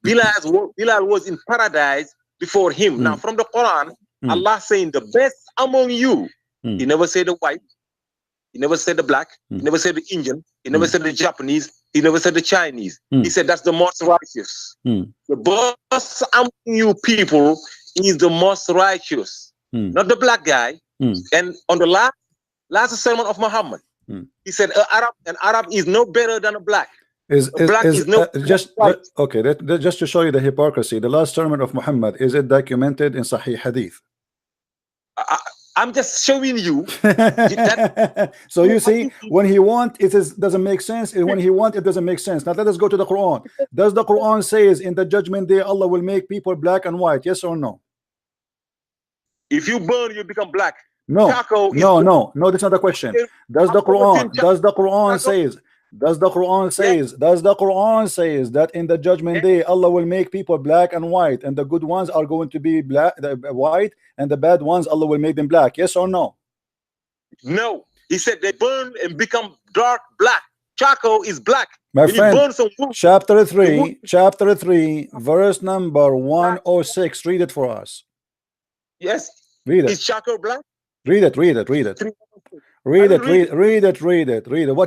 Bilal was in paradise before him. Now, from the Quran, Allah saying the best among you. He never said the white. He never said the black. He never said the Indian. He never said the Japanese. He never said the Chinese. He said that's the most righteous. The best among you people is the most righteous, not the black guy. And on the last sermon of Muhammad, he said an Arab is no better than a black. Just to show you the hypocrisy, the last sermon of Muhammad, is it documented in Sahih Hadith? I'm just showing you. So you see, when he wants, it doesn't make sense, and when he wants, it doesn't make sense. Now let us go to the Quran. Does the Quran says in the judgment day Allah will make people black and white? Yes or no? If you burn, you become black. No, no, that's not the question. Does the Quran says that in the judgment day Allah will make people black and white, and the good ones are going to be white, and the bad ones Allah will make them black? Yes or no? No, he said they burn and become dark black. Charcoal is black. My friend, chapter 3, verse number 106. Read it for us. Yes. Read it. Is charcoal black? Read it. Read it. What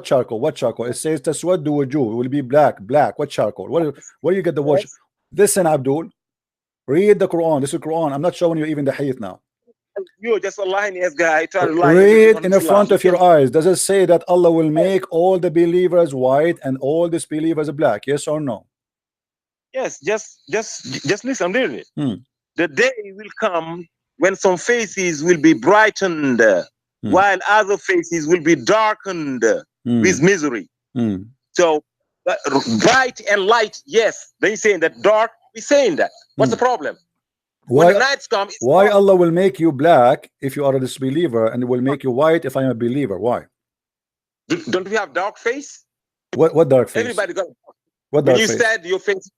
charcoal? It says taswaddu wujuh, will be black. What charcoal? Where do you get the word? Listen, Abdul. Read the Quran. This is Quran. I'm not showing you even the hadith now. You're just a lying-ass guy trying to lie. Read in the front of your eyes. Does it say that Allah will make all the believers white and all disbelievers black? Yes or no? Yes. Just listen. I'm reading it. The day will come when some faces will be brightened, while other faces will be darkened with misery. So, bright and light, yes. They saying that dark, we're saying that. What's the problem? When the nights come, why Allah will make you black if you are a disbeliever, and will make you white if I am a believer? Why? Don't we have dark face? What dark face? Everybody got. What dark face? You said your face is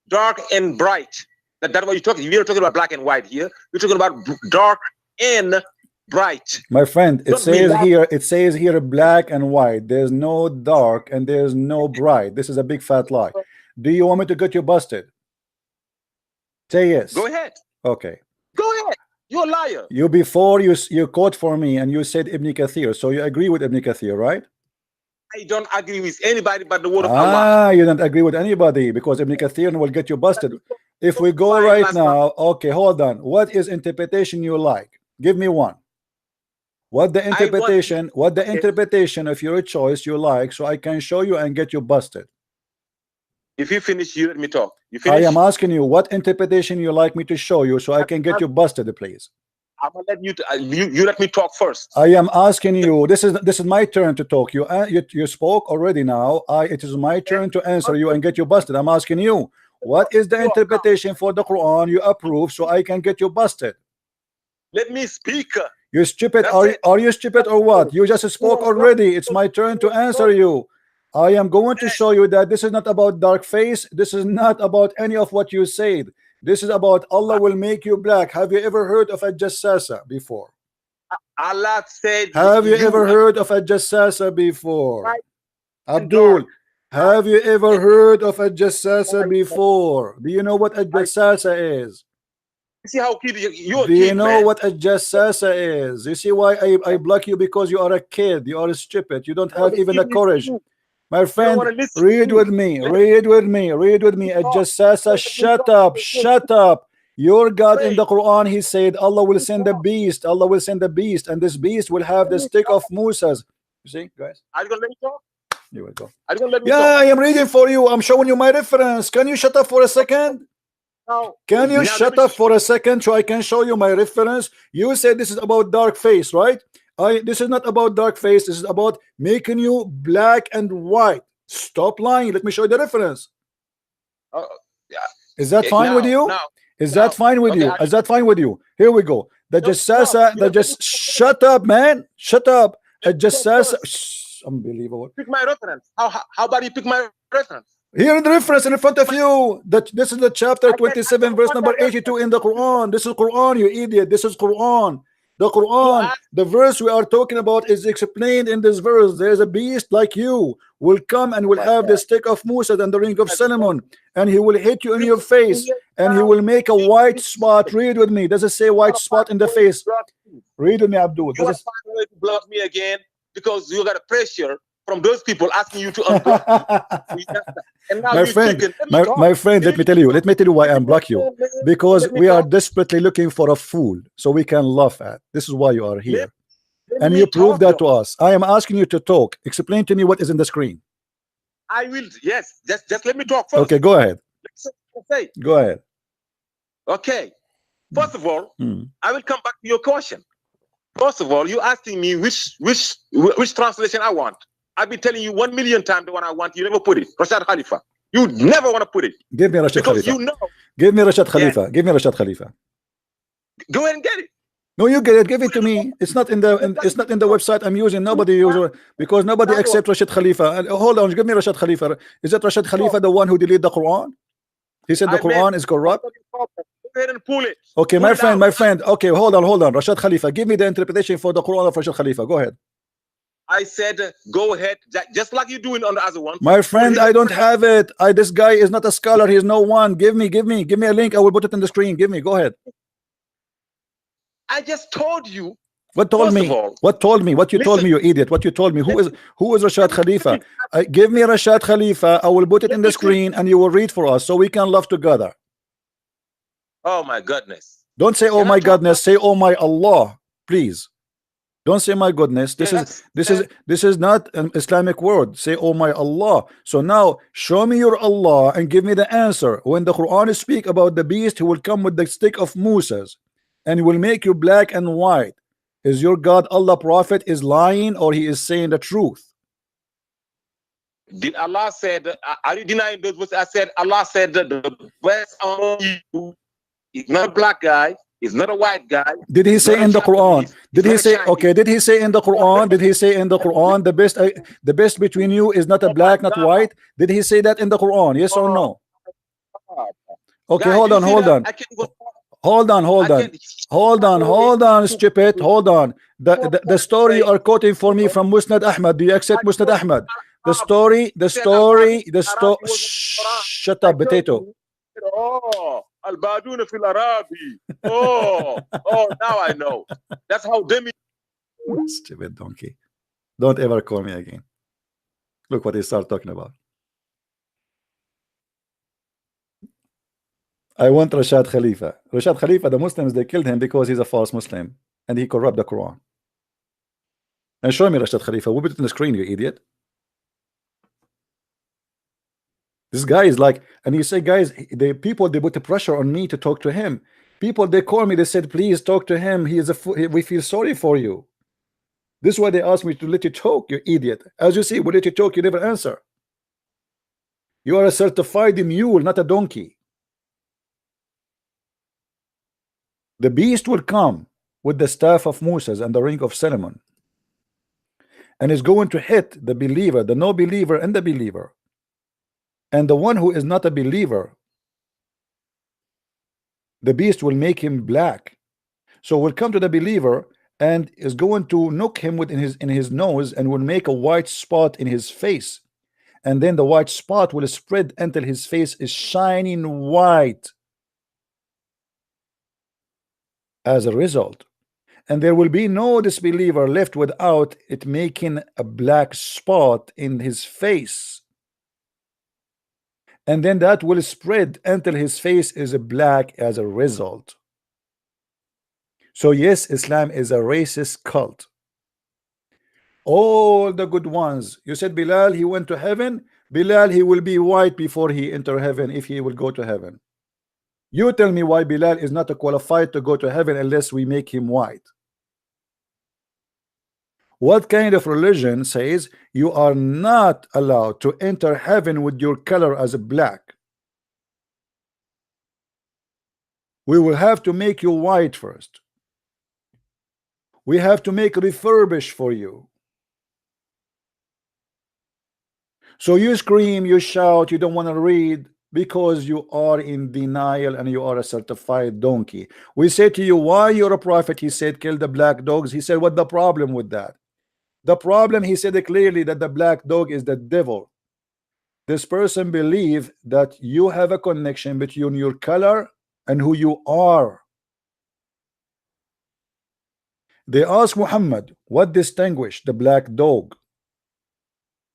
dark and bright. That's what you're talking. You're talking about black and white here. You're talking about dark and bright. My friend, it says here black and white. There's no dark and there's no bright. This is a big fat lie. Do you want me to get you busted? Say yes. Go ahead. Okay. Go ahead. You're a liar. You quote for me and you said Ibn Kathir. So you agree with Ibn Kathir, right? I don't agree with anybody but the word of Allah. You don't agree with anybody because Ibn Kathir will get you busted. If we go right now, okay, hold on. What is interpretation you like? Give me one. What the interpretation of your choice you like, so I can show you and get you busted. If you finish, you let me talk. You I am asking you what interpretation you like me to show you, so I can get you busted, please. I'm gonna let you let me talk first. I am asking you. This is my turn to talk. You spoke already. Now it is my turn to answer you and get you busted. I'm asking you, what is the interpretation for the Quran you approve, so I can get you busted? Let me speak. You stupid. Are you stupid or what? You just spoke already. It's my turn to answer you. I am going to show you that this is not about dark face. This is not about any of what you said. This is about Allah will make you black. Have you ever heard of a jassasa before? Allah said. Have you ever heard of a jassasa before? Abdul, have you ever heard of a jassasa before? Do you know what a jassasa is? See how kid you Do you know what a jassasa is? You see why I block you? Because you are a kid. You are stupid. You don't have even the courage. My friend, read with me. Read with me. Read with me. A jassasa. Shut up. Shut up. Your God in the Quran, he said Allah will send a beast. Allah will send a beast, and this beast will have the stick of Musa's. You see, guys? Are you gonna let me talk? You will go. Are you gonna let me Yeah, talk? I am reading for you. I'm showing you my reference. Can you shut up for a second? No. Can you shut up for a second so I can show you my reference? You said this is about dark face, right? This is not about dark face. This is about making you black and white. Stop lying. Let me show you the reference. Yeah. Is that fine with you? No. Is that fine with you? Is that fine with you? Here we go. The jassasa, the just shut up, man. Shut up. A jassasa. Unbelievable. Pick my reference. How about you pick my reference? Here in the reference in front of you. That this is the chapter 27, verse number 82 in the Quran. This is Quran, you idiot. This is Quran. The Quran, the verse we are talking about is explained in this verse. There is a beast like you will come and will have the stick of Musa and the ring of Solomon, and he will hit you in your face, and he will make a white spot. Read with me. Does it say white spot in the face? Read with me, Abdul. You want to find a way to block me again because you got a pressure from those people asking you to unblock me. And now my friend, let me tell you why I unblock you. Because we are desperately looking for a fool so we can laugh at. This is why you are here. And you prove that to us. I am asking you to talk. Explain to me what is in the screen. I will, yes. Just let me talk first. Okay, go ahead. Say. Go ahead. Okay. First of all, I will come back to your question. First of all, you asking me which translation I want. I've been telling you 1,000,000 times the one I want. You never put it. Rashad Khalifa. You never want to put it. Give me Rashad Khalifa. You know. Give me Rashad Khalifa. Yeah. Give me Rashad Khalifa. Go ahead and get it. No, you get it. Give it to me. It's not in the website I'm using. Nobody uses because nobody accepts Rashad Khalifa. Hold on. Give me Rashad Khalifa. Is that Rashad Khalifa the one who deleted the Quran? He said the Quran is corrupt. Go ahead and pull it. Okay, my friend. Okay, hold on. Rashad Khalifa. Give me the interpretation for the Quran of Rashad Khalifa. Go ahead. I said, go ahead, just like you're doing on the other one. My friend, I don't have it. This guy is not a scholar. He is no one. Give me a link. I will put it on the screen. Give me. Go ahead. I just told you. What told me? What told me? What you told me, you idiot? What you told me? Who is Rashad Khalifa? Give me Rashad Khalifa. I will put it in the screen, and you will read for us so we can laugh together. Oh my goodness! Don't say oh my goodness. Say oh my Allah, please. Don't say my goodness. This is not an Islamic word. Say oh my Allah. So now show me your Allah and give me the answer. When the Quran speak about the beast who will come with the stick of Musa's and he will make you black and white, is your God Allah prophet is lying or he is saying the truth? Did Allah said, are you denying those words? I said Allah said that the best among you is not a black guy. He's not a white guy. Did he say in the Quran? Did he say okay? Did he say in the Quran? Did he say in the Quran the best between you is not a black, not white? Did he say that in the Quran? Yes or no? Okay, hold on. Stupid. Hold on. The story you are quoting for me from Musnad Ahmad. Do you accept Musnad Ahmad? The story. Shut up, potato. Al-Baduna fil Arabi. Oh, now I know. That's how demi. Stupid donkey. Don't ever call me again. Look what he started talking about. I want Rashad Khalifa. Rashad Khalifa, the Muslims, they killed him because he's a false Muslim and he corrupt the Quran. And show me Rashad Khalifa. We'll put it on the screen, you idiot. This guy is like, and you say, guys, the people, they put the pressure on me to talk to him. People, they call me, they said, please talk to him. He is we feel sorry for you. This is why they asked me to let you talk, you idiot. As you see, we let you talk, you never answer. You are a certified mule, not a donkey. The beast will come with the staff of Moses and the ring of Solomon, and is going to hit the believer, the no believer, and the believer. And the one who is not a believer the beast will make him black. So will come to the believer and is going to knock him with in his nose and will make a white spot in his face, and then the white spot will spread until his face is shining white as a result, and there will be no disbeliever left without it making a black spot in his face, and then that will spread until his face is black as a result. So yes, Islam is a racist cult. All the good ones, you said Bilal, he went to heaven. Bilal, he will be white before he enter heaven, if he will go to heaven. You tell me why Bilal is not qualified to go to heaven unless we make him white. What kind of religion says you are not allowed to enter heaven with your color as a black? We will have to make you white first. We have to make refurbish for you. So you scream, you shout, you don't want to read because you are in denial and you are a certified donkey. We say to you, why you're a prophet? He said, kill the black dogs. He said, what the problem with that? The problem, he said clearly, that the black dog is the devil. This person believes that you have a connection between your color and who you are. They asked Muhammad, what distinguished the black dog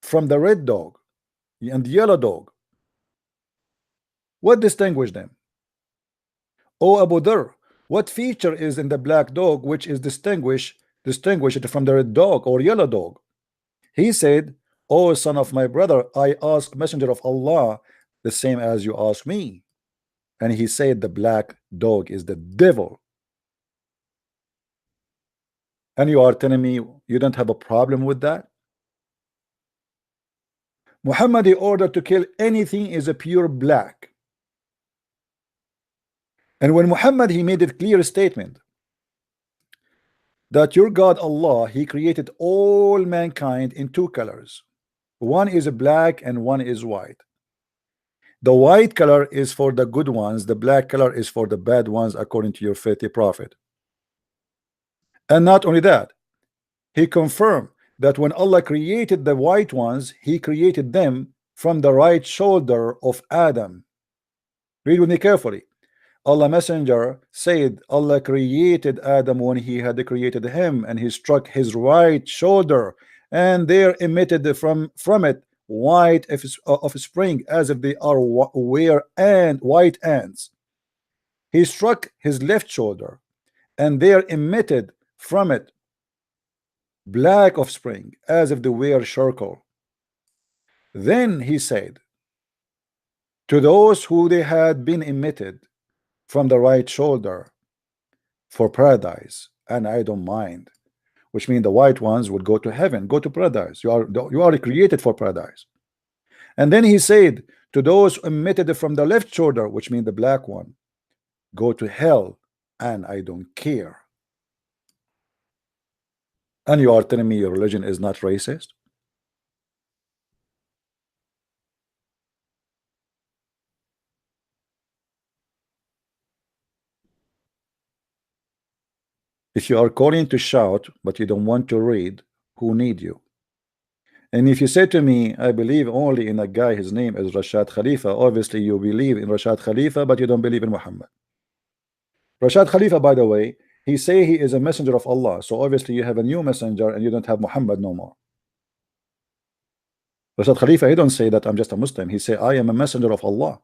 from the red dog and the yellow dog? What distinguished them? O Abu Dhar, what feature is in the black dog which is distinguished from the red dog or yellow dog? He said, O son of my brother, I asked Messenger of Allah the same as you ask me, and he said the black dog is the devil. And you are telling me you don't have a problem with that? Muhammad, he ordered to kill anything is a pure black. And when Muhammad, he made a clear statement that your God Allah, he created all mankind in two colors. One is black and one is white. The white color is for the good ones, the black color is for the bad ones, according to your faithful prophet. And not only that, he confirmed that when Allah created the white ones, he created them from the right shoulder of Adam. Read with me carefully. Allah Messenger said Allah created Adam when he had created him, and he struck his right shoulder, and there emitted from it white of spring, as if they are white ants. He struck his left shoulder, and there emitted from it black offspring, as if they were charcoal. Then he said to those who they had been emitted from the right shoulder, for paradise, and I don't mind, which means the white ones would go to heaven, go to paradise. You are created for paradise. And then he said to those emitted from the left shoulder, which means the black one, go to hell, and I don't care. And you are telling me your religion is not racist? If you are calling to shout but you don't want to read, who need you? And if you say to me, I believe only in a guy, his name is Rashad Khalifa, obviously you believe in Rashad Khalifa but you don't believe in Muhammad. Rashad Khalifa, by the way, he say he is a messenger of Allah, so obviously you have a new messenger and you don't have Muhammad no more. Rashad Khalifa, he don't say that I'm just a Muslim, he say I am a messenger of Allah.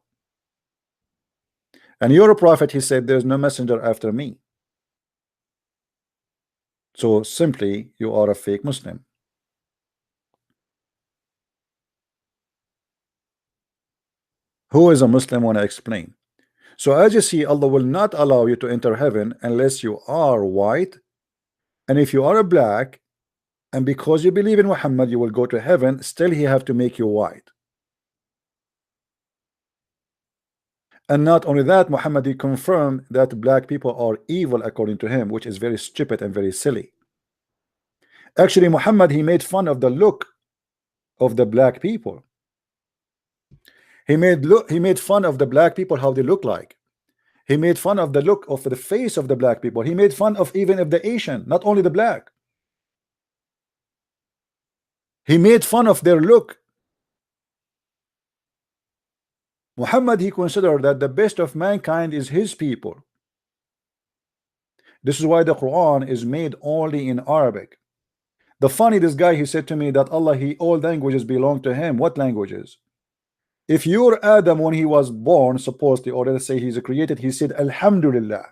And you're a prophet, he said there's no messenger after me. So simply you are a fake Muslim. Who is a Muslim when I explain? So as you see, Allah will not allow you to enter heaven unless you are white, and if you are a black, and because you believe in Muhammad you will go to heaven, still he have to make you white. And not only that, Muhammad, he confirmed that black people are evil according to him, which is very stupid and very silly. Actually, Muhammad, he made fun of the look of the black people. He made fun of the black people, how they look like. He made fun of the look of the face of the black people. He made fun of even of the Asian, not only the black. He made fun of their look. Muhammad, he considered that the best of mankind is his people. This is why the Quran is made only in Arabic. The funny, this guy, he said to me that Allah, all languages belong to him. What languages? If you're Adam when he was born, supposedly, or let's say he's created, he said Alhamdulillah.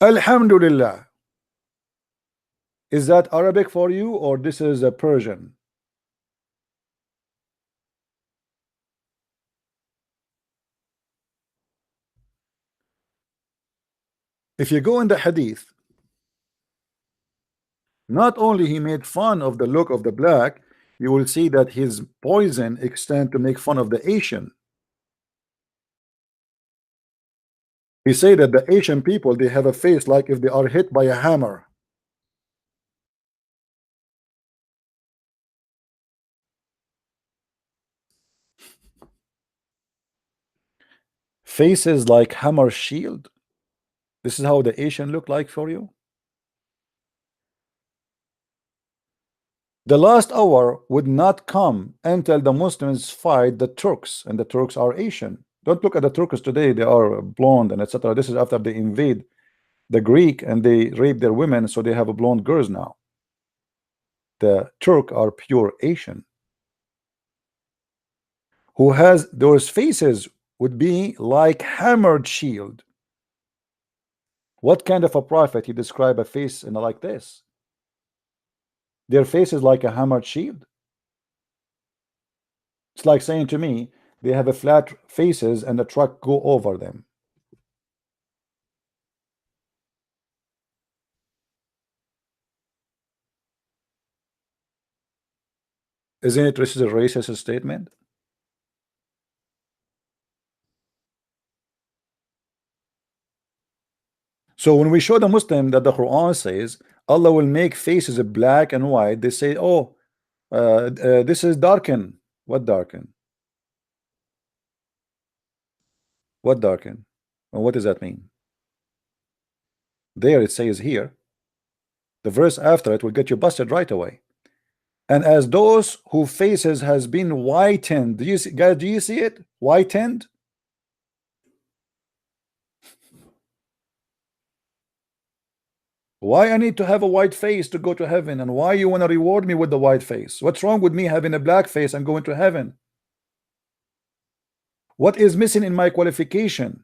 Alhamdulillah. Is that Arabic for you, or this is a Persian? If you go in the hadith, not only he made fun of the look of the black, you will see that his poison extend to make fun of the Asian. He say that the Asian people, they have a face like if they are hit by a hammer. Faces like hammer shield. This is how the Asian look like for you. The last hour would not come until the Muslims fight the Turks, and the Turks are Asian. Don't look at the Turks today, they are blonde and etc. This is after they invade the Greek and they rape their women, so they have a blonde girls now. The Turk are pure Asian. Who has those faces would be like hammered shield. What kind of a prophet he describe a face in like this? Their face is like a hammered shield. It's like saying to me they have a flat faces and the truck go over them. Isn't it this is a racist statement? So when we show the Muslim that the Quran says Allah will make faces black and white, they say, oh, this is darken. What darken? What darken? And what does that mean? There it says here, the verse after it will get you busted right away. And as those whose faces has been whitened, do you see, guys, do you see it? Whitened? Why I need to have a white face to go to heaven? And why you want to reward me with the white face? What's wrong with me having a black face and going to heaven? What is missing in my qualification?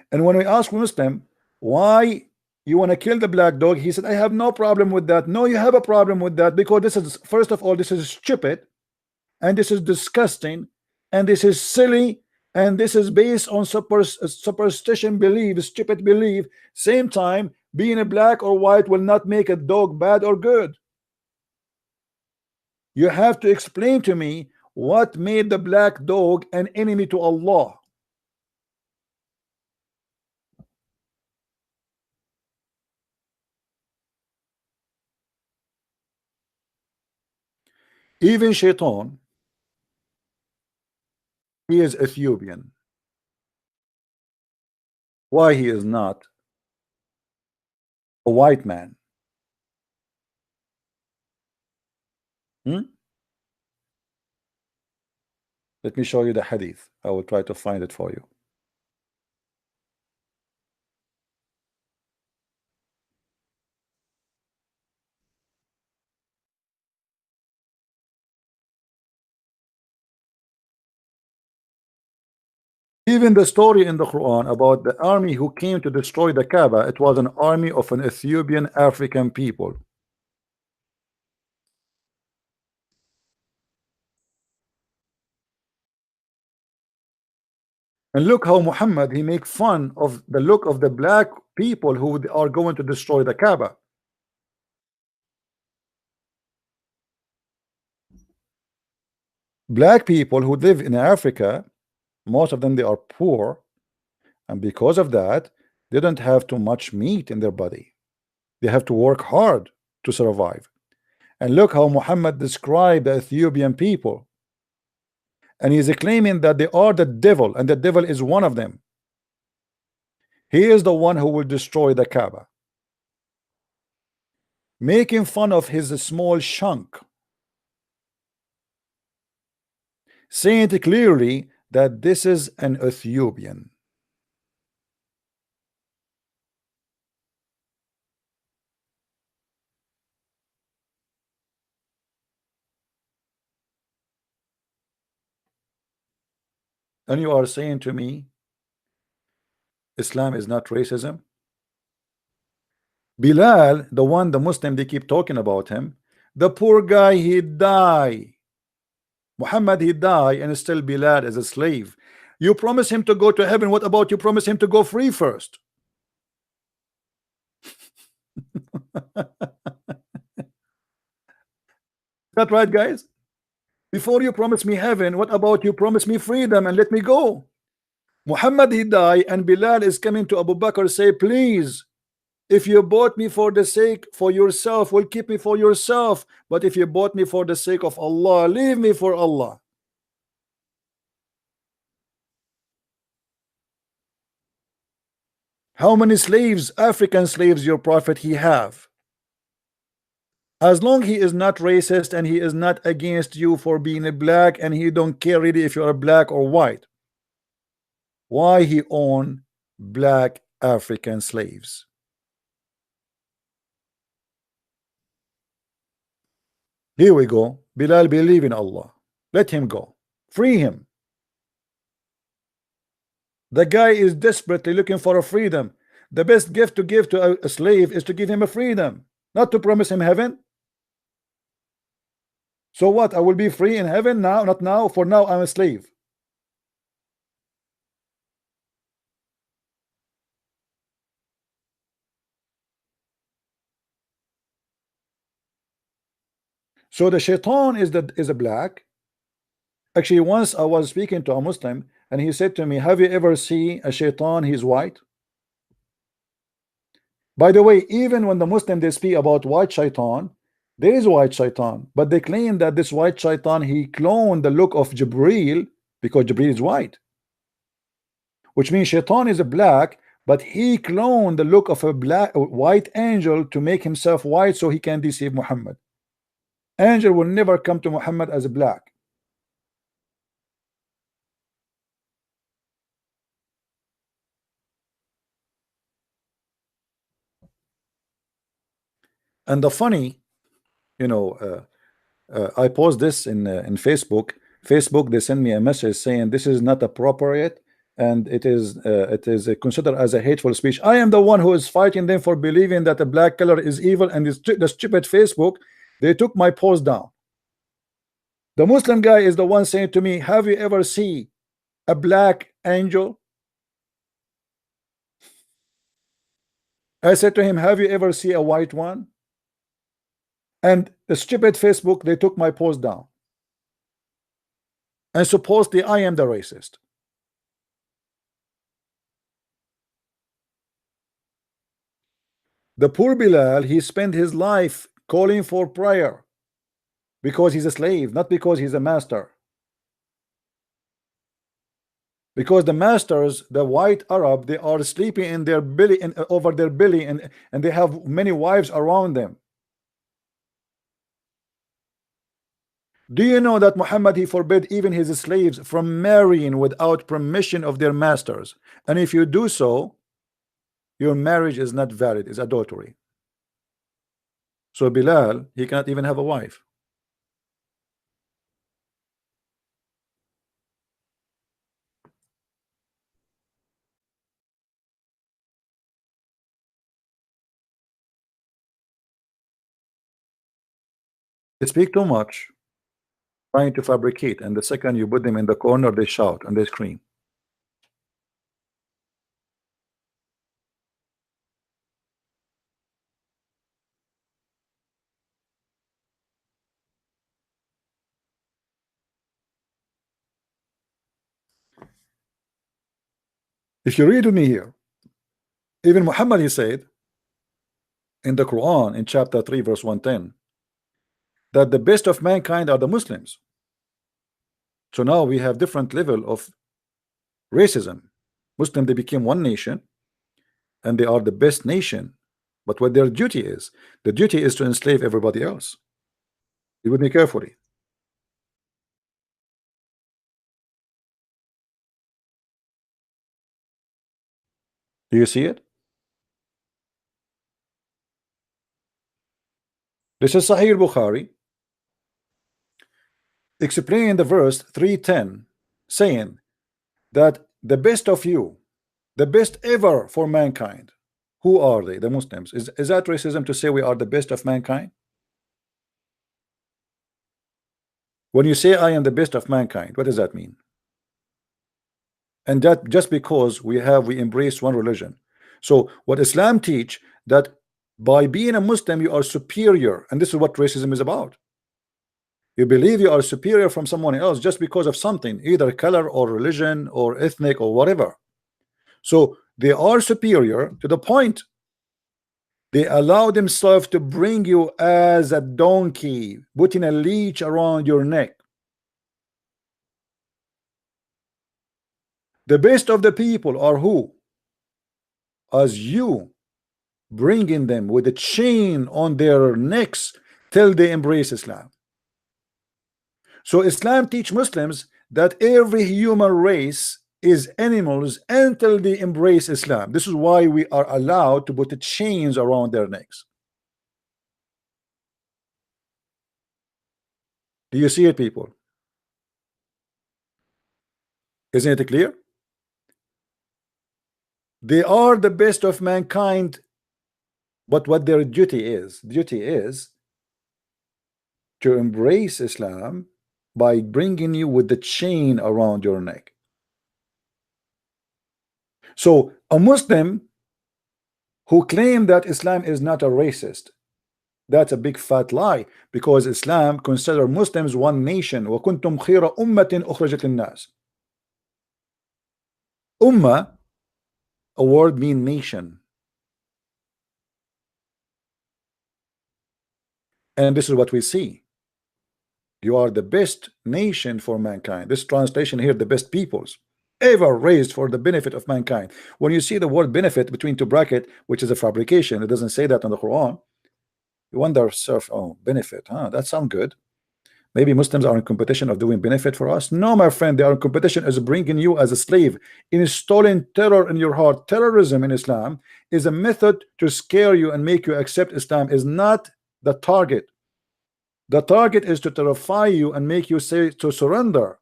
And when we ask Muslim why you want to kill the black dog, he said, I have no problem with that. No, you have a problem with that, because this is, first of all, this is stupid, and this is disgusting, and this is silly, and this is based on superstition belief, stupid belief. Same time, being a black or white will not make a dog bad or good. You have to explain to me what made the black dog an enemy to Allah. Even Shaitan, he is Ethiopian. Why he is not a white man? Let me show you the hadith. I will try to find it for you. Even the story in the Quran about the army who came to destroy the Kaaba, it was an army of an Ethiopian African people. And look how Muhammad, he make fun of the look of the black people who are going to destroy the Kaaba. Black people who live in Africa, most of them, they are poor, and because of that they don't have too much meat in their body. They have to work hard to survive. And look how Muhammad described the Ethiopian people. And he's claiming that they are the devil, and the devil is one of them. He is the one who will destroy the Kaaba, making fun of his small chunk, saying it clearly that this is an Ethiopian. And you are saying to me Islam is not racism? Bilal, the one, the Muslim, they keep talking about him, the poor guy, he died. Muhammad, he died, and still Bilal as a slave. You promise him to go to heaven. What about you promise him to go free first? Is that right, guys? Before you promise me heaven, what about you promise me freedom and let me go? Muhammad, he died, and Bilal is coming to Abu Bakr, say, please, if you bought me for the sake for yourself, will keep me for yourself, but if you bought me for the sake of Allah, leave me for Allah. How many slaves, African slaves, your prophet he have? As long he is not racist and he is not against you for being a black, and he don't care really if you are black or white, why he own black African slaves? Here we go. Bilal believe in Allah. Let him go. Free him. The guy is desperately looking for a freedom. The best gift to give to a slave is to give him a freedom, not to promise him heaven. So what? I will be free in heaven now? Not now. For now, I'm a slave. So the shaitan is a black. Actually, once I was speaking to a Muslim, and he said to me, have you ever seen a shaitan? He's white. By the way, even when the Muslim they speak about white shaitan, there is white shaitan, but they claim that this white shaitan, he cloned the look of Jibril, because Jibril is white, which means shaitan is a black, but he cloned the look of a white angel to make himself white so he can deceive Muhammad. Angel will never come to Muhammad as a black. And the funny, you know, I post this in Facebook. Facebook, they send me a message saying this is not appropriate, and it is considered as a hateful speech. I am the one who is fighting them for believing that the black color is evil, and the stupid Facebook, they took my post down. The Muslim guy is the one saying to me, have you ever seen a black angel? I said to him, have you ever seen a white one? And the stupid Facebook, they took my post down. And supposedly I am the racist. The poor Bilal, he spent his life calling for prayer because he's a slave, not because he's a master. Because the masters, the white Arab, they are sleeping in their belly, over their belly, and they have many wives around them. Do you know that Muhammad, he forbid even his slaves from marrying without permission of their masters? And if you do so, your marriage is not valid, it's adultery. So Bilal, he cannot even have a wife. They speak too much, trying to fabricate, and the second you put them in the corner, they shout and they scream. If you read with me here, even Muhammad, he said in the Quran in chapter 3 verse 110, that the best of mankind are the Muslims. So now we have different level of racism. Muslim, they became one nation and they are the best nation, but what their duty is, the duty is to enslave everybody else. You with me carefully. Do you see it? This is Sahih Bukhari explaining the verse 310, saying that the best of you, the best ever for mankind, who are they? The Muslims. Is that racism to say we are the best of mankind? When you say I am the best of mankind, what does that mean? And that just because we embrace one religion. So what Islam teach, that by being a Muslim you are superior, and this is what racism is about. You believe you are superior from someone else just because of something, either color or religion or ethnic or whatever. So they are superior to the point they allow themselves to bring you as a donkey, putting a leash around your neck. The best of the people are who? As you, bringing them with a chain on their necks till they embrace Islam. So Islam teach Muslims that every human race is animals until they embrace Islam. This is why we are allowed to put the chains around their necks. Do you see it, people? Isn't it clear? They are the best of mankind, but what their duty is to embrace Islam by bringing you with the chain around your neck. So a Muslim who claim that Islam is not a racist, that's a big fat lie, because Islam consider Muslims one nation. وَكُنْتُمْ خِيرَ أُمَّةٍ أُخْرَجَتْ لِلنَّاسِ. Ummah, a word mean nation. And this is what we see. You are the best nation for mankind. This translation here, the best peoples ever raised for the benefit of mankind. When you see the word benefit between two brackets, which is a fabrication, it doesn't say that in the Quran. You wonder, oh, benefit, huh? That sounds good. Maybe Muslims are in competition of doing benefit for us. No, my friend, they are in competition as bringing you as a slave, installing terror in your heart. Terrorism in Islam is a method to scare you and make you accept Islam, is not the target. The target is to terrify you and make you say to surrender.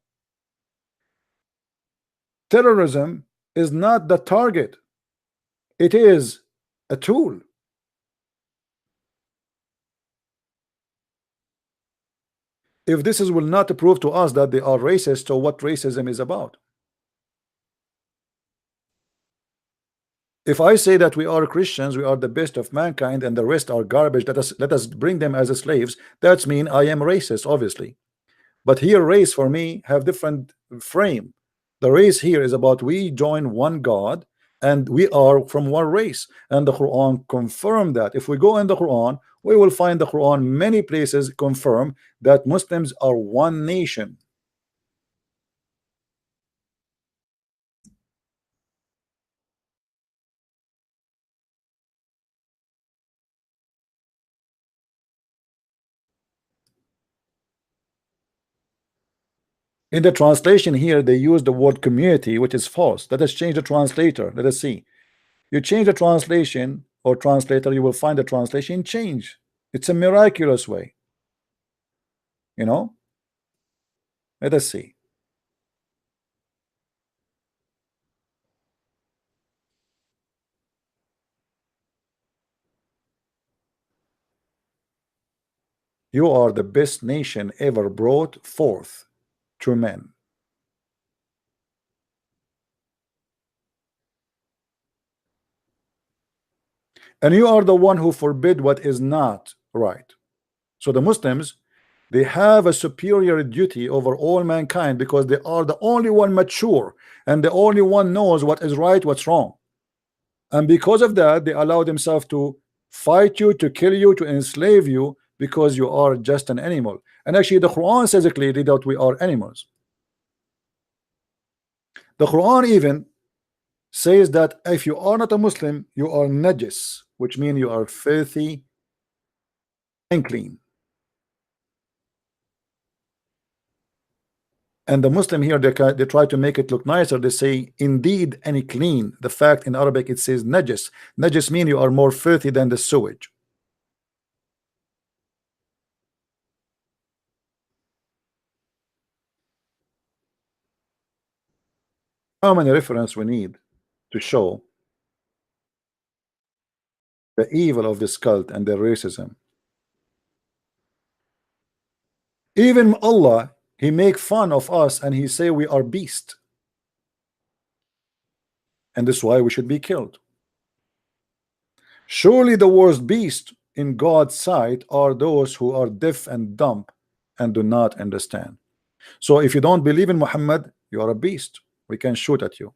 Terrorism is not the target. It is a tool. If this will not prove to us that they are racist, so what racism is about? If I say that we are Christians, we are the best of mankind and the rest are garbage, let us bring them as slaves, that's mean I am racist, obviously. But here race for me have different frame. The race here is about we join one God and we are from one race, and the Quran confirm that. If we go in the Quran, we will find the Quran many places confirm that Muslims are one nation. In the translation here, they use the word community, which is false. Let us change the translator. Let us see. You change the translation or translator, you will find the translation change. It's a miraculous way. You know? Let us see. You are the best nation ever brought forth to men. And you are the one who forbid what is not right. So the Muslims, they have a superior duty over all mankind because they are the only one mature and the only one knows what is right, what's wrong. And because of that, they allow themselves to fight you, to kill you, to enslave you, because you are just an animal. And actually the Quran says clearly that we are animals. The Quran even says that if you are not a Muslim, you are najis, which means you are filthy and clean. And the Muslim here, they try to make it look nicer. They say indeed any clean. The fact in Arabic it says najis. Najis means you are more filthy than the sewage. How many references we need to show the evil of this cult and their racism? Even Allah, he make fun of us and he say we are beast, and this is why we should be killed. Surely the worst beast in God's sight are those who are deaf and dumb and do not understand. So if you don't believe in Muhammad, you are a beast. We can shoot at you.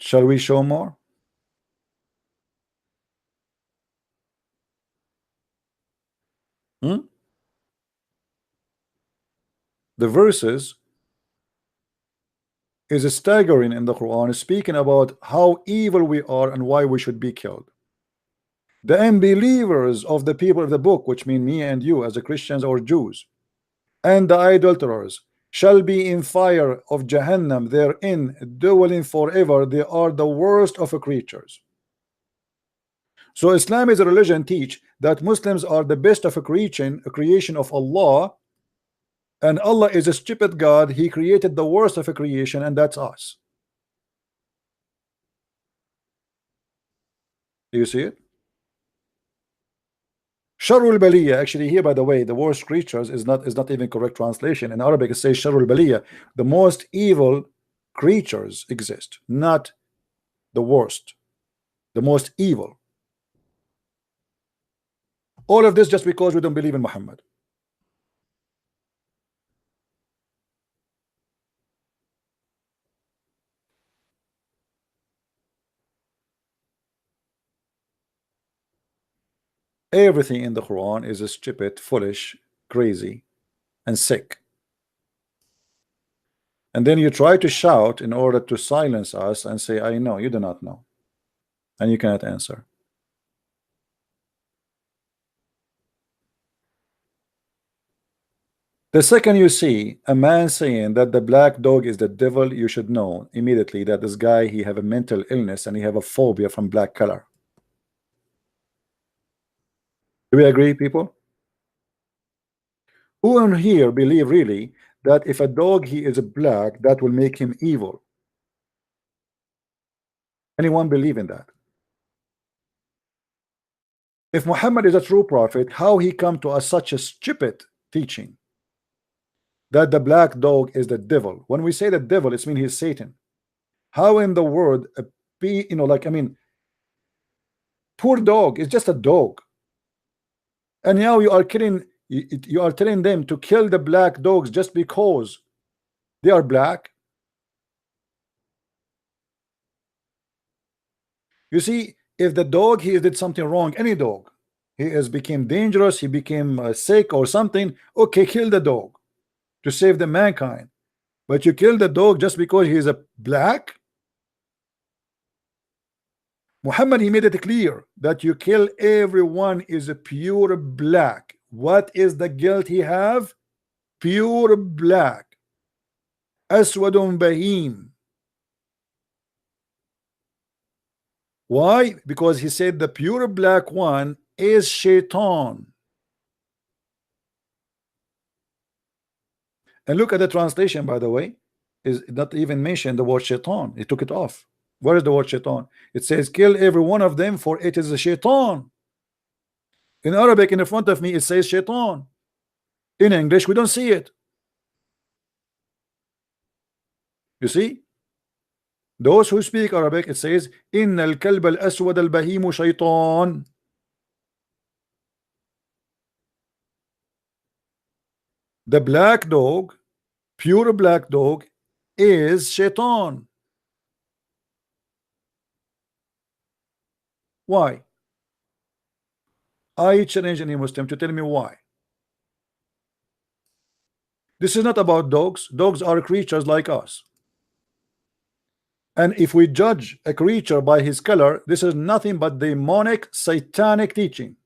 Shall we show more? The verses is staggering in the Quran, speaking about how evil we are and why we should be killed. The unbelievers of the people of the book, which mean me and you as a Christians or Jews, and the idolaters shall be in fire of Jahannam, therein dwelling forever. They are the worst of creatures. So Islam is a religion teach that Muslims are the best of a creation of Allah, and Allah is a stupid God. He created the worst of a creation, and that's us. Do you see it? Sharul Baliya, actually here, by the way, the worst creatures is not even correct translation. In Arabic it says Sharul Baliya, the most evil creatures exist, not the worst, the most evil. All of this just because we don't believe in Muhammad. Everything in the Quran is stupid, foolish, crazy, and sick. And then you try to shout in order to silence us and say, I know. You do not know, and you cannot answer. The second you see a man saying that the black dog is the devil, you should know immediately that this guy, he have a mental illness and he have a phobia from black color. Do we agree, people? Who in here believe really that if a dog he is black, that will make him evil? Anyone believe in that? If Muhammad is a true prophet, how he come to us such a stupid teaching that the black dog is the devil? When we say the devil, it means he's Satan. How in the world like, I mean, poor dog is just a dog, and now you are killing, you are telling them to kill the black dogs just because they are black. You see, if the dog he did something wrong, any dog, he has became dangerous, he became sick or something, okay, kill the dog to save the mankind. But you kill the dog just because he is a black? Muhammad, he made it clear that you kill everyone is a pure black. What is the guilt he have? Pure black. Aswadun bahim. Why? Because he said the pure black one is shaitan. And look at the translation, by the way, is not even mentioned the word shaitan. He took it off. Where is the word shaitan? It says kill every one of them, for it is a shaitan. In Arabic, in front of me, it says shaitan. In English, we don't see it. You see? Those who speak Arabic, it says إن الكلب الأسود البهيم شيطان. The black dog, pure black dog, is shaitan. Why? I challenge any Muslim to tell me why. This is not about dogs. Dogs are creatures like us. And if we judge a creature by his color, this is nothing but demonic, satanic teaching.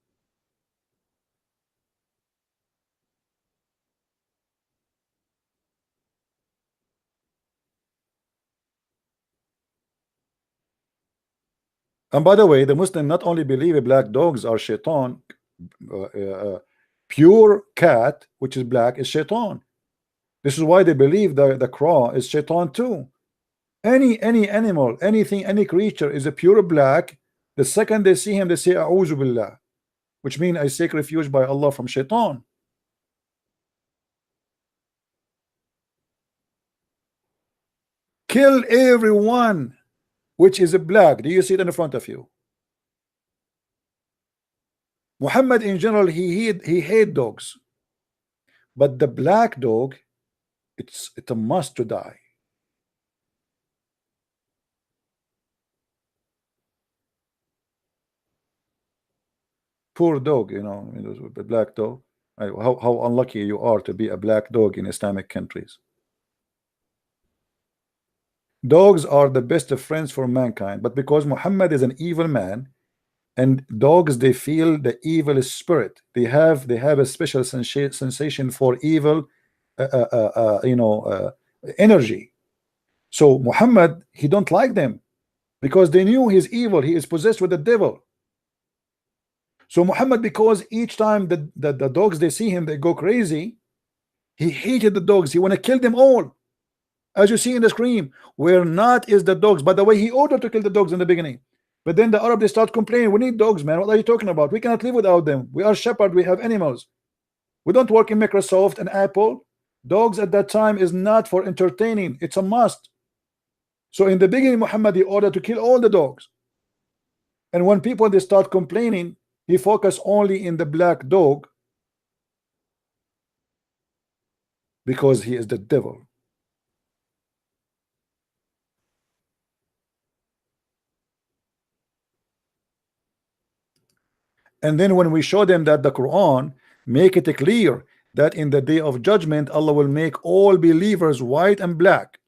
And by the way, the Muslim not only believe black dogs are shaitan, pure cat, which is black, is shaitan. This is why they believe the crow is shaitan too. Any animal, anything, any creature is a pure black. The second they see him, they say A'udhu Billah, which means I seek refuge by Allah from shaitan. Kill everyone which is a black. Do you see it in front of you? Muhammad in general, he hate dogs, but the black dog, it's a must to die. Poor dog, you know, the black dog. How unlucky you are to be a black dog in Islamic countries. Dogs are the best of friends for mankind, but because Muhammad is an evil man, and dogs, they feel the evil spirit. They have a special sensation for evil, energy. So Muhammad, he don't like them because they knew he's evil. He is possessed with the devil. So Muhammad, because each time the dogs, they see him, they go crazy. He hated the dogs. He want to kill them all. As you see in the screen, where not is the dogs. By the way, he ordered to kill the dogs in the beginning. But then the Arab, they start complaining, we need dogs, man. What are you talking about? We cannot live without them. We are shepherd. We have animals. We don't work in Microsoft and Apple. Dogs at that time is not for entertaining. It's a must. So in the beginning, Muhammad, he ordered to kill all the dogs. And when people, they start complaining, he focused only in the black dog because he is the devil. And then when we show them that the Quran make it clear that in the day of judgment Allah will make all believers white and black,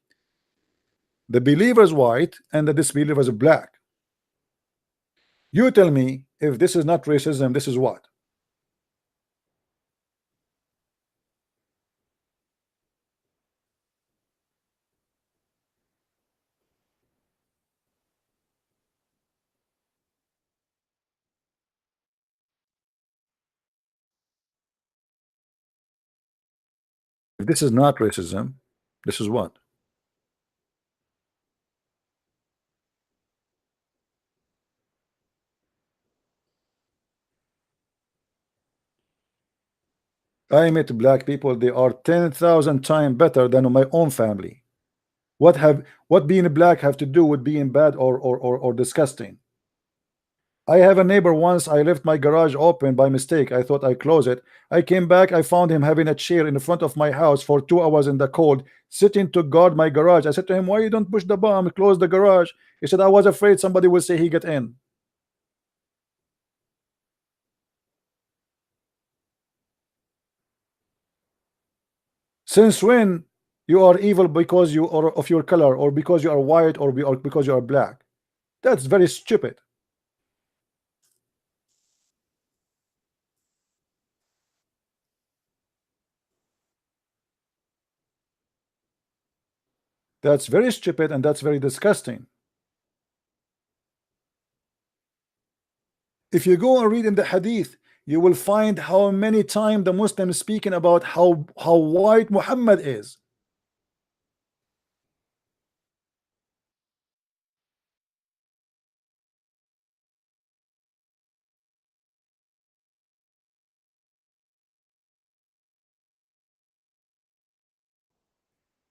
the believers white and the disbelievers black. You tell me, if this is not racism, this is what? If this is not racism, this is what? I met black people, they are 10,000 times better than my own family. What being black have to do with being bad or disgusting? I have a neighbor once, I left my garage open by mistake. I thought I closed it. I came back, I found him having a chair in front of my house for 2 hours in the cold, sitting to guard my garage. I said to him, why you don't push the bomb, close the garage? He said, I was afraid somebody will say he get in. Since when you are evil because you are of your color, or because you are white, or because you are black? That's very stupid. That's very stupid, and that's very disgusting. If you go and read in the hadith, you will find how many times the Muslims speaking about how white Muhammad is.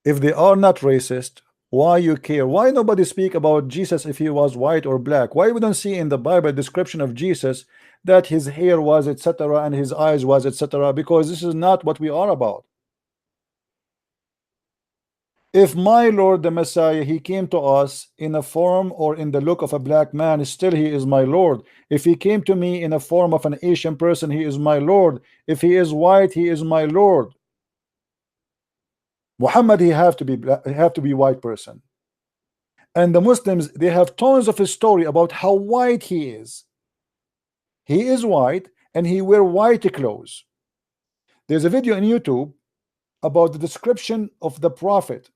If they are not racist, why you care? Why nobody speak about Jesus if he was white or black? Why we don't see in the Bible description of Jesus that his hair was etc. and his eyes was etc.? Because this is not what we are about. If my Lord the Messiah, he came to us in a form or in the look of a black man, still he is my Lord. If he came to me in a form of an Asian person, he is my Lord. If he is white, he is my Lord. Muhammad, he have to be black, he have to be white person. And the Muslims, they have tons of his story about how white he is. He is white and he wear white clothes. There's a video on YouTube about the description of the Prophet.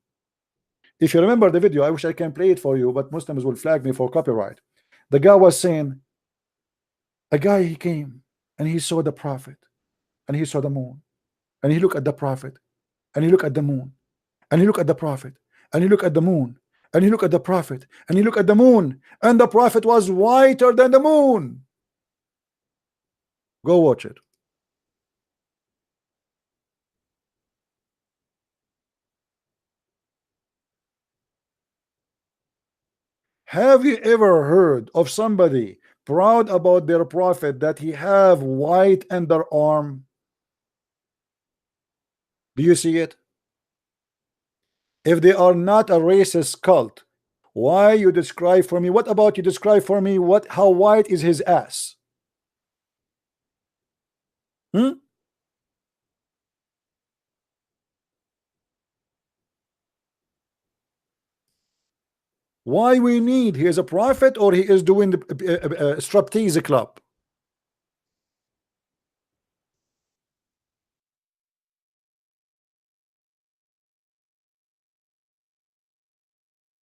If you remember the video, I wish I can play it for you, but Muslims will flag me for copyright. The guy was saying, a guy, he came and he saw the Prophet and he saw the moon and he looked at the Prophet and he looked at the moon and he looked at the Prophet and he looked at the moon and he looked at the Prophet and he looked at the moon, and the Prophet was whiter than the moon. Go watch it. Have you ever heard of somebody proud about their Prophet that he have white underarm? Do you see it? If they are not a racist cult, why you describe for me? What about you describe for me how white is his ass? Why we need? He is a prophet or he is doing the striptease club?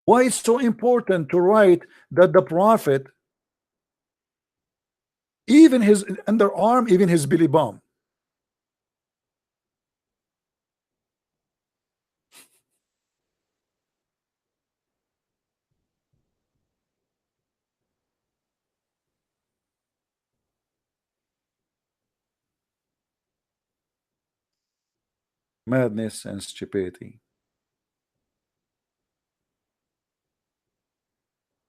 Why it's so important to write that the prophet, even his underarm, even his belly bump? Madness and stupidity.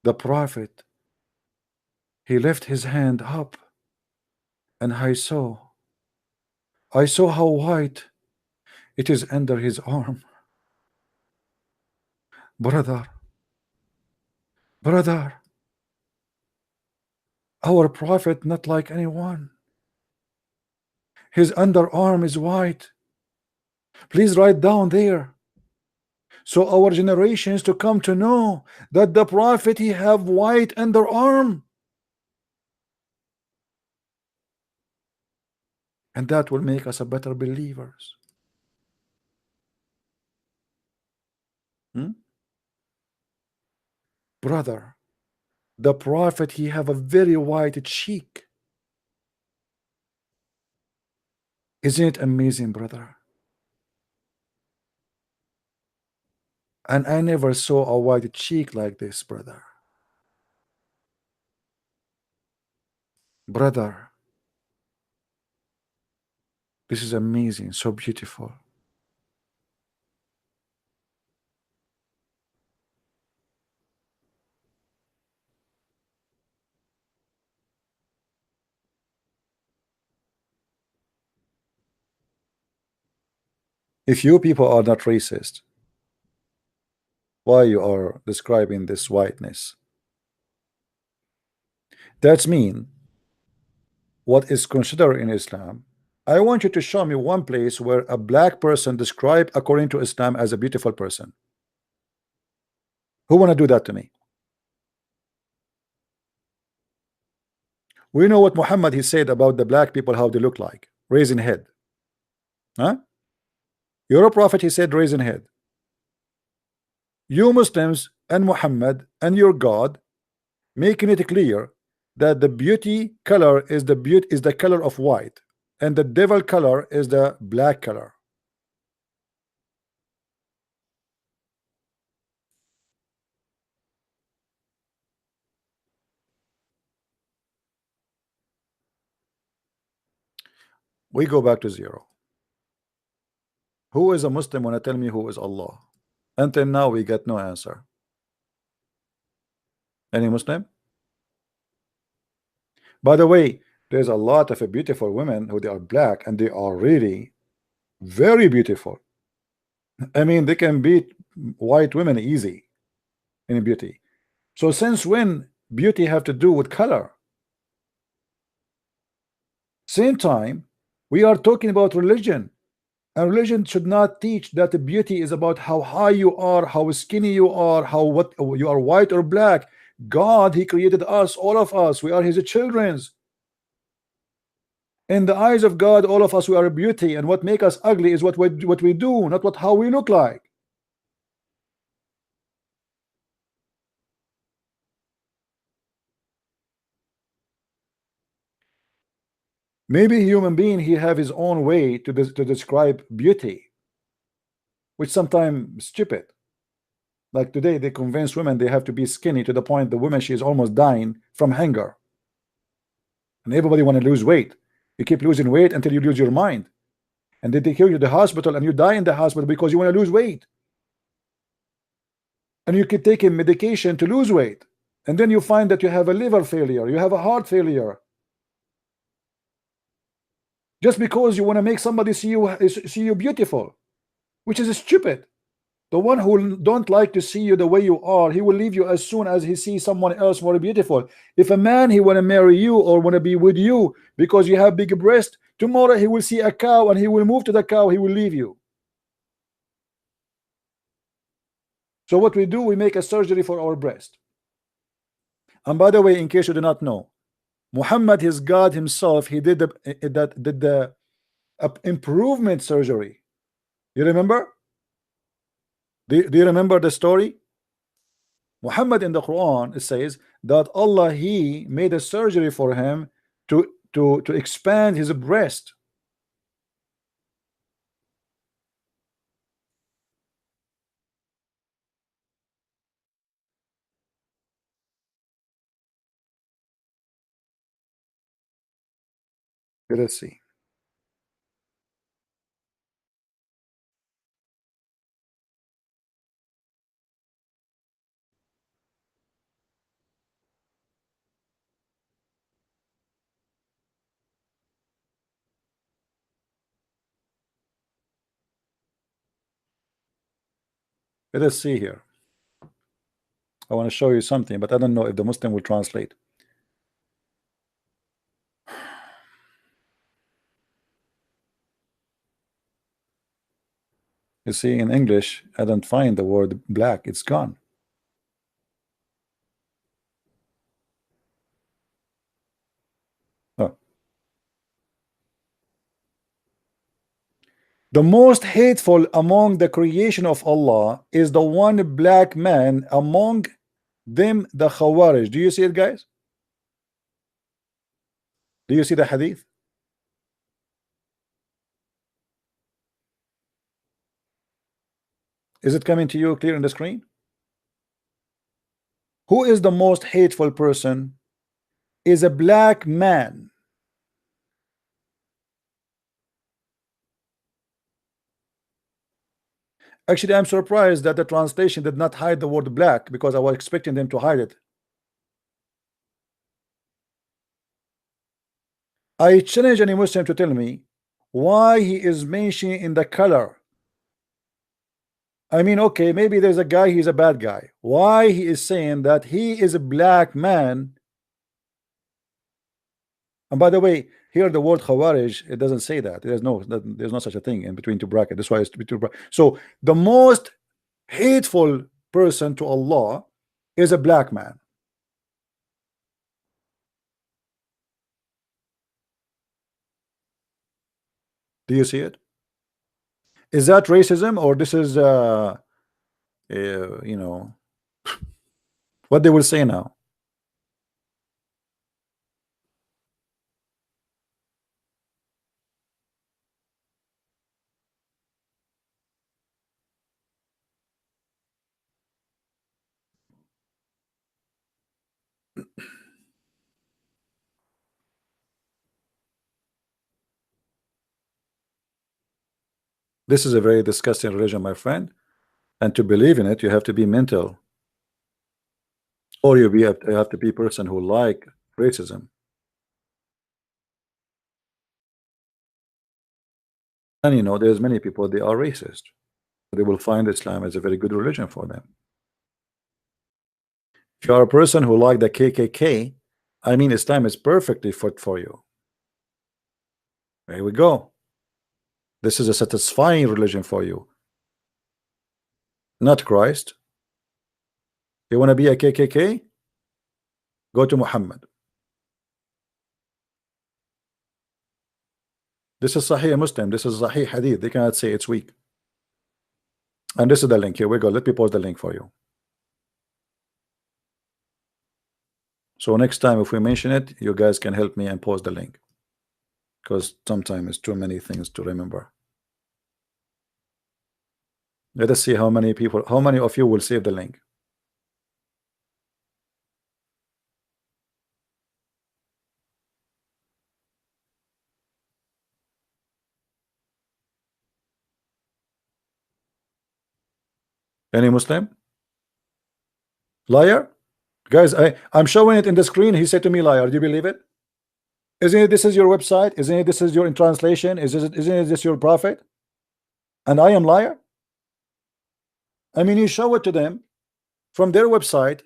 The prophet, he left his hand up and I saw how white it is under his arm. Brother, our prophet not like anyone. His underarm is white. Please write down there, so our generations to come to know that the prophet he have white underarm, and that will make us a better believers. Brother, the prophet he have a very white cheek. Isn't it amazing, brother? And I never saw a white cheek like this, brother. Brother, this is amazing, so beautiful. If you people are not racist, why you are describing this whiteness? That's mean what is considered in Islam. I want you to show me one place where a black person described according to Islam as a beautiful person. Who want to do that to me? We know what Muhammad he said about the black people, how they look like, raising head. Huh? You're a prophet, he said raising head. You Muslims and Muhammad and your God making it clear that the beauty color is the color of white, and the devil color is the black color. We go back to zero. Who is a Muslim when I tell me who is Allah? Until now we get no answer. Any Muslim? By the way, there's a lot of beautiful women who they are black and they are really very beautiful. I mean, they can beat white women easy in beauty. So since when beauty have to do with color? Same time, we are talking about religion, and religion should not teach that the beauty is about how high you are, how skinny you are, how what you are, white or black. God, He created us, all of us. We are His children. In the eyes of God, all of us, we are beauty, and what make us ugly is what we do, not how we look like. Maybe human being, he have his own way to describe beauty, which sometimes stupid. Like today, they convince women they have to be skinny to the point the woman, she is almost dying from hunger. And everybody want to lose weight. You keep losing weight until you lose your mind. And they take you to the hospital and you die in the hospital because you want to lose weight. And you keep taking medication to lose weight. And then you find that you have a liver failure, you have a heart failure. Just because you want to make somebody see you beautiful, which is stupid. The one who don't like to see you the way you are, he will leave you as soon as he sees someone else more beautiful. If a man, he want to marry you or want to be with you because you have big breast, tomorrow he will see a cow and he will move to the cow, he will leave you. So what we do, we make a surgery for our breast. And by the way, in case you do not know, Muhammad, his God himself, he did the improvement surgery. You remember? Do you remember the story? Muhammad in the Quran, it says that Allah, He made a surgery for him to expand his breast. Let's see. Let us see here. I want to show you something, but I don't know if the Muslim will translate. You see, in English, I don't find the word black. It's gone. Oh. The most hateful among the creation of Allah is the one black man, among them the Khawarij. Do you see it, guys? Do you see the hadith? Is it coming to you clear on the screen? Who is the most hateful person? Is a black man. Actually, I'm surprised that the translation did not hide the word black, because I was expecting them to hide it. I challenge any Muslim to tell me why he is mentioning in the color. I mean, okay, maybe there's a guy, he's a bad guy. Why he is saying that he is a black man? And by the way, here the word Khawarij, it doesn't say that. There's no such a thing in between two brackets. That's why it's between brackets. So the most hateful person to Allah is a black man. Do you see it? Is that racism, or this is you know, what they will say now? This is a very disgusting religion, my friend, and to believe in it, you have to be mental, or you have to be a person who like racism. And you know, there's many people, they are racist. They will find Islam as a very good religion for them. If you are a person who like the KKK, I mean, Islam is perfectly fit for you. There we go. This is a satisfying religion for you, not Christ. You want to be a KKK? Go to Muhammad. This is Sahih Muslim. This is Sahih Hadith. They cannot say it's weak. And this is the link. Here we go. Let me post the link for you. So next time if we mention it, you guys can help me and post the link, because sometimes it's too many things to remember. Let us see how many of you will save the link. Any Muslim? Liar? Guys, I'm showing it in the screen. He said to me, liar. Do you believe it? Isn't it this is your website? Isn't it this is your in translation? Isn't it this your prophet? And I am liar? I mean, you show it to them from their website.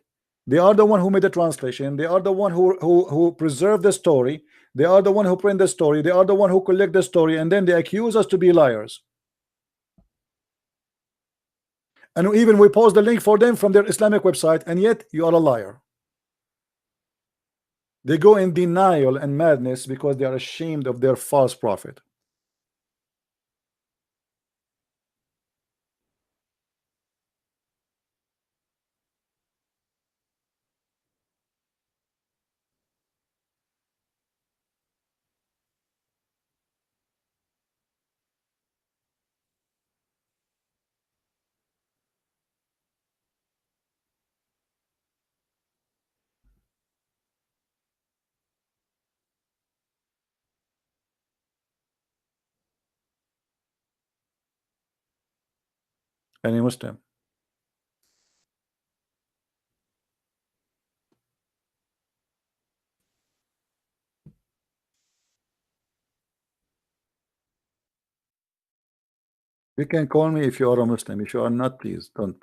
They are the one who made the translation. They are the one who preserved the story. They are the one who print the story. They are the one who collect the story, and then they accuse us to be liars. And even we post the link for them from their Islamic website, and yet you are a liar. They go in denial and madness because they are ashamed of their false prophet. Any Muslim? You can call me if you are a Muslim. If you are not, please don't.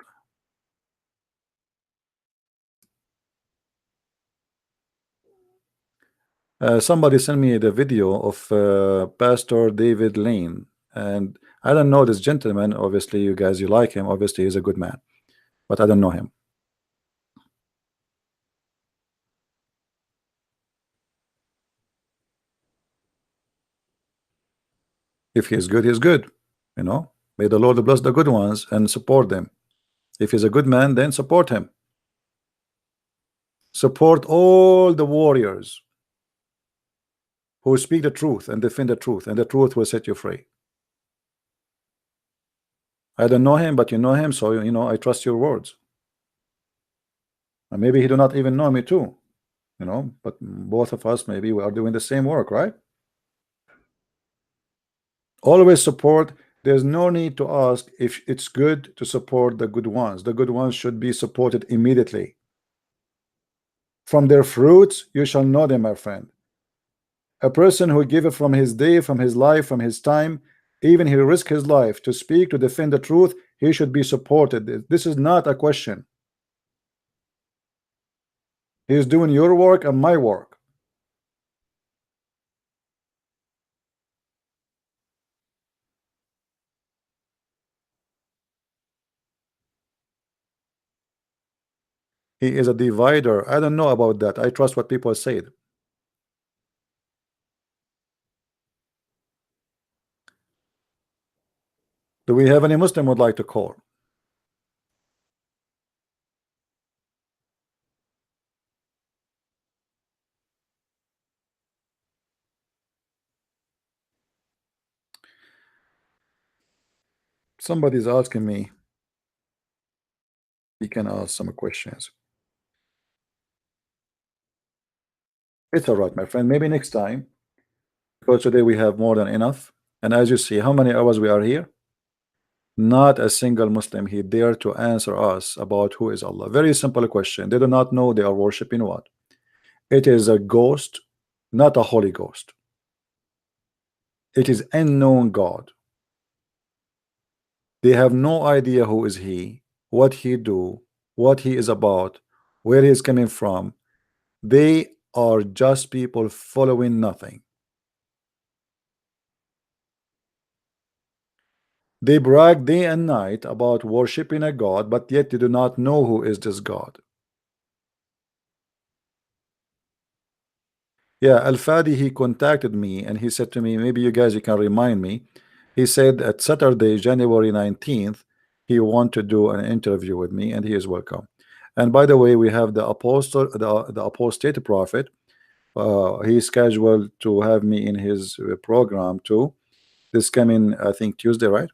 Somebody sent me the video of Pastor David Lane, and I don't know this gentleman. Obviously, you guys, you like him. Obviously, he's a good man, but I don't know him. If he is good, he's good. You know, may the Lord bless the good ones and support them. If he's a good man, then support him. Support all the warriors who speak the truth and defend the truth, and the truth will set you free. I don't know him, but you know him, so you know I trust your words. And maybe he do not even know me too, you know, but both of us maybe we are doing the same work, right? Always support. There's no need to ask if it's good to support the good ones. The good ones should be supported immediately. From their fruits you shall know them, my friend. A person who giveth from his day, from his life, from his time, even he risk his life to speak, to defend the truth, he should be supported. This is not a question. He is doing your work and my work. He is a divider. I don't know about that. I trust what people said. Do we have any Muslim would like to call? Somebody's asking me. He can ask some questions. It's all right, my friend. Maybe next time, because today we have more than enough. And as you see, how many hours we are here? Not a single Muslim he dare to answer us about who is Allah. Very simple question. They do not know they are worshiping what? It is a ghost, not a Holy Ghost. It is unknown God. They have no idea who is he, what he do, what he is about, where he is coming from. They are just people following nothing. They brag day and night about worshiping a God, but yet they do not know who is this God. Yeah, Al-Fadi, he contacted me and he said to me, maybe you guys, you can remind me. He said at Saturday, January 19th, he want to do an interview with me, and he is welcome. And by the way, we have the apostle, the apostate prophet. He's scheduled to have me in his program too. This coming, I think Tuesday, right?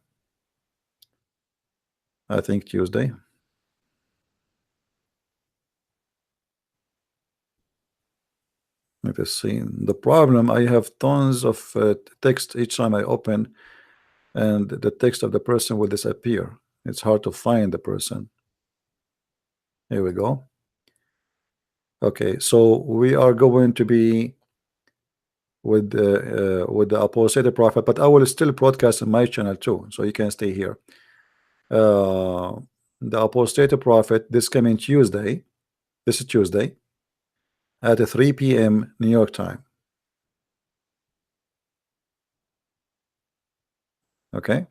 I think Tuesday. Let me see. The problem, I have tons of text each time I open, and the text of the person will disappear. It's hard to find the person. Here we go. Okay, so we are going to be with the apostate prophet, but I will still broadcast on my channel too, so you can stay here. The apostate prophet, this coming Tuesday. This is Tuesday at 3 p.m. New York time. Okay.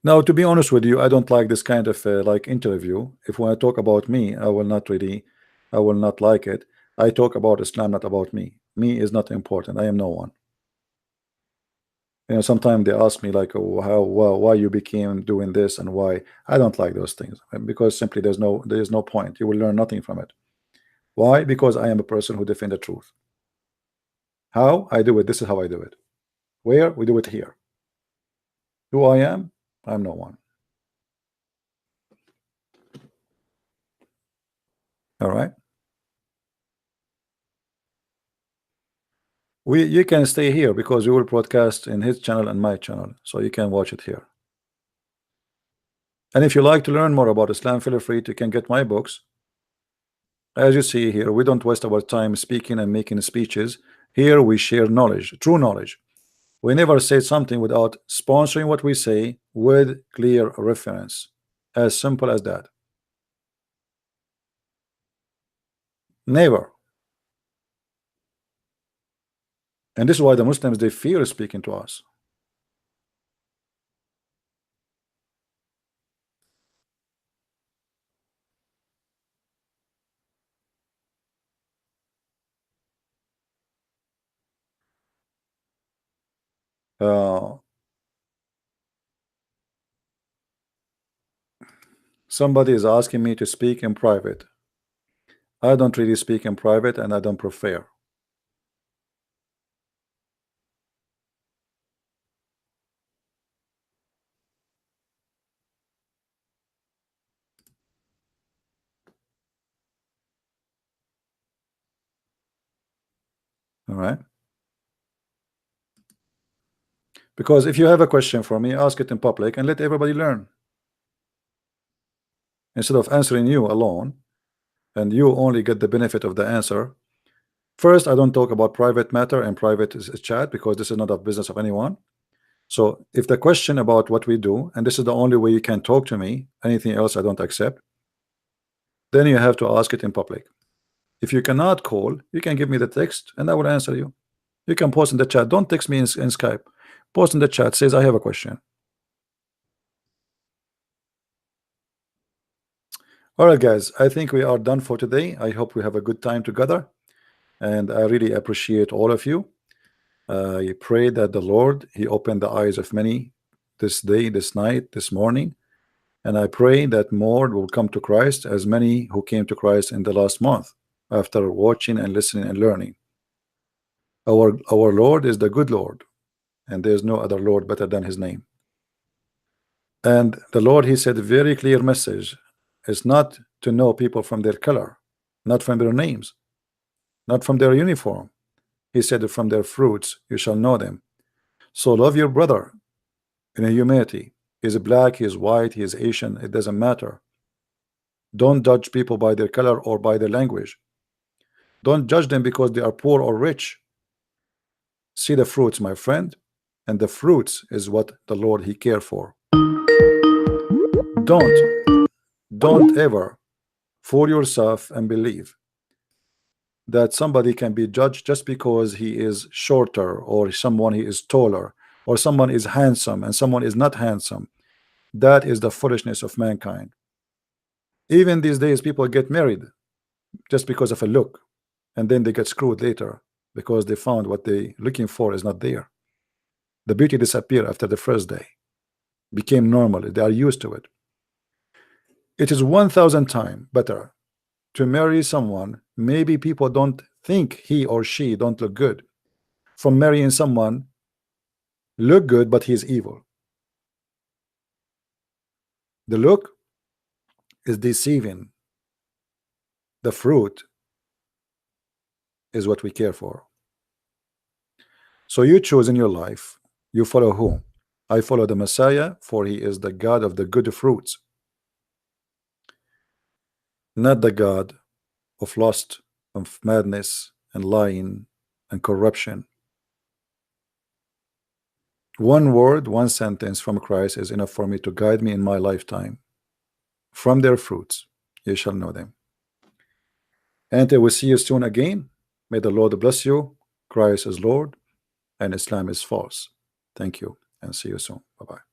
Now, to be honest with you, I don't like this kind of like interview. If when I talk about me, I will not like it. I talk about Islam, not about me. Me is not important. I am no one. You know, sometimes they ask me like, oh, why you became doing this and why. I don't like those things, because simply there is no point. You will learn nothing from it. Why? Because I am a person who defends the truth. How I do it? This is how I do it. Where? We do it here. Who I am? I'm no one. All right. You can stay here because we will broadcast in his channel and my channel, so you can watch it here. And if you like to learn more about Islam, feel free to can get my books. As you see here, we don't waste our time speaking and making speeches. Here we share knowledge, true knowledge. We never say something without sponsoring what we say with clear reference. As simple as that. Never. And this is why the Muslims, they fear speaking to us. Somebody is asking me to speak in private. I don't really speak in private, and I don't prefer. All right. Because if you have a question for me, ask it in public and let everybody learn. Instead of answering you alone, and you only get the benefit of the answer. First, I don't talk about private matter and private chat, because this is not a business of anyone. So if the question about what we do, and this is the only way you can talk to me, anything else I don't accept, then you have to ask it in public. If you cannot call, you can give me the text and I will answer you. You can post in the chat. Don't text me in Skype. Post in the chat, says I have a question. All right, guys, I think we are done for today. I hope we have a good time together, and I really appreciate all of you. I pray that the Lord, he opened the eyes of many this day, this night, this morning, and I pray that more will come to Christ, as many who came to Christ in the last month after watching and listening and learning. Our Lord is the good Lord, and there's no other Lord better than his name. And the Lord, he said a very clear message. It's not to know people from their color, not from their names, not from their uniform. He said, from their fruits you shall know them. So love your brother in a humanity. He's black, he's white, he's Asian, it doesn't matter. Don't judge people by their color or by their language. Don't judge them because they are poor or rich. See the fruits, my friend, and the fruits is what the Lord He care for. Don't ever fool yourself and believe that somebody can be judged just because he is shorter, or someone he is taller, or someone is handsome and someone is not handsome. That is the foolishness of mankind. Even these days, people get married just because of a look, and then they get screwed later because they found what they looking for is not there. The beauty disappeared after the first day, became normal. They are used to it. It is 1,000 times better to marry someone maybe people don't think he or she don't look good, from marrying someone look good but he's evil. The look is deceiving. The fruit is what we care for. So you choose in your life. You follow whom? I follow the Messiah, for he is the God of the good fruits, not the God of lust, of madness and lying and corruption. One word, one sentence from Christ is enough for me to guide me in my lifetime. From their fruits you shall know them. And I will see you soon again. May the Lord bless you. Christ is Lord and Islam is false. Thank you and see you soon. Bye-bye.